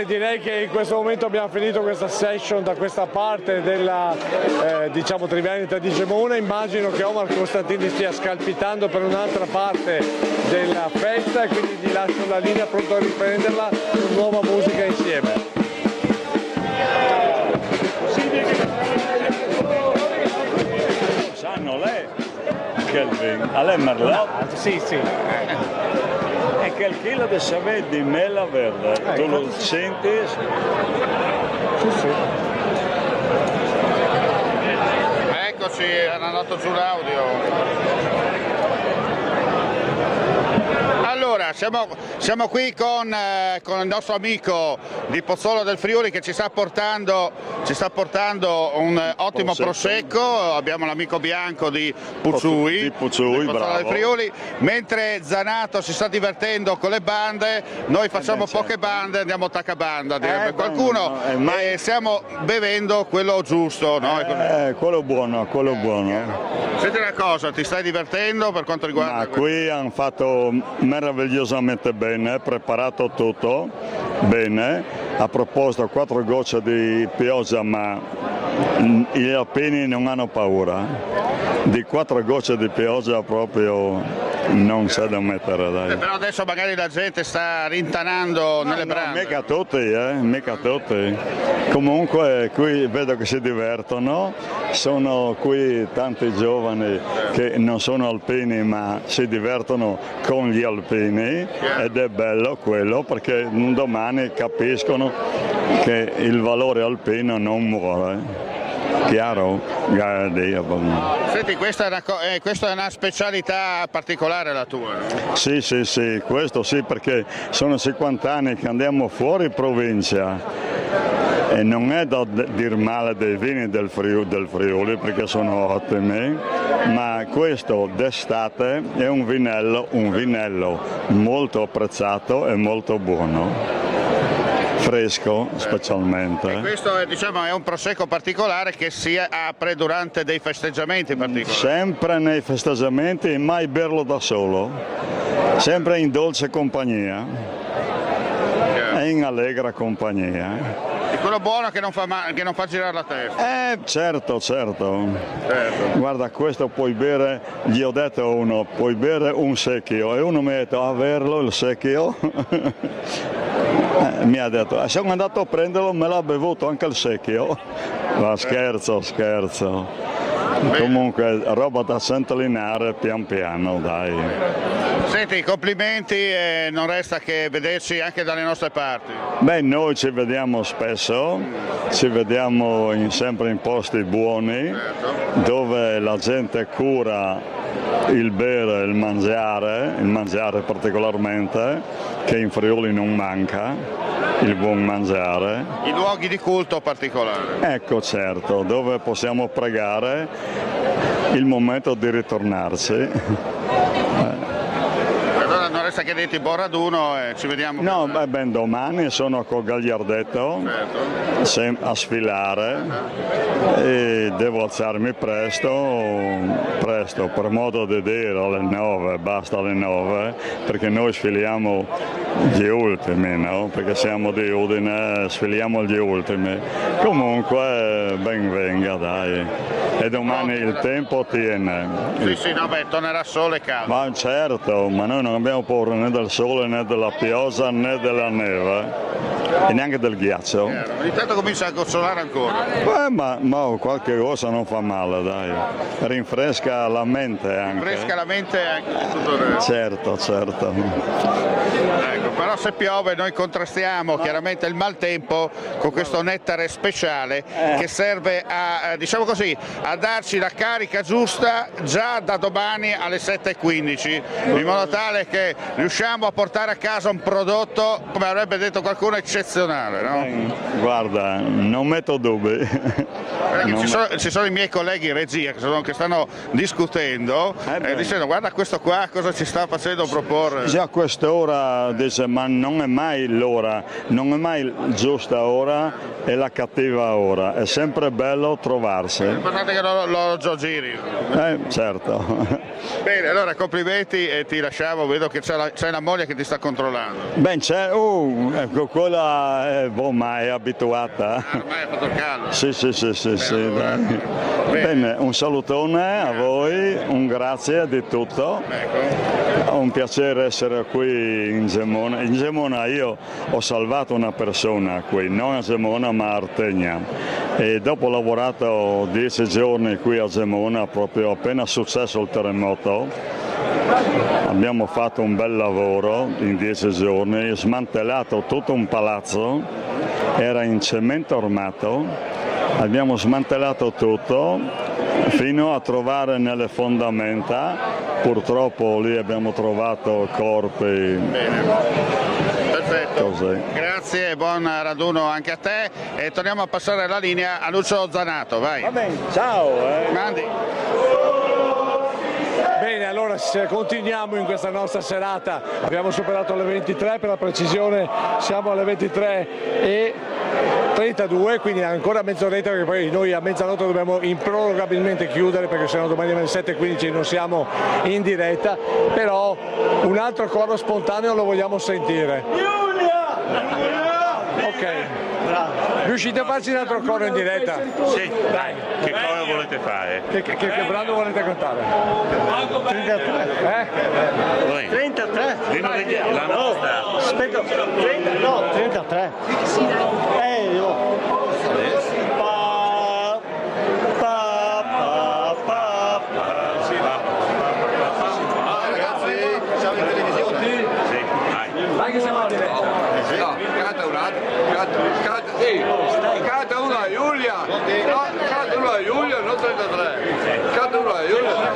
Direi che in questo momento abbiamo finito questa session da questa parte della diciamo Triveneta di Gemona. Immagino che Omar Costantini stia scalpitando per un'altra parte della festa e quindi gli lascio la linea pronto a riprenderla con nuova musica insieme. Sanno lei Kelvin, a lei Merlot? Sì, sì. È che il chilo di savè di mela verde, tu lo senti? Sì, sì. Eccoci, hanno andato giù l'audio. Allora, siamo qui con il nostro amico di Pozzolo del Friuli che ci sta portando un ottimo prosecco. Abbiamo l'amico bianco di Puzzui, di Pozzolo del Friuli, mentre Zanato si sta divertendo con le bande. Noi facciamo poche bande, andiamo a taccabanda, direbbe qualcuno, e stiamo bevendo quello giusto, no? Quello buono, quello buono. Senti una cosa, ti stai divertendo per quanto riguarda? Ma qui hanno fatto meravigliosamente bene, preparato tutto bene, ha proposto 4 gocce di pioggia, ma gli alpini non hanno paura, di 4 gocce di pioggia proprio non c'è da mettere, dai. Però adesso magari la gente sta rintanando nelle brande. Mica tutti. Comunque qui vedo che si divertono, sono qui tanti giovani che non sono alpini ma si divertono con gli alpini ed è bello quello perché domani capiscono che il valore alpino non muore. Chiaro? Senti, questa è una specialità particolare la tua, no? Sì, questo sì, perché sono 50 anni che andiamo fuori provincia e non è da dir male dei vini del Friuli perché sono ottimi, ma questo d'estate è un vinello molto apprezzato e molto buono. Fresco specialmente. E questo è un prosecco particolare che si apre durante dei festeggiamenti particolari. Sempre nei festeggiamenti e mai berlo da solo, sempre in dolce compagnia e in allegra compagnia. E quello buono che non fa girare la testa. Certo. Guarda, questo puoi bere, gli ho detto a uno, puoi bere un secchio e uno mi ha detto, averlo il secchio? Mi ha detto, sono andato a prenderlo, me l'ha bevuto anche il secchio. Ma scherzo. Comunque roba da centellinare pian piano, dai. Senti, complimenti e non resta che vederci anche dalle nostre parti. Beh, noi ci vediamo spesso, ci vediamo sempre in posti buoni, dove la gente cura il bere e il mangiare particolarmente, che in Friuli non manca, il buon mangiare. I luoghi di culto particolari. Ecco, certo, dove possiamo pregare, il momento di ritornarci. Allora non resta che dirti buon raduno e ci vediamo. No, ben domani sono col Gagliardetto a sfilare e devo alzarmi presto per modo di dire alle 9, basta alle 9 perché noi sfiliamo gli ultimi, no? Perché siamo di Udine, sfiliamo gli ultimi. Comunque ben venga, dai. E domani il tempo tiene. Sì, tornerà sole e caldo. Ma certo, ma noi non abbiamo paura paura né del sole né della pioggia né della neve e neanche del ghiaccio. Ogni tanto comincia a gocciolare ancora. Ma qualche cosa non fa male, dai. Rinfresca la mente anche. Rinfresca la mente anche tutto il resto. Certo. Ecco, però se piove noi contrastiamo chiaramente il maltempo con questo nettare speciale che serve a, diciamo così, a darci la carica giusta già da domani alle 7:15, in modo tale che riusciamo a portare a casa un prodotto, come avrebbe detto qualcuno, eccezionale, no? Guarda, non metto dubbi. Ci sono i miei colleghi in regia che stanno discutendo dicendo guarda questo qua cosa ci sta facendo proporre. Già a quest'ora dice ma non è mai l'ora, non è mai giusta ora e la cattiva ora, è sempre bello trovarsi. L'importante è che lo giri. Certo. Bene, allora complimenti e ti lasciamo, vedo che c'è una moglie che ti sta controllando. Ben c'è, ecco, quella ma è abituata. Ormai ha fatto il caldo. Sì. Bene, un salutone a voi, un grazie di tutto. È un piacere essere qui in Gemona. In Gemona io ho salvato una persona qui, non a Gemona ma a Artegna. E dopo ho lavorato 10 giorni qui a Gemona, proprio appena successo il terremoto. Abbiamo fatto un bel lavoro in 10 giorni, smantellato tutto un palazzo, era in cemento armato. Abbiamo smantellato tutto fino a trovare nelle fondamenta, purtroppo lì abbiamo trovato corpi. Bene. Perfetto. Così. Grazie e buon raduno anche a te e torniamo a passare la linea a Lucio Zanato, vai. Va bene, ciao. Mandi. Bene, allora continuiamo in questa nostra serata, abbiamo superato le 23, per la precisione siamo alle 23:32, quindi ancora mezz'oretta perché poi noi a mezzanotte dobbiamo improrogabilmente chiudere perché sennò domani alle 7:15 non siamo in diretta, però un altro coro spontaneo lo vogliamo sentire. Ok, riuscite a farci un altro coro in diretta? Sì, dai. Che cosa volete fare? Che brano volete cantare? 33. 33? La nostra. Aspetta, 33. Ragazzi, siamo in televisione. Sì, Vai che siamo a diretta. No, canta un attimo, canta una Giulia, canta una Giulia, non 33, canta una Giulia.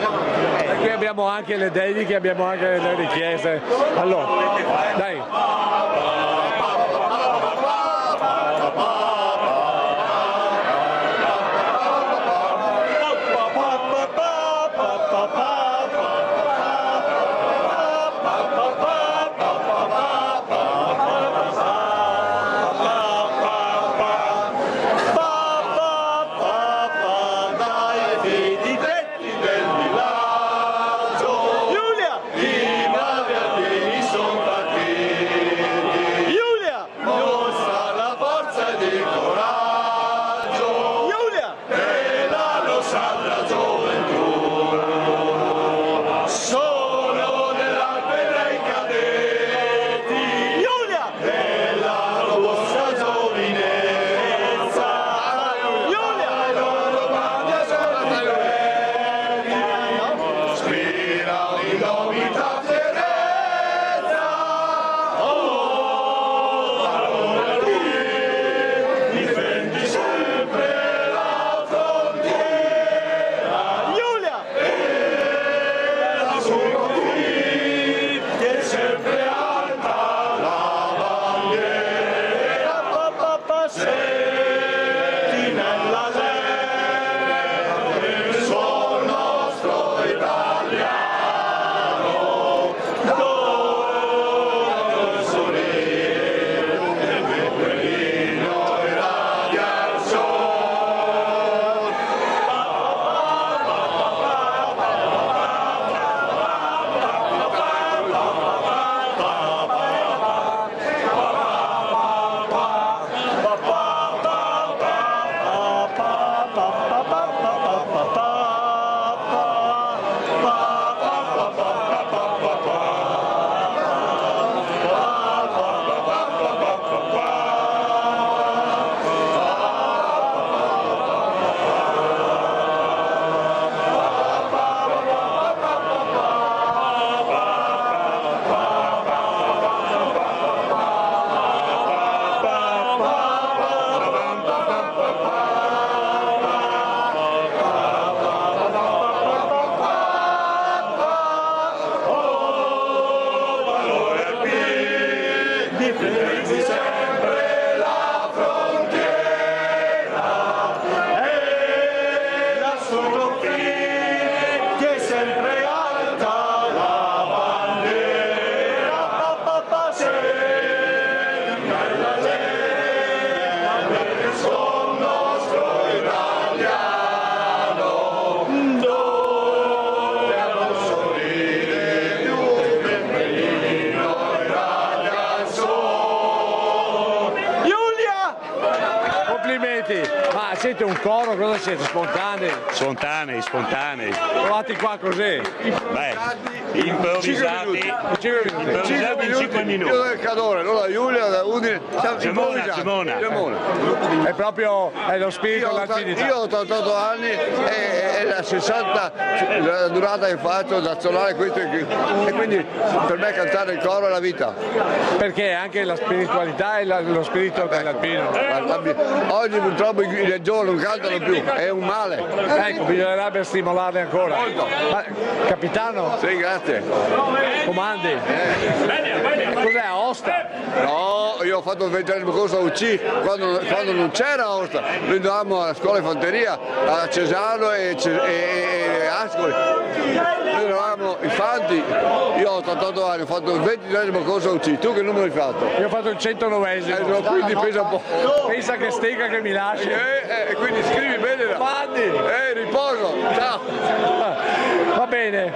E qui abbiamo anche le dediche, abbiamo anche le richieste. Allora, dai. Giulia! I Marianini son partiti. Ma siete un coro, cosa siete? Spontanei? Spontanei. Trovati qua così? Beh, improvvisati. 5 minuti. Io del Cadore, non da Giulia, da Udine. Gemona. È proprio lo spirito dell'alpinità. Io ho 88 anni e la 60 la durata che faccio nazionale questo e quindi per me cantare il coro è la vita. Perché anche la spiritualità e lo spirito dell'alpino. Oggi purtroppo i giovani non cantano più, è un male. Ecco, bisognerebbe stimolarli ancora. Ma, capitano? Sì, grazie. Comandi? Cos'è, Aosta? No, io ho fatto il 20° corso a UC quando non c'era Aosta. Noi andavamo alla scuola di fanteria a Cesano e Ascoli. Noi eravamo infanti, io ho 88 anni, ho fatto il 23° corso a UC. Tu che numero hai fatto? Io ho fatto il 109°. Quindi pensa un po'. Pensa che stega che mi lasci. Quindi scrivi bene. Mandi. Riposo. Ciao. Va bene.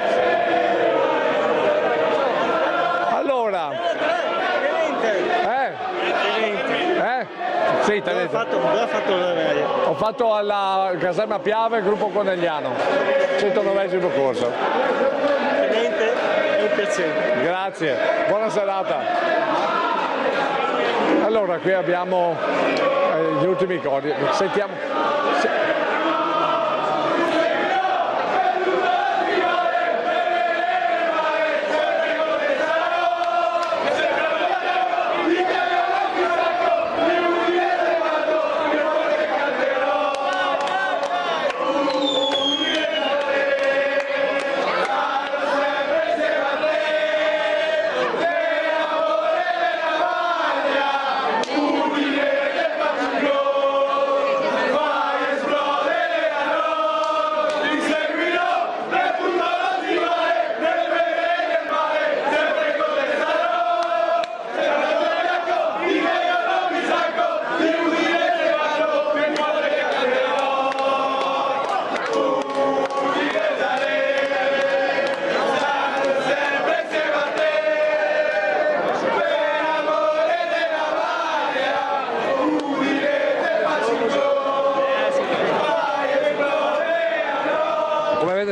Allora. Sì, ho fatto alla caserma Piave, gruppo Conegliano, 109° corso. Tenente, è un piacere. Grazie, buona serata. Allora, qui abbiamo gli ultimi cori. Sentiamo.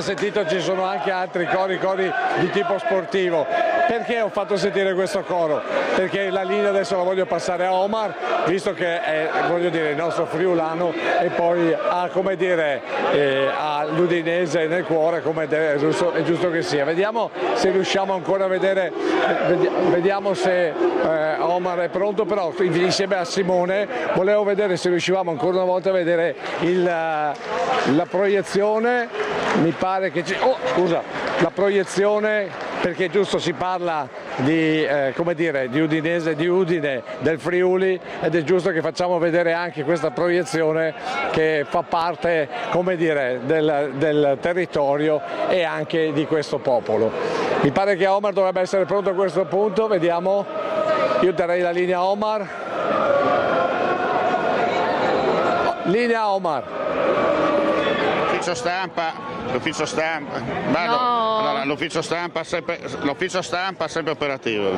Sentito, ci sono anche altri cori di tipo sportivo. Perché ho fatto sentire questo coro? Perché la linea adesso la voglio passare a Omar, visto che è, voglio dire, il nostro friulano e poi ha, come dire, ha l'udinese nel cuore, come è giusto che sia. Vediamo se riusciamo ancora a vedere, vediamo se Omar è pronto, però insieme a Simone volevo vedere se riuscivamo ancora una volta a vedere la proiezione. Mi pare che la proiezione, perché giusto si parla di, come dire, di Udinese, di Udine, del Friuli, ed è giusto che facciamo vedere anche questa proiezione che fa parte, come dire, del territorio e anche di questo popolo. Mi pare che Omar dovrebbe essere pronto a questo punto, vediamo, io darei la linea a Omar. Linea Omar. L'ufficio stampa, allora, l'ufficio stampa sempre operativo.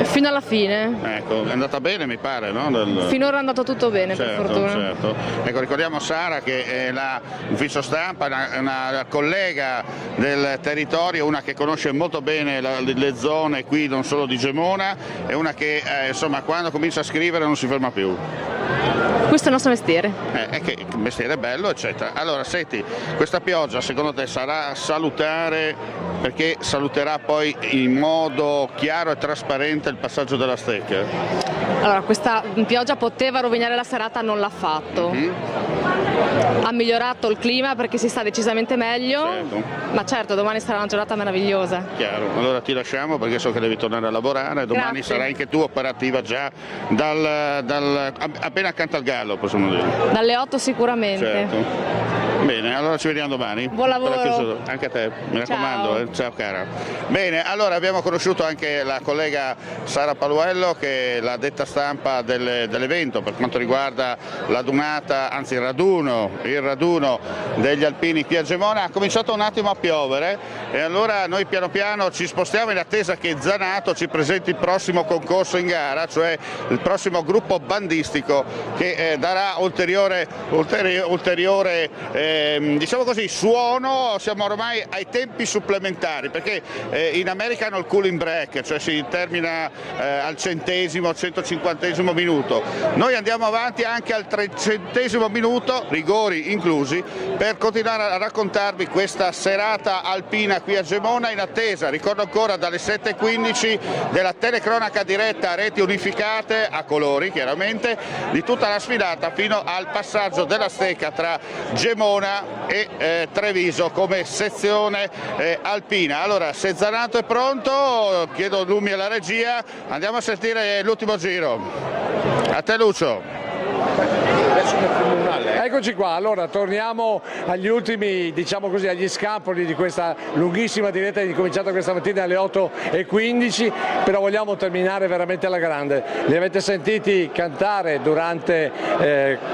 Fino alla fine. Ecco, è andata bene mi pare, no? Finora è andato tutto bene, certo, per fortuna. Certo. Ecco, ricordiamo Sara che è l'ufficio stampa, è una collega del territorio, una che conosce molto bene le zone qui, non solo di Gemona, è una che insomma quando comincia a scrivere non si ferma più. Questo è il nostro mestiere. È che il mestiere è bello, eccetera. Allora, senti, questa pioggia secondo te sarà salutare perché saluterà poi in modo chiaro e trasparente il passaggio della stecca? Allora, questa pioggia poteva rovinare la serata, non l'ha fatto. Ha migliorato il clima perché si sta decisamente meglio, ma certo domani sarà una giornata meravigliosa. Chiaro, allora ti lasciamo perché so che devi tornare a lavorare, domani Grazie. sarai anche tu operativa già appena accanto al gallo, possiamo dire. Dalle 8 sicuramente. Certo. Bene, allora ci vediamo domani. Buon lavoro. Anche a te, mi raccomando. Ciao cara. Bene, allora abbiamo conosciuto anche la collega Sara Paluello che è la detta stampa dell'evento per quanto riguarda la dunata, anzi il raduno degli alpini qui a Gemona. Ha cominciato un attimo a piovere e allora noi piano piano ci spostiamo in attesa che Zanato ci presenti il prossimo concorso in gara, cioè il prossimo gruppo bandistico che darà ulteriore diciamo così, suono. Siamo ormai ai tempi supplementari perché in America hanno il cooling break, cioè si termina al 150° minuto. Noi andiamo avanti anche al 300° minuto, rigori inclusi, per continuare a raccontarvi questa serata alpina qui a Gemona in attesa, ricordo ancora, dalle 7:15 della telecronaca diretta a reti unificate, a colori chiaramente, di tutta la sfilata fino al passaggio della stecca tra Gemona e Treviso come sezione alpina. Allora, se Zanato è pronto, chiedo lumi alla regia, andiamo a sentire l'ultimo giro. A te Lucio. Eccoci qua, allora torniamo agli ultimi, diciamo così, agli scampoli di questa lunghissima diretta cominciata questa mattina alle 8:15, però vogliamo terminare veramente alla grande. Li avete sentiti cantare durante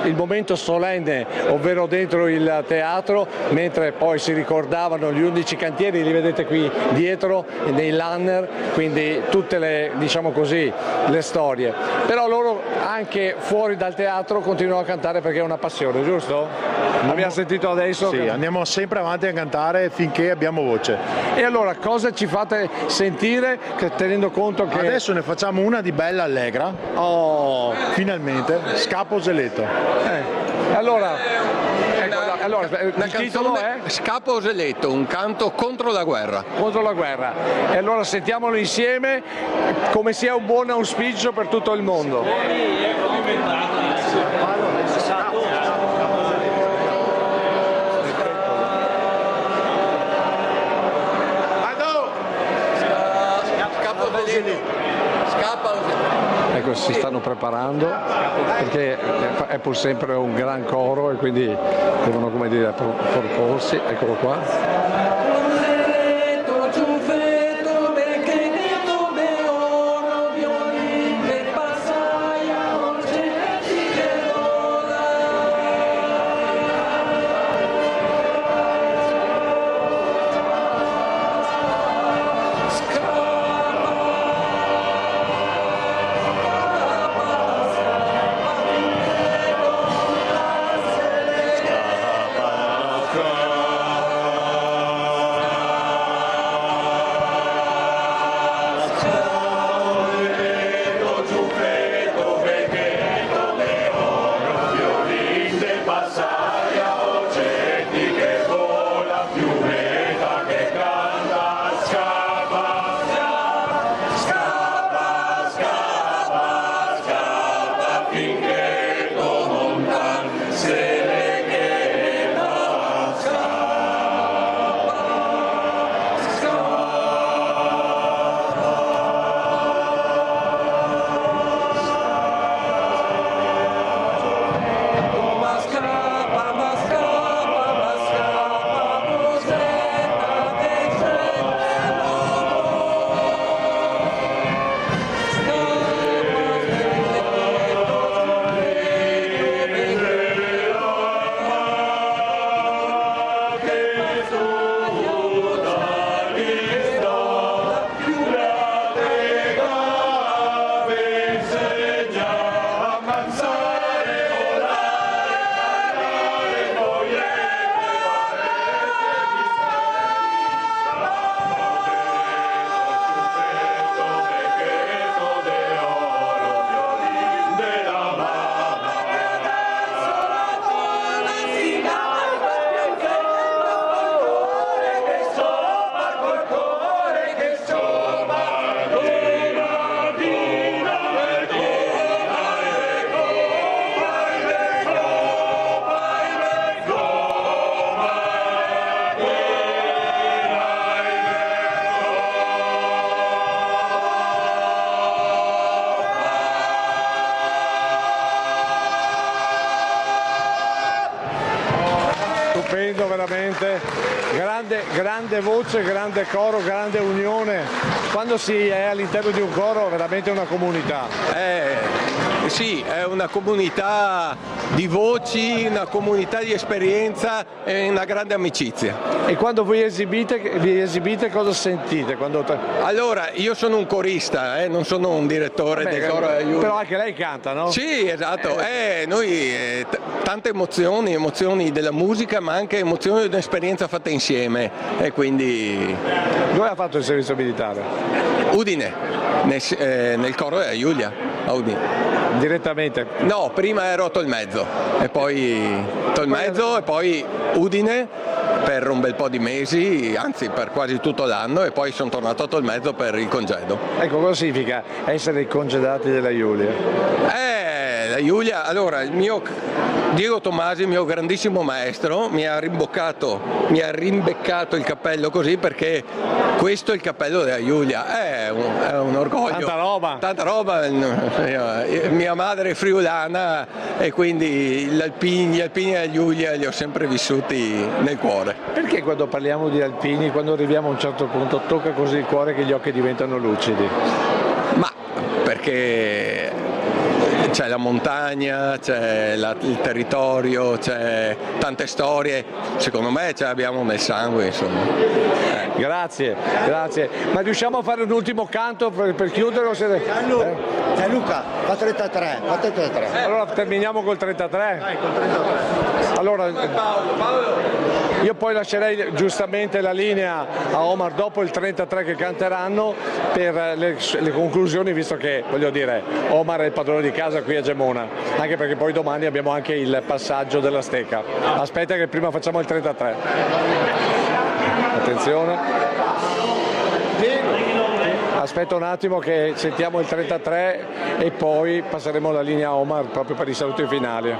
il momento solenne, ovvero dentro il teatro, mentre poi si ricordavano gli 11 cantieri, li vedete qui dietro nei runner, quindi tutte le, diciamo così, le storie. Però loro anche fuori dal teatro continuano a cantare perché è una passione, giusto? Abbiamo sentito adesso? Sì, andiamo sempre avanti a cantare finché abbiamo voce. E allora cosa ci fate sentire, tenendo conto che... Adesso ne facciamo una di bella allegra. Oh! Finalmente, Scappo Zeletto. Allora il titolo è Scappo Oselletto, un canto contro la guerra. Contro la guerra. E allora sentiamolo insieme come sia un buon auspicio per tutto il mondo. Ecco, si stanno preparando perché è pur sempre un gran coro e quindi devono, come dire, proporsi. Eccolo qua. veramente, grande voce, grande coro, grande unione. Quando si è all'interno di un coro veramente è una comunità. Sì, è una comunità di voci, una comunità di esperienza e una grande amicizia. E quando vi esibite cosa sentite? Allora, io sono un corista, non sono un direttore del coro Aiulia. Però anche lei canta, no? Sì, esatto. Noi tante emozioni della musica, ma anche emozioni di un'esperienza fatta insieme. E quindi... Dove ha fatto il servizio militare? Udine, nel coro Aiulia, a Udine. Direttamente? No, prima ero a Tolmezzo e poi Udine per un bel po' di mesi, anzi per quasi tutto l'anno, e poi sono tornato a Tolmezzo per il congedo. Ecco, cosa significa essere i congedati della Giulia? La Giulia, allora il mio Diego Tomasi, il mio grandissimo maestro, mi ha rimbeccato il cappello così, perché questo è il cappello della Giulia, è un orgoglio. Tanta roba, mia madre è friulana e quindi gli alpini della Giulia li ho sempre vissuti nel cuore. Perché quando parliamo di alpini, quando arriviamo a un certo punto, tocca così il cuore che gli occhi diventano lucidi? Ma perché c'è la montagna, c'è il territorio, c'è tante storie, secondo me ce l'abbiamo nel sangue, insomma. Grazie. Ma riusciamo a fare un ultimo canto per chiudere? Luca, fa 33. Allora terminiamo col 33? Dai, col 33. Allora, io poi lascerei giustamente la linea a Omar dopo il 33 che canteranno per le conclusioni, visto che, voglio dire, Omar è il padrone di casa qui a Gemona, anche perché poi domani abbiamo anche il passaggio della Steca. Aspetta che prima facciamo il 33. Attenzione. Aspetta un attimo che sentiamo il 33 e poi passeremo la linea a Omar proprio per i saluti finali.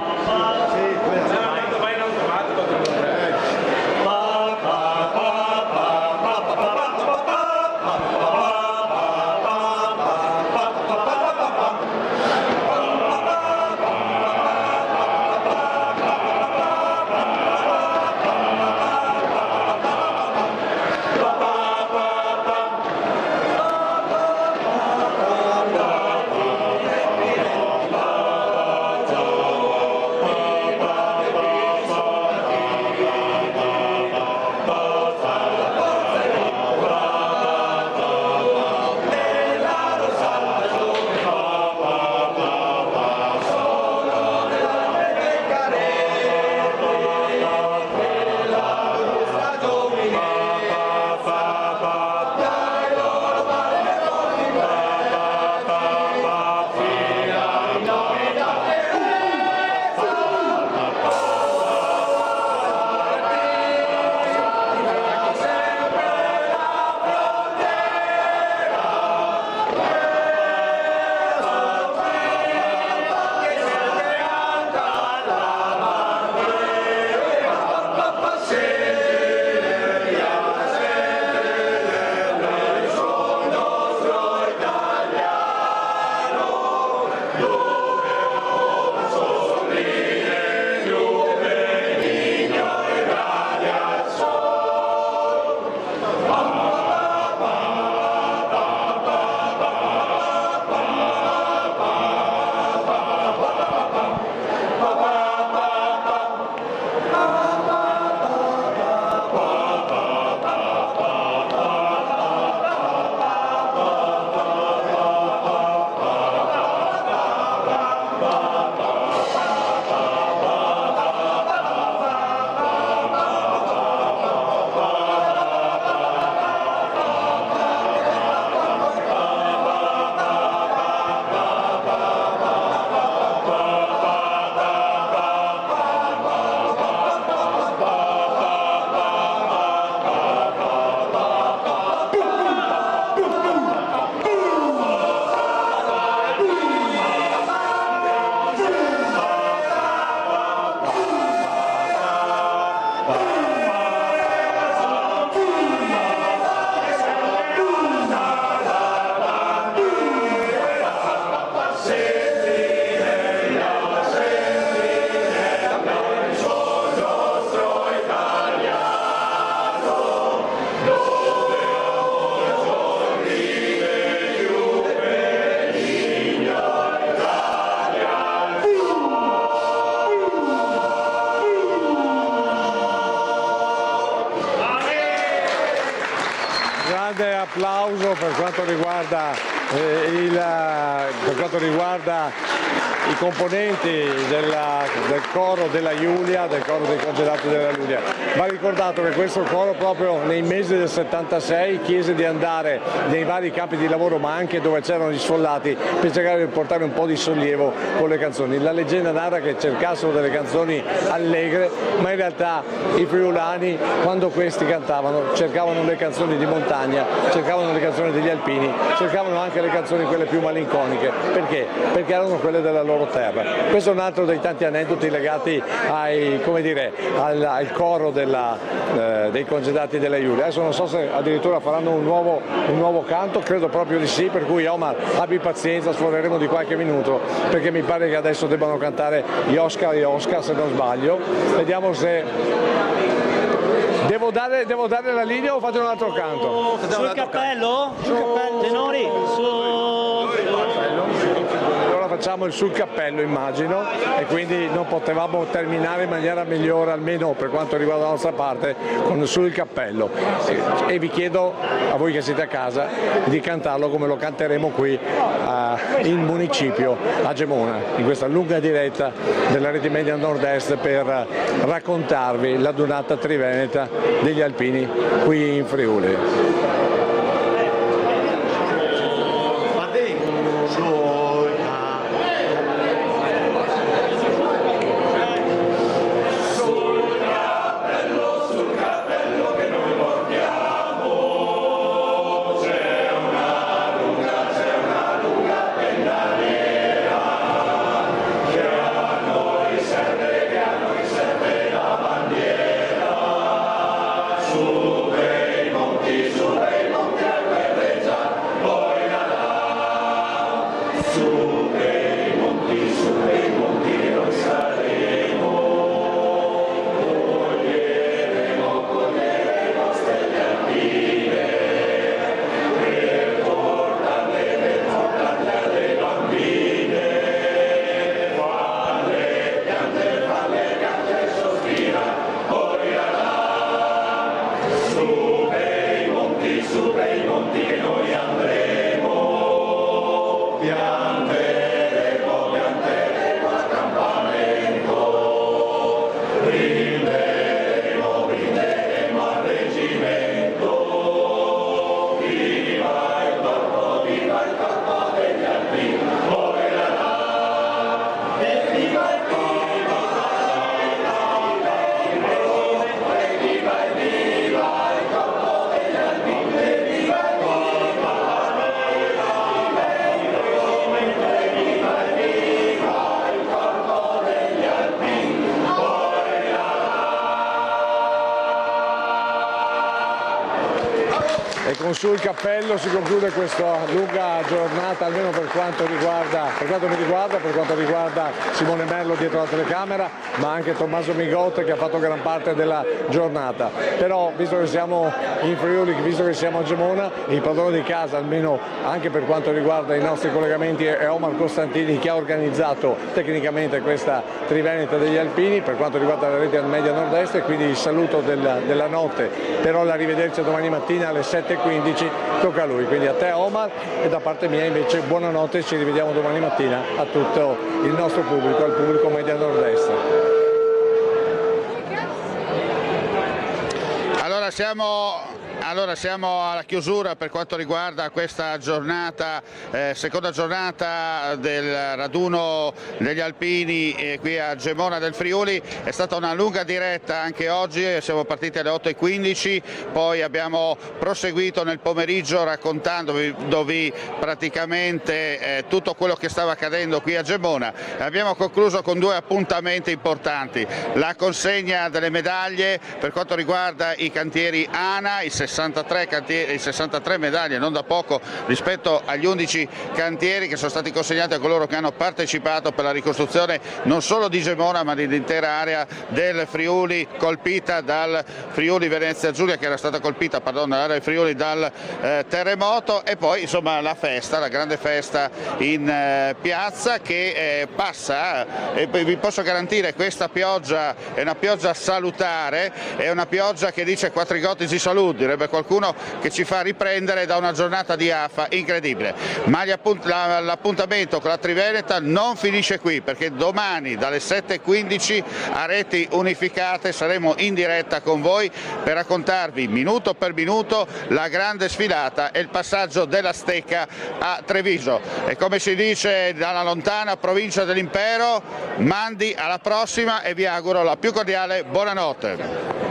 riguarda i componenti del coro della Giulia, del coro dei congelati della Giulia. Va ricordato che questo coro proprio nei mesi del 76 chiese di andare nei vari campi di lavoro, ma anche dove c'erano gli sfollati, per cercare di portare un po' di sollievo con le canzoni. La leggenda narra che cercassero delle canzoni allegre, ma in realtà i friulani, quando questi cantavano, cercavano le canzoni di montagna, cercavano le canzoni degli alpini, cercavano anche le canzoni quelle più malinconiche. Perché? Perché erano quelle della loro terra. Questo è un altro dei tanti aneddoti legati al coro dei congedati della Giulia. Adesso non so se addirittura faranno un nuovo canto, credo proprio di sì, per cui Omar abbi pazienza, sforeremo di qualche minuto, perché mi pare che adesso debbano cantare gli Oscar se non sbaglio. Vediamo se devo dare la linea o fate un altro canto? Sul cappello? Tenori? Allora facciamo il sul cappello, immagino, e quindi non potevamo terminare in maniera migliore, almeno per quanto riguarda la nostra parte, con sul cappello. E vi chiedo, a voi che siete a casa, di cantarlo come lo canteremo qui in municipio a Gemona, in questa lunga diretta della Rete Media Nord-Est per raccontarvi la donata triveneta degli alpini qui in Friuli. Sul cappello si conclude questa lunga giornata, almeno per quanto mi riguarda, per quanto riguarda Simone Merlo dietro la telecamera, ma anche Tommaso Migotte che ha fatto gran parte della giornata. Però visto che siamo in Friuli, visto che siamo a Gemona, il padrone di casa, almeno anche per quanto riguarda i nostri collegamenti, è Omar Costantini, che ha organizzato tecnicamente questa triveneta degli alpini per quanto riguarda la Rete Media Nord-Est, e quindi il saluto della notte, però l'arrivederci domani mattina alle 7:15 tocca a lui, quindi a te Omar, e da parte mia invece buonanotte, ci rivediamo domani mattina a tutto il nostro pubblico, al pubblico Media Nord-Est. Allora siamo alla chiusura per quanto riguarda questa giornata, seconda giornata del raduno degli alpini qui a Gemona del Friuli. È stata una lunga diretta anche oggi, siamo partiti alle 8:15, poi abbiamo proseguito nel pomeriggio raccontandovi praticamente tutto quello che stava accadendo qui a Gemona. Abbiamo concluso con due appuntamenti importanti: la consegna delle medaglie per quanto riguarda i cantieri ANA, i 63 medaglie, non da poco, rispetto agli 11 cantieri che sono stati consegnati a coloro che hanno partecipato per la ricostruzione non solo di Gemona ma dell'intera area del Friuli colpita dal Friuli Venezia Giulia, che era stata colpita, l'area del Friuli dal terremoto. E poi insomma la grande festa in piazza che passa, e vi posso garantire questa pioggia è una pioggia salutare, è una pioggia che dice quattrigotti si saluti, sarebbe qualcuno che ci fa riprendere da una giornata di AFA incredibile. Ma l'appuntamento con la Triveneta non finisce qui, perché domani dalle 7:15 a Reti Unificate saremo in diretta con voi per raccontarvi minuto per minuto la grande sfilata e il passaggio della Stecca a Treviso. E come si dice dalla lontana provincia dell'impero, mandi alla prossima e vi auguro la più cordiale buonanotte.